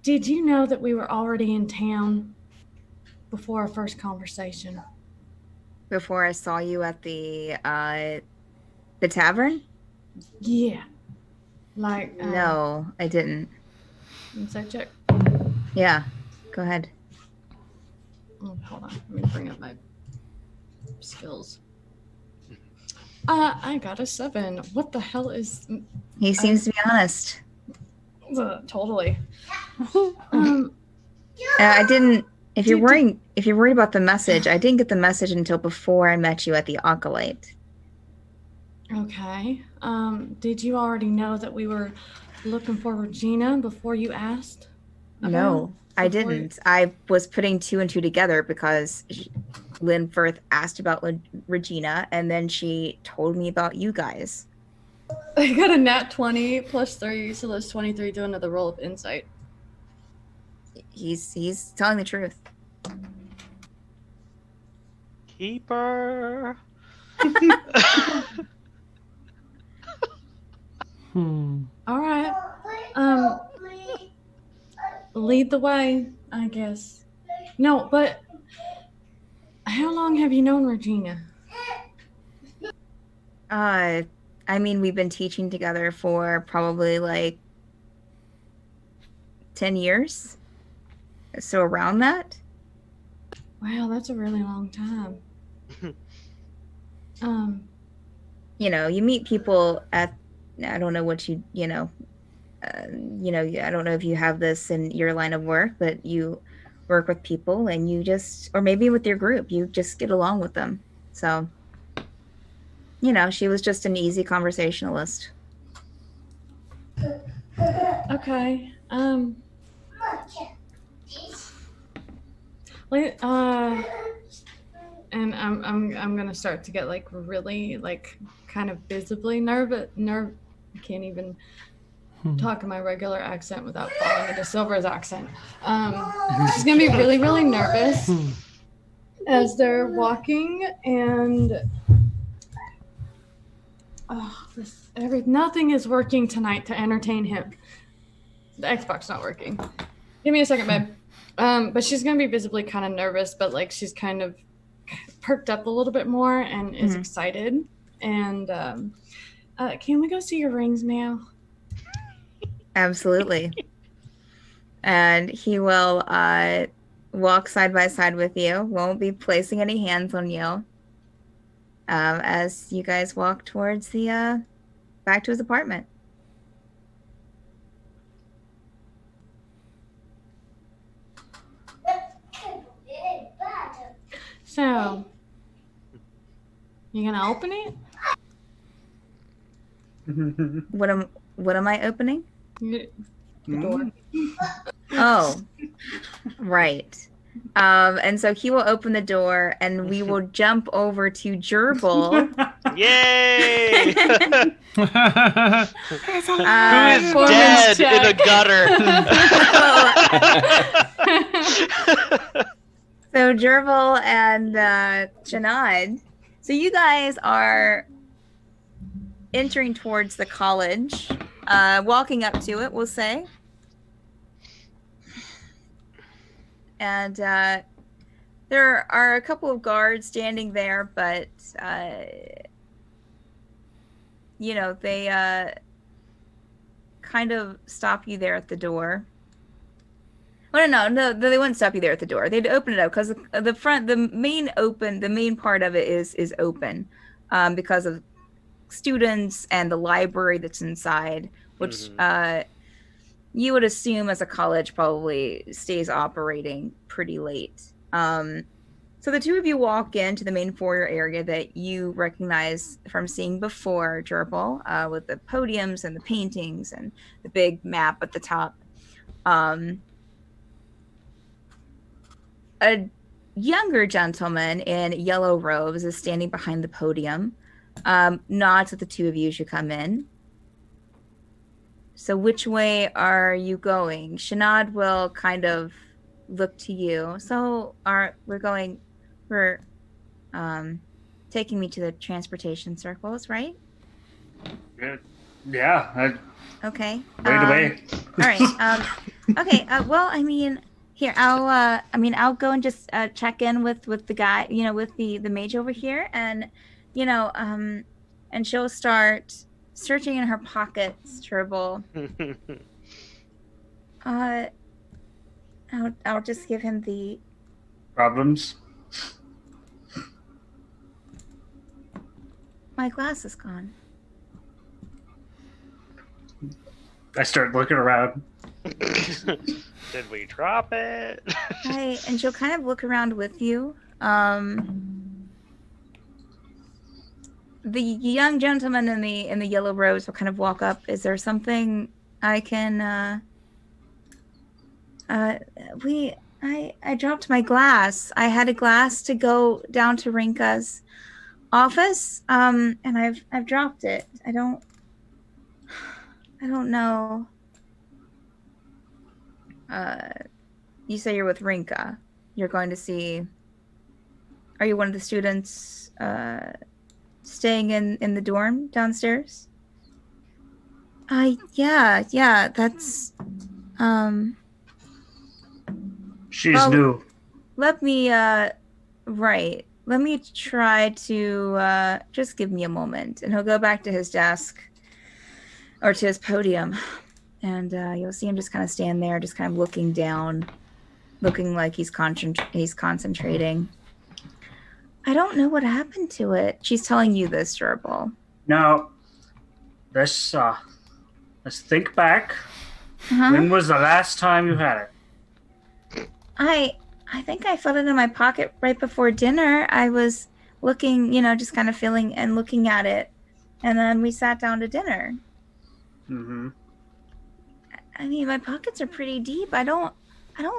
did you know that we were already in town before our first conversation? Before I saw you at the tavern? Yeah. Like No, I didn't. Insight check. Yeah, go ahead. Oh, hold on. Let me bring up my skills. I got a 7. What the hell is? He seems to be honest. Totally. I didn't. If you're worried about the message, I didn't get the message until before I met you at the Acolyte. Okay. Did you already know that we were looking for Regina before you asked? No, I didn't. I was putting 2 and 2 together because Lynn Firth asked about Regina, and then she told me about you guys. I got a nat 20 plus 3, so that's 23. Do another roll of insight. He's telling the truth. Keeper. All right. Lead the way, I guess. No, but how long have you known Regina? I mean, we've been teaching together for probably like 10 years. So around that. Wow, that's a really long time. You know, you meet people at, I don't know what I don't know if you have this in your line of work, but you work with people and you just, or maybe with your group, you just get along with them. So, you know, she was just an easy conversationalist. Okay. And I'm gonna start to get like really like kind of visibly nervous. I can't even talk in my regular accent without falling into Silvra's accent. She's gonna be really, really nervous as they're walking, and nothing is working tonight to entertain him. The Xbox not working. Give me a second, babe. But she's gonna be visibly kind of nervous, but like she's kind of perked up a little bit more and is excited. And can we go see your rings now? Absolutely. And he will walk side by side with you, won't be placing any hands on you as you guys walk towards the back to his apartment. So, you gonna open it? What am I opening? The door. Oh, right. And so he will open the door and we will jump over to Jurble. Yay! Who is Performance dead in a gutter? So Jurble and Sinead. So you guys are entering towards the college, walking up to it, we'll say. And there are a couple of guards standing there, but they kind of stop you there at the door. Oh, no, they wouldn't stop you there at the door. They'd open it up because the main part of it is open because of students and the library that's inside, which you would assume as a college probably stays operating pretty late. So the two of you walk into the main foyer area that you recognize from seeing before, Jurble, with the podiums and the paintings and the big map at the top. A younger gentleman in yellow robes is standing behind the podium, nods at the two of you as you come in. So which way are you going? Sinead will kind of look to you. So we're taking me to the transportation circles, right? Yeah. Okay. Right away. All right. Okay. Well, I mean, here, I'll go and just check in with the guy, with the mage over here, and and she'll start searching in her pockets, Jurble. I'll just give him the problems. My glass is gone. I start looking around. Did we drop it? And she'll kind of look around with you. The young gentleman in the yellow robes will kind of walk up. Is there something I can? I dropped my glass. I had a glass to go down to Rinka's office. And I've dropped it. I don't I don't know. You say you're with Rinka. You're going to see. Are you one of the students staying in the dorm downstairs? Yeah, that's She's well, new. let me right. Let me try to just give me a moment. And he'll go back to his desk or to his podium. And you'll see him just kind of stand there, just kind of looking down, looking like he's concentrating. I don't know what happened to it. She's telling you this, Jurble. Now, let's think back. Uh-huh. When was the last time you had it? I think I felt it in my pocket right before dinner. I was looking, just kind of feeling and looking at it. And then we sat down to dinner. Mm-hmm. I mean, my pockets are pretty deep. I don't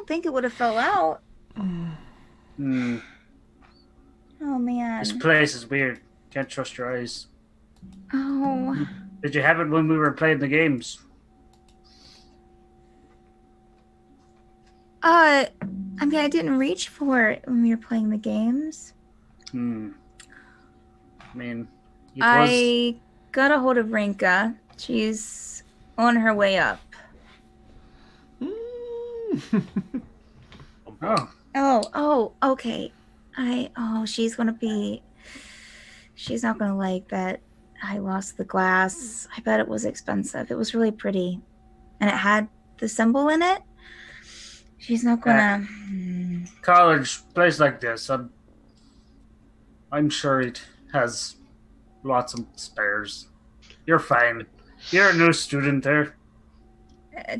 think it would have fell out. Hmm. Oh, man. This place is weird. Can't trust your eyes. Oh. Did you have it when we were playing the games? I mean, I didn't reach for it when we were playing the games. I mean, I got a hold of Rinka. She's on her way up. Oh, okay. She's not gonna like that I lost the glass. I bet it was expensive. It was really pretty. And it had the symbol in it. She's not gonna... college place like this, I'm sure it has lots of spares. You're fine. You're a new student there.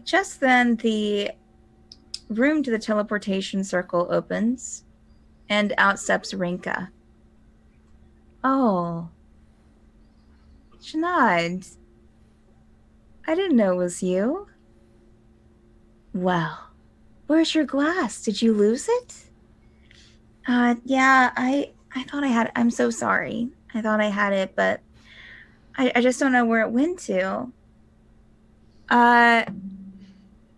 Just then, the room to the teleportation circle opens, and out steps Rinka. Oh. Sinead. I didn't know it was you. Well, where's your glass? Did you lose it? Yeah, I thought I had it. I'm so sorry. I thought I had it, but I just don't know where it went to.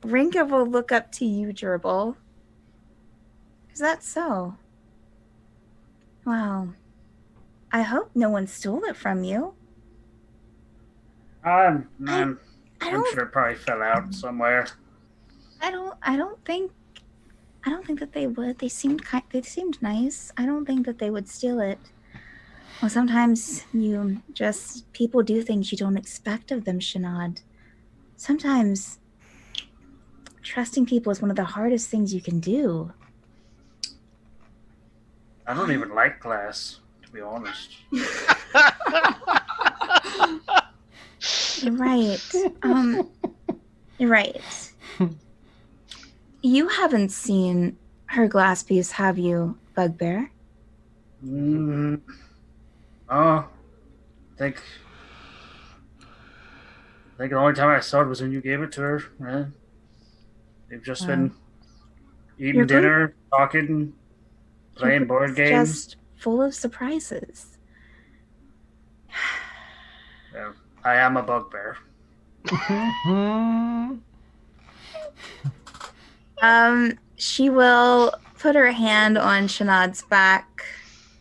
Rinka will look up to you, Jurble. Is that so? Well, I hope no one stole it from you. I'm I don't sure it probably fell out somewhere. I don't think that they would. They seemed nice. I don't think that they would steal it. Well, sometimes people do things you don't expect of them, Sinead. Sometimes trusting people is one of the hardest things you can do. I don't even like glass, to be honest. You're right. You're right. You haven't seen her glass piece, have you, Bugbear? Oh, I think the only time I saw it was when you gave it to her. Yeah. They've just been eating dinner, talking, playing board games. Just full of surprises. Yeah, I am a bugbear. She will put her hand on Sinead's back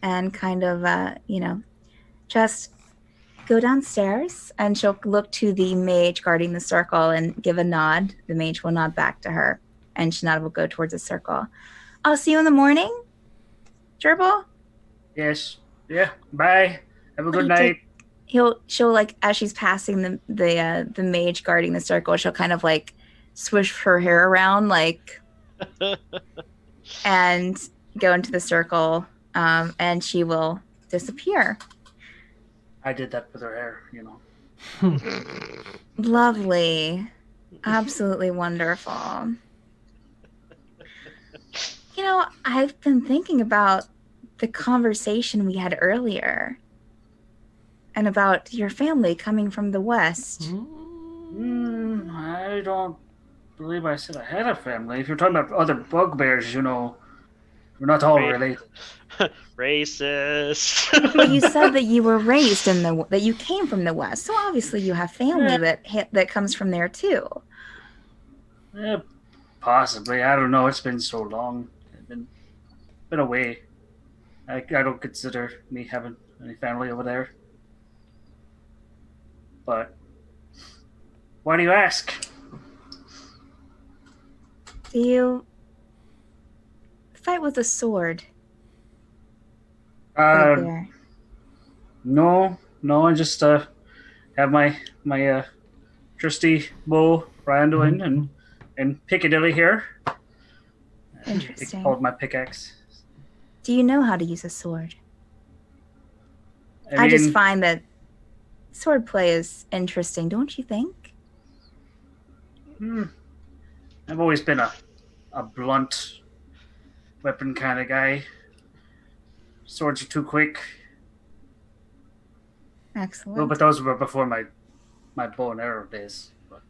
and kind of, just go downstairs, and she'll look to the mage guarding the circle and give a nod. The mage will nod back to her, and Sinead will go towards the circle. I'll see you in the morning, Jurble. Yes. Yeah. Bye. Have a good night. She'll like, as she's passing the mage guarding the circle, she'll kind of like swish her hair around, like, and go into the circle, and she will disappear. I did that with her hair, Lovely. Absolutely wonderful. I've been thinking about the conversation we had earlier and about your family coming from the West. I don't believe I said I had a family. If you're talking about other bugbears, we're not all related. Racist. Well, you said that you were raised in that you came from the West, so obviously you have family that comes from there too. Possibly. I don't know. It's been so long. I've been away. I don't consider me having any family over there. But why do you ask? Do you fight with a sword? There. No. I just have my trusty bow Randuin and Piccadilly here. Interesting. It's called my pickaxe. Do you know how to use a sword? I I just mean, find that swordplay is interesting, don't you think? I've always been a blunt weapon kind of guy. Swords are too quick. Excellent. Well, but those were before my bow and arrow days. But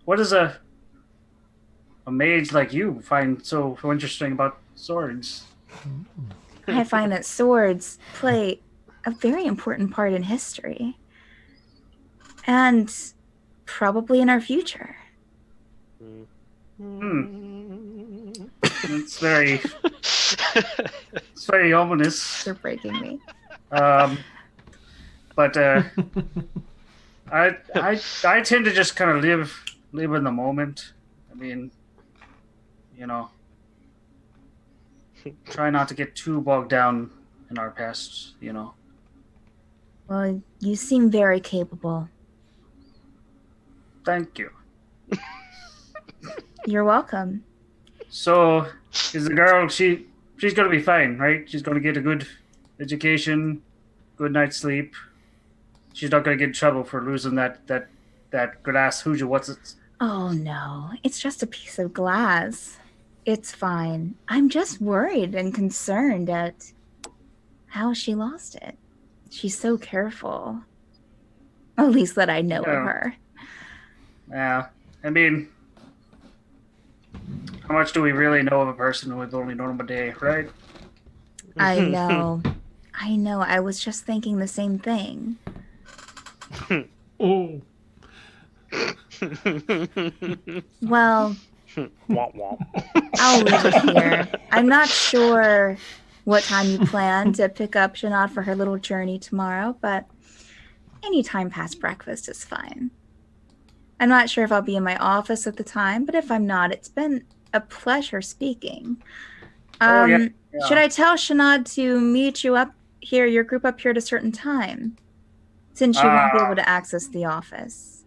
what does a mage like you find so interesting about swords? I find that swords play a very important part in history. And probably in our future. It's very ominous. You're breaking me. But I tend to just kind of live in the moment. I mean, try not to get too bogged down in our past. Well, you seem very capable. Thank you. You're welcome. So, is the girl, she's going to be fine, right? She's going to get a good education, good night's sleep. She's not going to get in trouble for losing that glass Hooja. What's it? Oh, no. It's just a piece of glass. It's fine. I'm just worried and concerned at how she lost it. She's so careful. At least that I know of her. Yeah. I mean, how much do we really know of a person we've only known them a day, right? I know. I was just thinking the same thing. Oh. Well, Womp womp. I'll leave it here. I'm not sure what time you plan to pick up Sinead for her little journey tomorrow, but any time past breakfast is fine. I'm not sure if I'll be in my office at the time, but if I'm not, it's been a pleasure speaking. Yeah. Should I tell Sinead to meet you up here, your group up here at a certain time? Since you won't be able to access the office.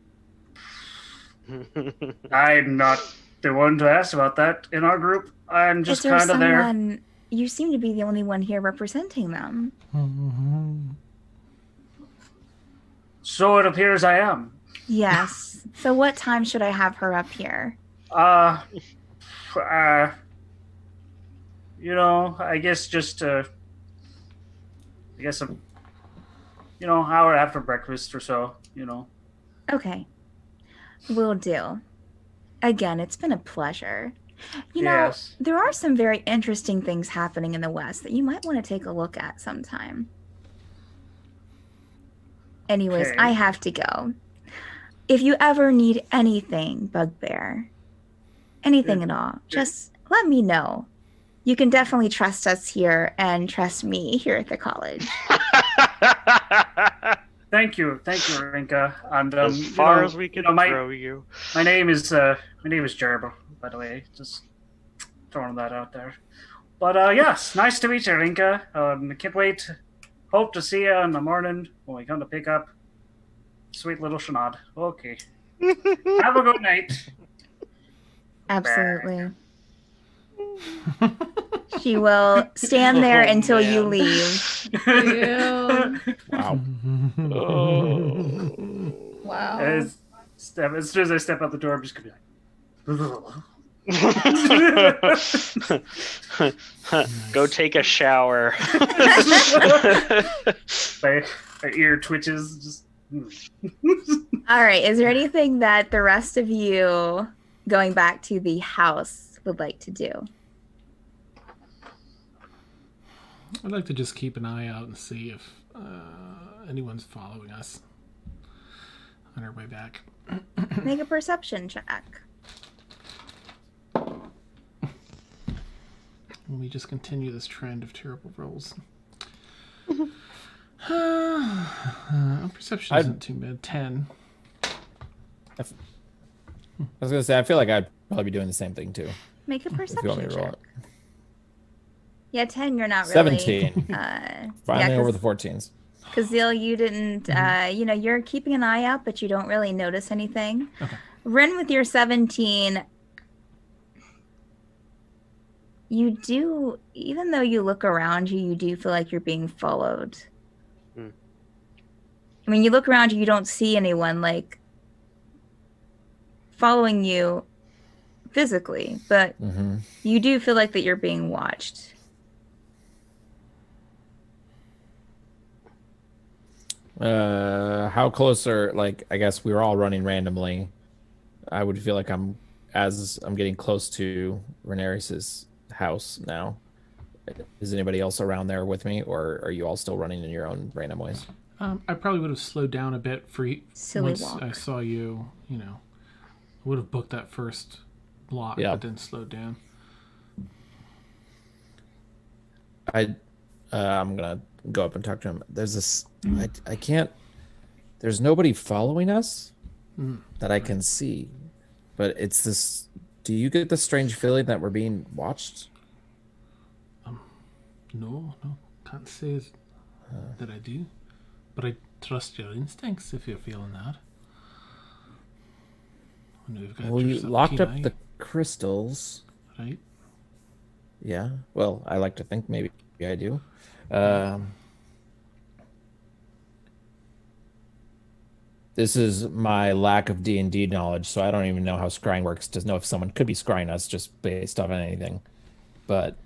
I'm not the one to ask about that in our group. I'm just kind of there. You seem to be the only one here representing them. So it appears I am. Yes. So what time should I have her up here? I guess just hour after breakfast or so, Okay. Will do. Again, it's been a pleasure. Yes. There are some very interesting things happening in the West that you might want to take a look at sometime. Anyways, Okay. I have to go. If you ever need anything, Bugbear, anything at all, just let me know. You can definitely trust us here and trust me here at the college. Thank you, Rinka. And As far as we can throw you. My name is Jurble, by the way. Just throwing that out there. But yes, nice to meet you, Rinka. I can't wait. Hope to see you in the morning when we come to pick up sweet little Sinead. Okay. Have a good night. Absolutely. She will stand there until you leave. Ew. Wow. Wow. As soon as I step out the door, I'm just gonna be like, Go take a shower. my ear twitches. Just. All right. Is there anything that the rest of you going back to the house would like to do? I'd like to just keep an eye out and see if anyone's following us on our way back. Make a perception check. We just continue this trend of terrible rolls. Perception isn't too bad. 10. I was gonna say I feel like I'd probably be doing the same thing too. Make a If you want perception me to roll check. it. Yeah, 10. You're not really. 17. Finally over the 14s. Caszeel, you didn't. You're keeping an eye out, but you don't really notice anything. Okay. Ren, with your 17, you do. Even though you look around you, you do feel like you're being followed. I mean, you look around you don't see anyone like following you physically, but you do feel like that you're being watched. How close are, like, I guess we were all running randomly. I would feel like as I'm getting close to Rhaenyra's house now. Is anybody else around there with me, or are you all still running in your own random ways? I probably would have slowed down a bit for Silly once walk. I saw you. I would have booked that first block, but then slowed down. I'm gonna go up and talk to him. There's this. I can't. There's nobody following us that I can see, but it's this. Do you get the strange feeling that we're being watched? No, can't say that I do. But I trust your instincts if you're feeling that. Well, you locked up the crystals. Right? Yeah. Well, I like to think maybe I do. This is my lack of D&D knowledge, so I don't even know how scrying works to know if someone could be scrying us just based off anything. But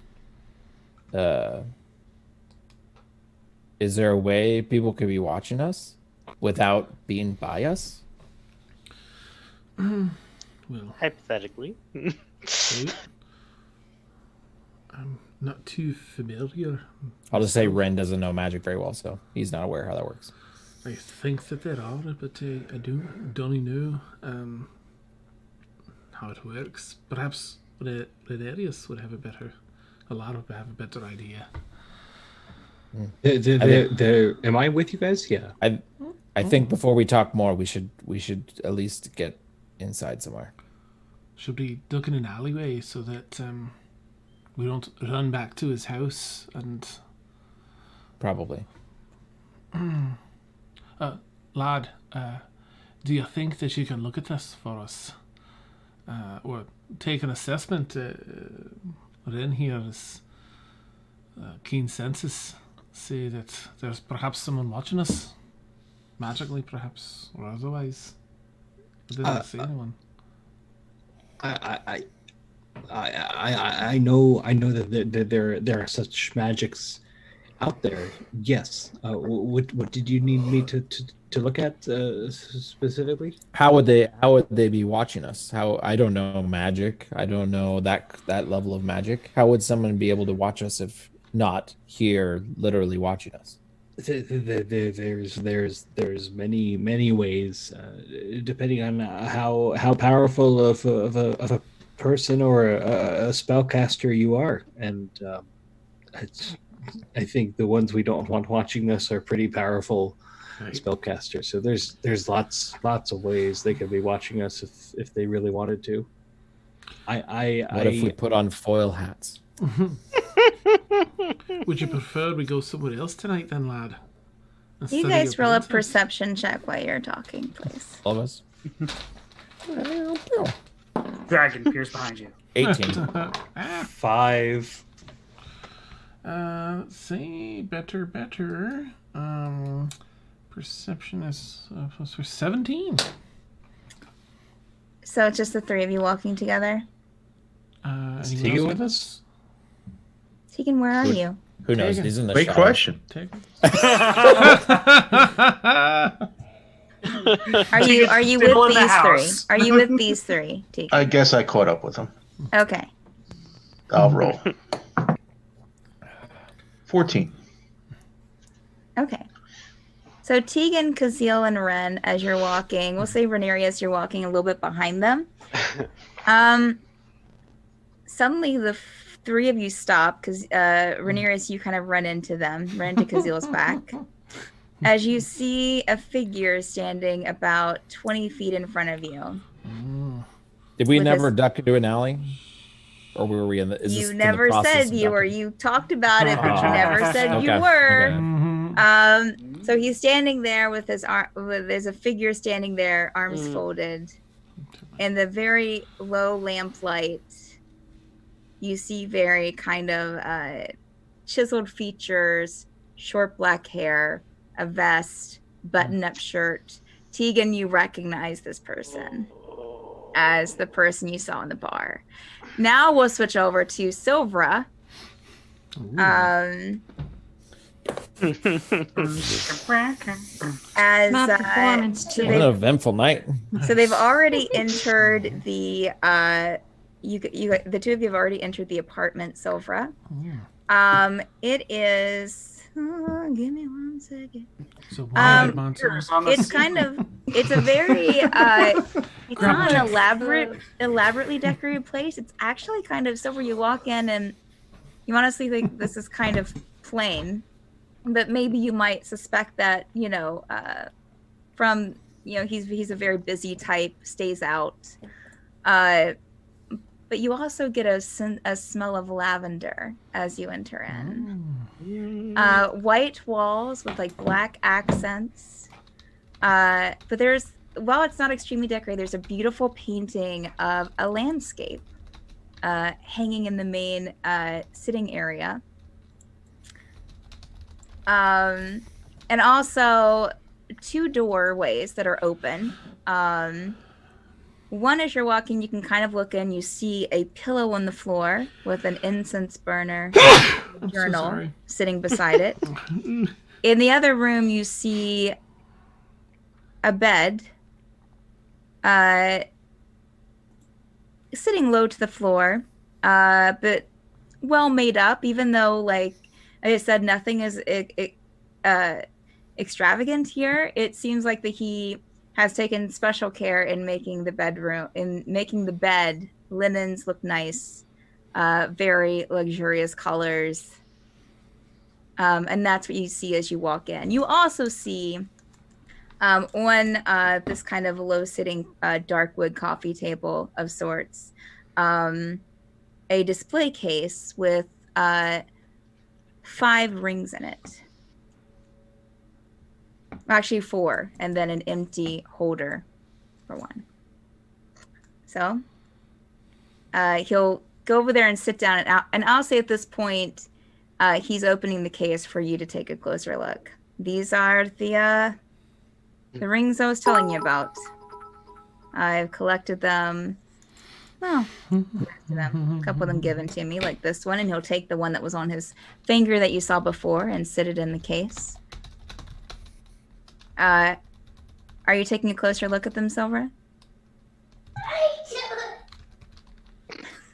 is there a way people could be watching us without being by us? Well, Hypothetically. right. I'm not too familiar. I'll just say Ren doesn't know magic very well, so he's not aware how that works. I think that there are, but I don't know how it works. Perhaps Rhaenyra would have a better idea. Am I with you guys? Yeah. I think before we talk more, we should at least get inside somewhere. Should we duck in an alleyway so that we don't run back to his house and... Probably. Lad, do you think that you can look at this for us? Or take an assessment? Ren here is keen senses say that there's perhaps someone watching us. Magically, perhaps, or otherwise. I didn't see anyone. I know that there are such magics out there. Yes. What did you need me to look at specifically? How would they be watching us? I don't know magic. I don't know that level of magic. How would someone be able to watch us if not here, literally watching us? There's many ways, depending on how powerful of a person or a spellcaster you are, and I think the ones we don't want watching us are pretty powerful spellcasters. So there's lots of ways they could be watching us if they really wanted to. What if we put on foil hats? Would you prefer we go somewhere else tonight then, lad? You guys roll a perception check while you're talking, please. All of us? Dragon appears behind you. 18. 5. Let's see. Better. Perception is plus for 17. So it's just the three of you walking together? Is Anyone Teagan else with us? Teagan, where are you? Who knows? He's in the Great shadow. question. Are you Still with in the these three? house. Are you with these three, Teagan? I guess I caught up with them. Okay. I'll roll. 14. Okay. So Teagan, Caszeel, and Ren, as you're walking, we'll say Rhaenyra as you're walking a little bit behind them. Suddenly the three of you stop because Rhaenyra, you kind of run into them, run into Cazeel's back. As you see a figure standing about 20 feet in front of you. Did we never duck into an alley? Or were we in the? You never said you were. You talked about it, but you never said you Okay, were. okay. So he's standing there with his arm. There's a figure standing there, arms folded, in the very low lamplight. You see very kind of chiseled features, short black hair, a vest, button-up shirt. Teagan, you recognize this person as the person you saw in the bar. Now we'll switch over to Silvra. As My performance so too. What an eventful night. So they've already entered the the two of you have already entered the apartment, Silvra. It is give me one second. So it's a very it's not an elaborately decorated place. It's actually kind of Silvra, you walk in and you honestly think this is kind of plain, but maybe you might suspect that, from, he's a very busy type, stays out. But you also get a smell of lavender as you enter in. White walls with like black accents. But while it's not extremely decorated, there's a beautiful painting of a landscape hanging in the main sitting area. And also 2 doorways that are open. One, as you're walking, you can kind of look in, you see a pillow on the floor with an incense burner journal sitting beside it. In the other room, you see a bed sitting low to the floor, but well made up, even though, like I said, nothing is extravagant here. It seems like he has taken special care in making the bed linens look nice, very luxurious colors, and that's what you see as you walk in. You also see on this kind of low-sitting dark wood coffee table of sorts, a display case with 5 rings in it. Actually 4, and then an empty holder for 1. So he'll go over there and sit down, and I'll say at this point he's opening the case for you to take a closer look. These are the rings I was telling you about. I've collected them. Well, a couple of them given to me, like this one, and he'll take the one that was on his finger that you saw before and sit it in the case. Are you taking a closer look at them, Silvra?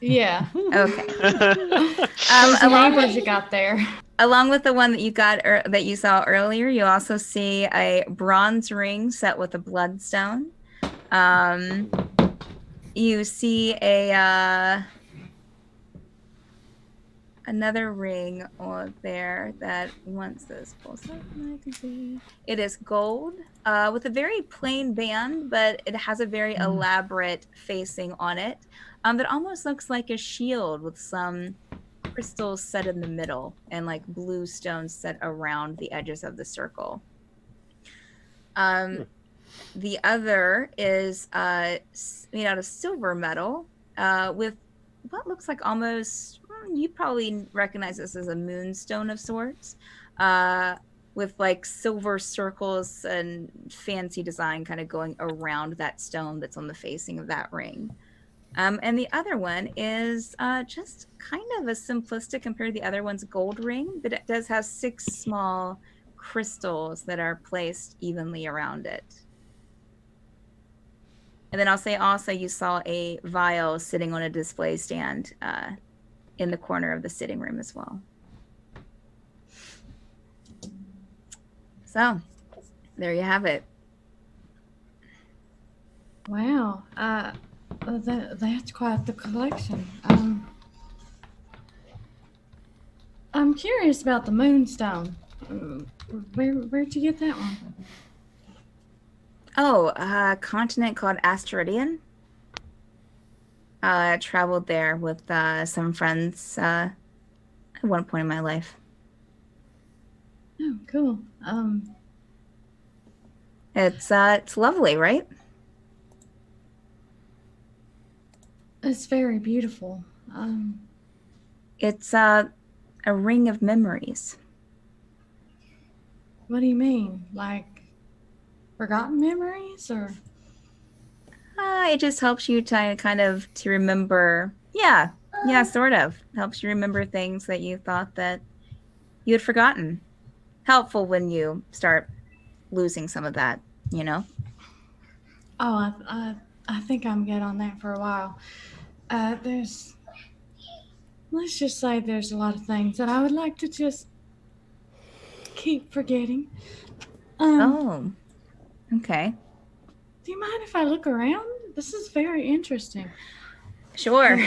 Yeah. Okay. Along with you got there. Along with the one that you got that you saw earlier, you also see a bronze ring set with a bloodstone. You see another ring on there that once this pulls up, I can see it is gold with a very plain band, but it has a very elaborate facing on it that almost looks like a shield with some crystals set in the middle and like blue stones set around the edges of the circle. The other is made out of silver metal with what looks like almost, you probably recognize this as a moonstone of sorts, with like silver circles and fancy design kind of going around that stone that's on the facing of that ring. And the other one is just kind of a simplistic compared to the other one's gold ring, but it does have 6 small crystals that are placed evenly around it. And then I'll say also you saw a vial sitting on a display stand in the corner of the sitting room as well. So, there you have it. Wow. That's quite the collection. I'm curious about the Moonstone. Where'd you get that one? Oh, a continent called Asteroidian. Traveled there with some friends at one point in my life. Oh, cool. It's lovely, right? It's very beautiful. It's a ring of memories. What do you mean? Like forgotten memories, or? It just helps you to kind of to remember. Yeah, sort of helps you remember things that you thought that you had forgotten. Helpful when you start losing some of that, you know. Oh, I think I'm good on that for a while. Let's just say there's a lot of things that I would like to just keep forgetting. Oh, okay. Do you mind if I look around? This is very interesting. Sure.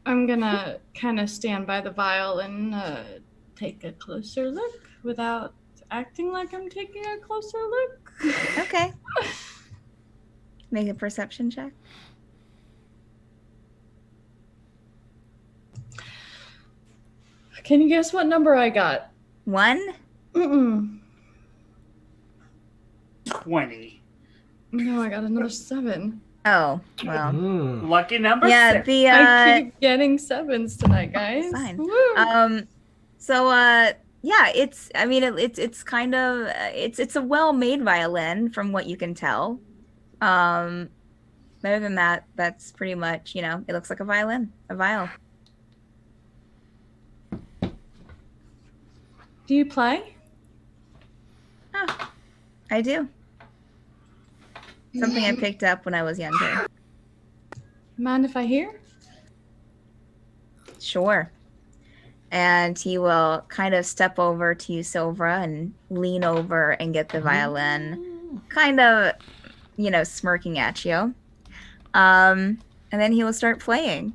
I'm gonna kind of stand by the vial and take a closer look without acting like I'm taking a closer look. Okay. Make a perception check. Can you guess what number I got? 1? 20. No, I got another 7. Oh, well. Lucky number Yeah, 6. I keep getting 7s tonight, guys. Fine. Woo. So yeah, it's kind of it's a well-made violin from what you can tell. Other than that, that's pretty much, it looks like a violin, a viol. Do you play? Oh, I do. Something I picked up when I was younger. Mind if I hear? Sure. And he will kind of step over to you, Silvra, and lean over and get the violin, kind of, smirking at you. And then he will start playing.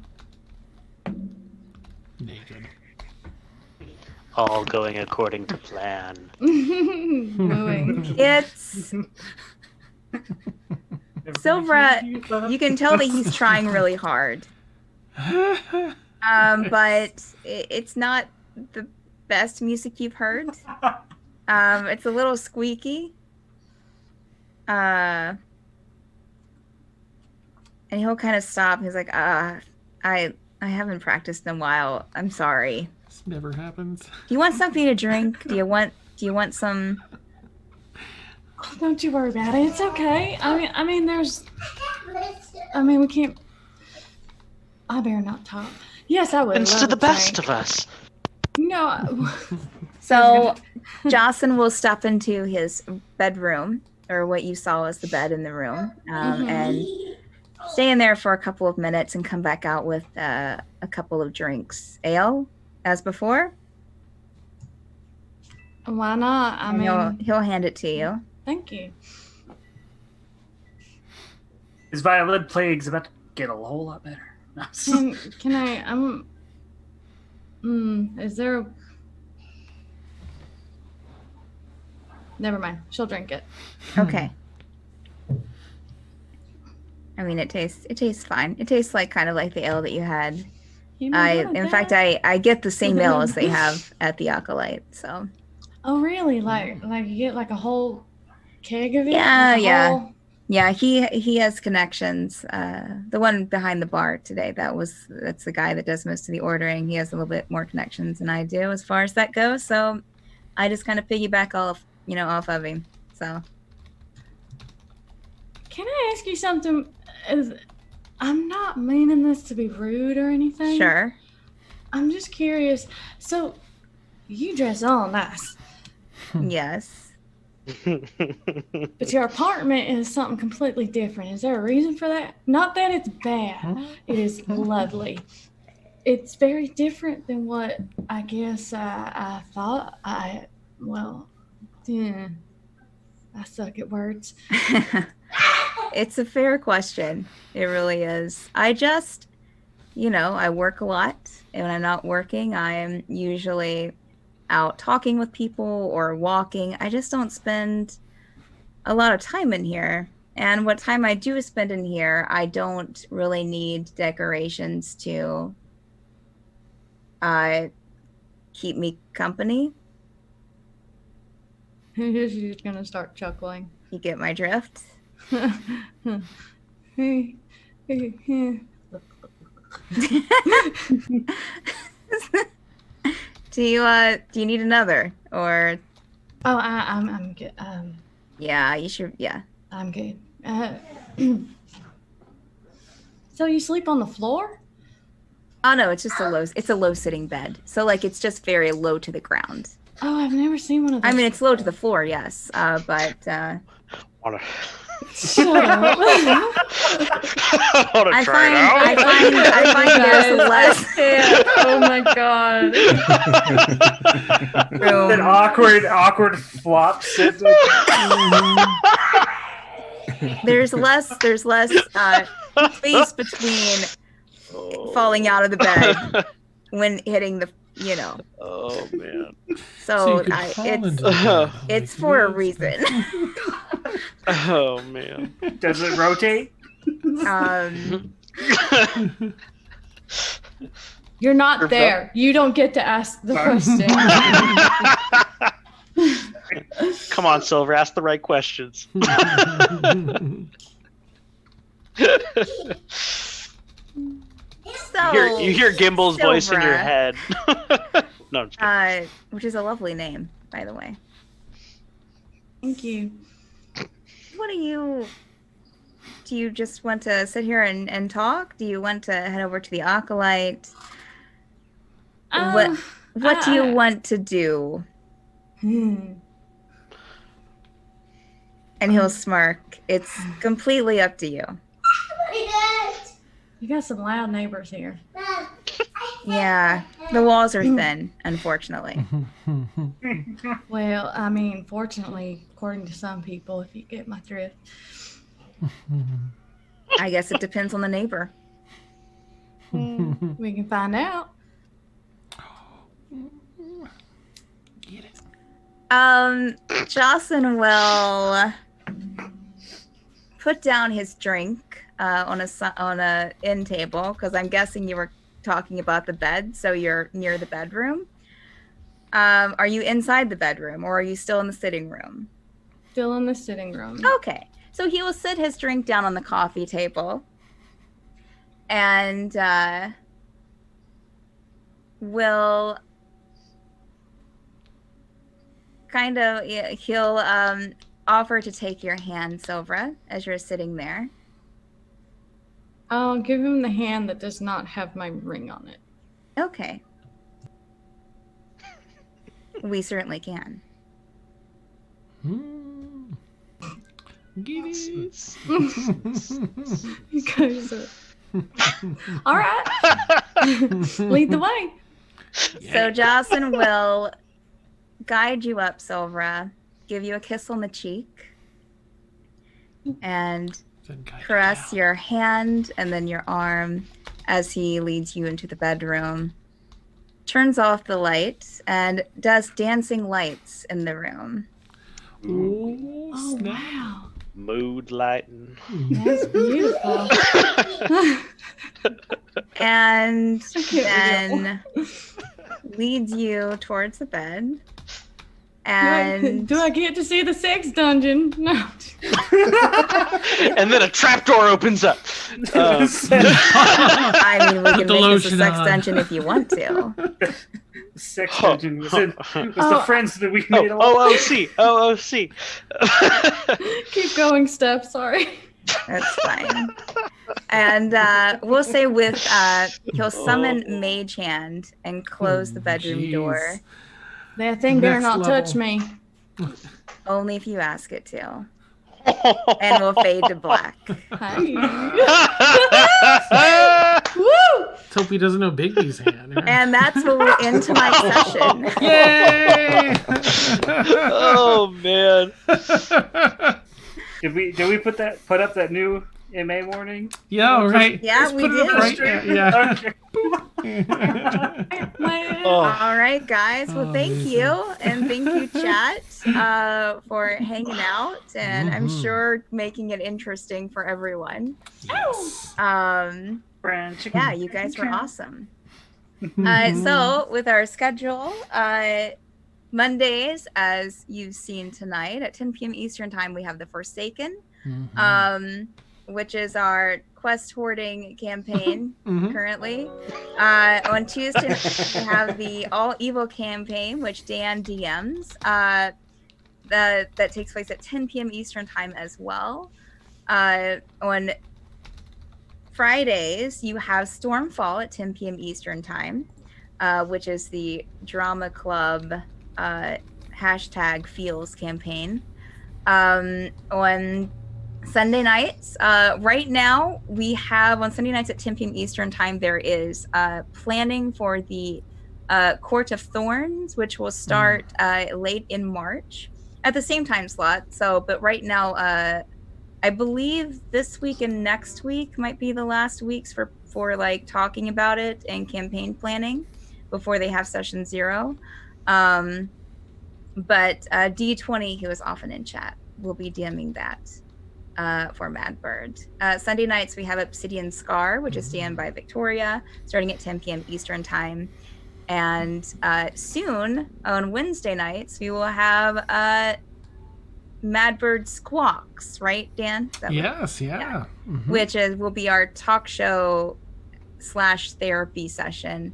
Naked. All going according to plan. Mooing. It's Silvra. You can tell that he's trying really hard. But it's not the best music you've heard. It's a little squeaky. And he'll kind of stop. He's like, I haven't practiced in a while. I'm sorry. This never happens. Do you want something to drink? Do you want some? Oh, don't you worry about it. It's okay. I mean, we can't. I better not talk. Yes, I would. It's to the best of us. No. So, Jocyn will step into his bedroom, or what you saw as the bed in the room, and stay in there for a couple of minutes and come back out with a couple of drinks. Ale, as before. Why not? I mean, he'll hand it to you. Thank you. His violin playing's about to get a whole lot better. Can I? Is there? Never mind. She'll drink it. Okay. I mean, it tastes fine. It tastes like kind of like the ale that you had. In fact, I get the same ale as they have at the Acolyte. So. Oh really? Like you get like a whole keg of it? Yeah. Yeah, he has connections. The one behind the bar today, that's the guy that does most of the ordering. He has a little bit more connections than I do as far as that goes. So I just kind of piggyback off of him. So can I ask you something? I'm not meaning this to be rude or anything. Sure. I'm just curious. So you dress all nice. Yes. But your apartment is something completely different. Is there a reason for that? Not that it's bad. It is lovely. It's very different than what I guess I thought. Yeah. I suck at words. It's a fair question. It really is. I just, I work a lot. And when I'm not working, I am usually out talking with people or walking. I just don't spend a lot of time in here. And what time I do spend in here, I don't really need decorations to keep me company. She's gonna start chuckling. You get my drift? Do you need another, or? Oh, I'm good. Yeah, you should. Yeah, I'm good. So you sleep on the floor? Oh no, it's just a low sitting bed. So like it's just very low to the ground. Oh, I've never seen one of those. I mean, it's low to the floor, yes, but. Shut up. I find there's less. Oh my god. An awkward flop sit. There's less space between falling out of the bed when hitting the. Oh man. So it's for a reason. Oh man. Does it rotate? You're not there. You don't get to ask the question. Come on, Silver, ask the right questions. So you hear Gimble's voice in your Silvra, head. No, I'm just kidding. which is a lovely name, by the way. Thank you. What do you just want to sit here and talk? Do you want to head over to the Acolyte? What do you want to do? And he'll smirk. It's completely up to you. You got some loud neighbors here. Yeah, the walls are thin, unfortunately. Well, I mean, fortunately, according to some people, if you get my drift. I guess it depends on the neighbor. We can find out. Get it. Jocyn will put down his drink on a end table, because I'm guessing you were talking about the bed, so you're near the bedroom. Are you inside the bedroom, or are you still in the sitting room? Still in the sitting room. Okay, so he will sit his drink down on the coffee table, and will kind of, he'll offer to take your hand, Silvra, as you're sitting there. I'll give him the hand that does not have my ring on it. Okay. We certainly can. Get it. You guys are... All right. Lead the way. So Jocyn will guide you up, Silvra, give you a kiss on the cheek, and caress your hand and then your arm as he leads you into the bedroom, turns off the light, and does dancing lights in the room. Oh, wow. Mood lighting. That's beautiful. And then leads you towards the bed. And do I get to see the sex dungeon? No. And then a trapdoor opens up. I mean, we can make this a sex on. dungeon if you want to. Sex dungeon was the friends that we made. OOC. Keep going, Steph. Sorry. That's fine. And we'll say with he'll summon Mage Hand and close the bedroom door. That thing better Next not level. touch me. Only if you ask it to. And we'll fade to black. Hey. Woo! Let's hope he doesn't know Bigby's hand. And that's where we'll end tonight's session. Yay! Oh man. Did we put up that new MA warning? Yeah, right. Yeah, Let's we put it up did. right there. Yeah. All right, guys. Well, Oh, thank amazing. you. And thank you, chat, for hanging out. And I'm Mhm. sure making it interesting for everyone. Yes. Yeah, you guys were awesome. So, with our schedule, Mondays, as you've seen tonight, at 10 p.m. Eastern Time, we have The Forsaken, which is our quest hoarding campaign currently. On Tuesday, we have the All Evil campaign, which Dan DMs. That takes place at 10 p.m. Eastern Time as well. On Fridays, you have Stormfall at 10 p.m. Eastern Time, which is the Drama Club #feels campaign. On Sunday nights, right now, we have on Sunday nights at 10 p.m. Eastern Time, there is planning for the Court of Thorns, which will start late in March at the same time slot. So, but right now, I believe this week and next week might be the last weeks for like talking about it and campaign planning before they have session 0. But D20, who is often in chat, will be DMing that for Mad Bird. Sunday nights, we have Obsidian Scar, which is DM'd by Victoria, starting at 10 p.m. Eastern Time. And soon, on Wednesday nights, we will have Madbird Squawks, right, Dan? Yes, yeah. Which will be our talk show / therapy session,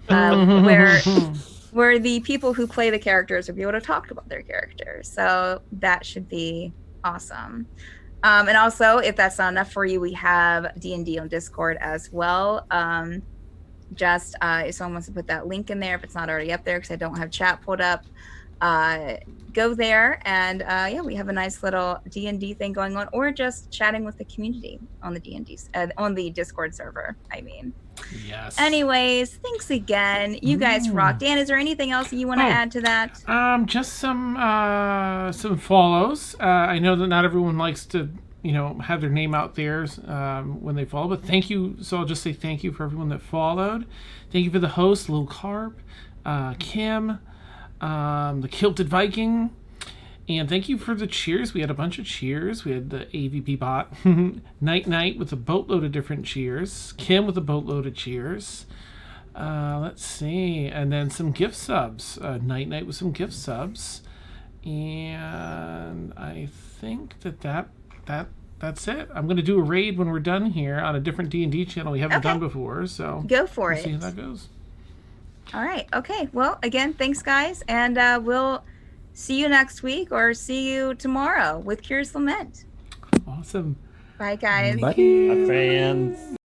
where the people who play the characters will be able to talk about their characters. So that should be awesome. And also, if that's not enough for you, we have D&D on Discord as well. Just if someone wants to put that link in there, if it's not already up there, because I don't have chat pulled up, go there, and yeah, we have a nice little D&D thing going on, or just chatting with the community on the D&D on the Discord server. I mean, yes. Anyways, thanks again. You guys rock. Dan, is there anything else you want to add to that? Just some follows. I know that not everyone likes to, have their name out there when they follow, but thank you. So I'll just say thank you for everyone that followed. Thank you for the host, Lil Carp, Kim, the Kilted Viking, and thank you for the cheers. We had a bunch of cheers. We had the AVP bot, Night with a boatload of different cheers, Kim with a boatload of cheers. Let's see, and then some gift subs. Night with some gift subs, and I think that's it. I'm going to do a raid when we're done here on a different D&D channel we haven't done before. So go for it. See how that goes. All right. Okay. Well, again, thanks, guys. And we'll see you next week or see you tomorrow with Curious Lament. Awesome. Bye, guys. Bye. Bye, friends.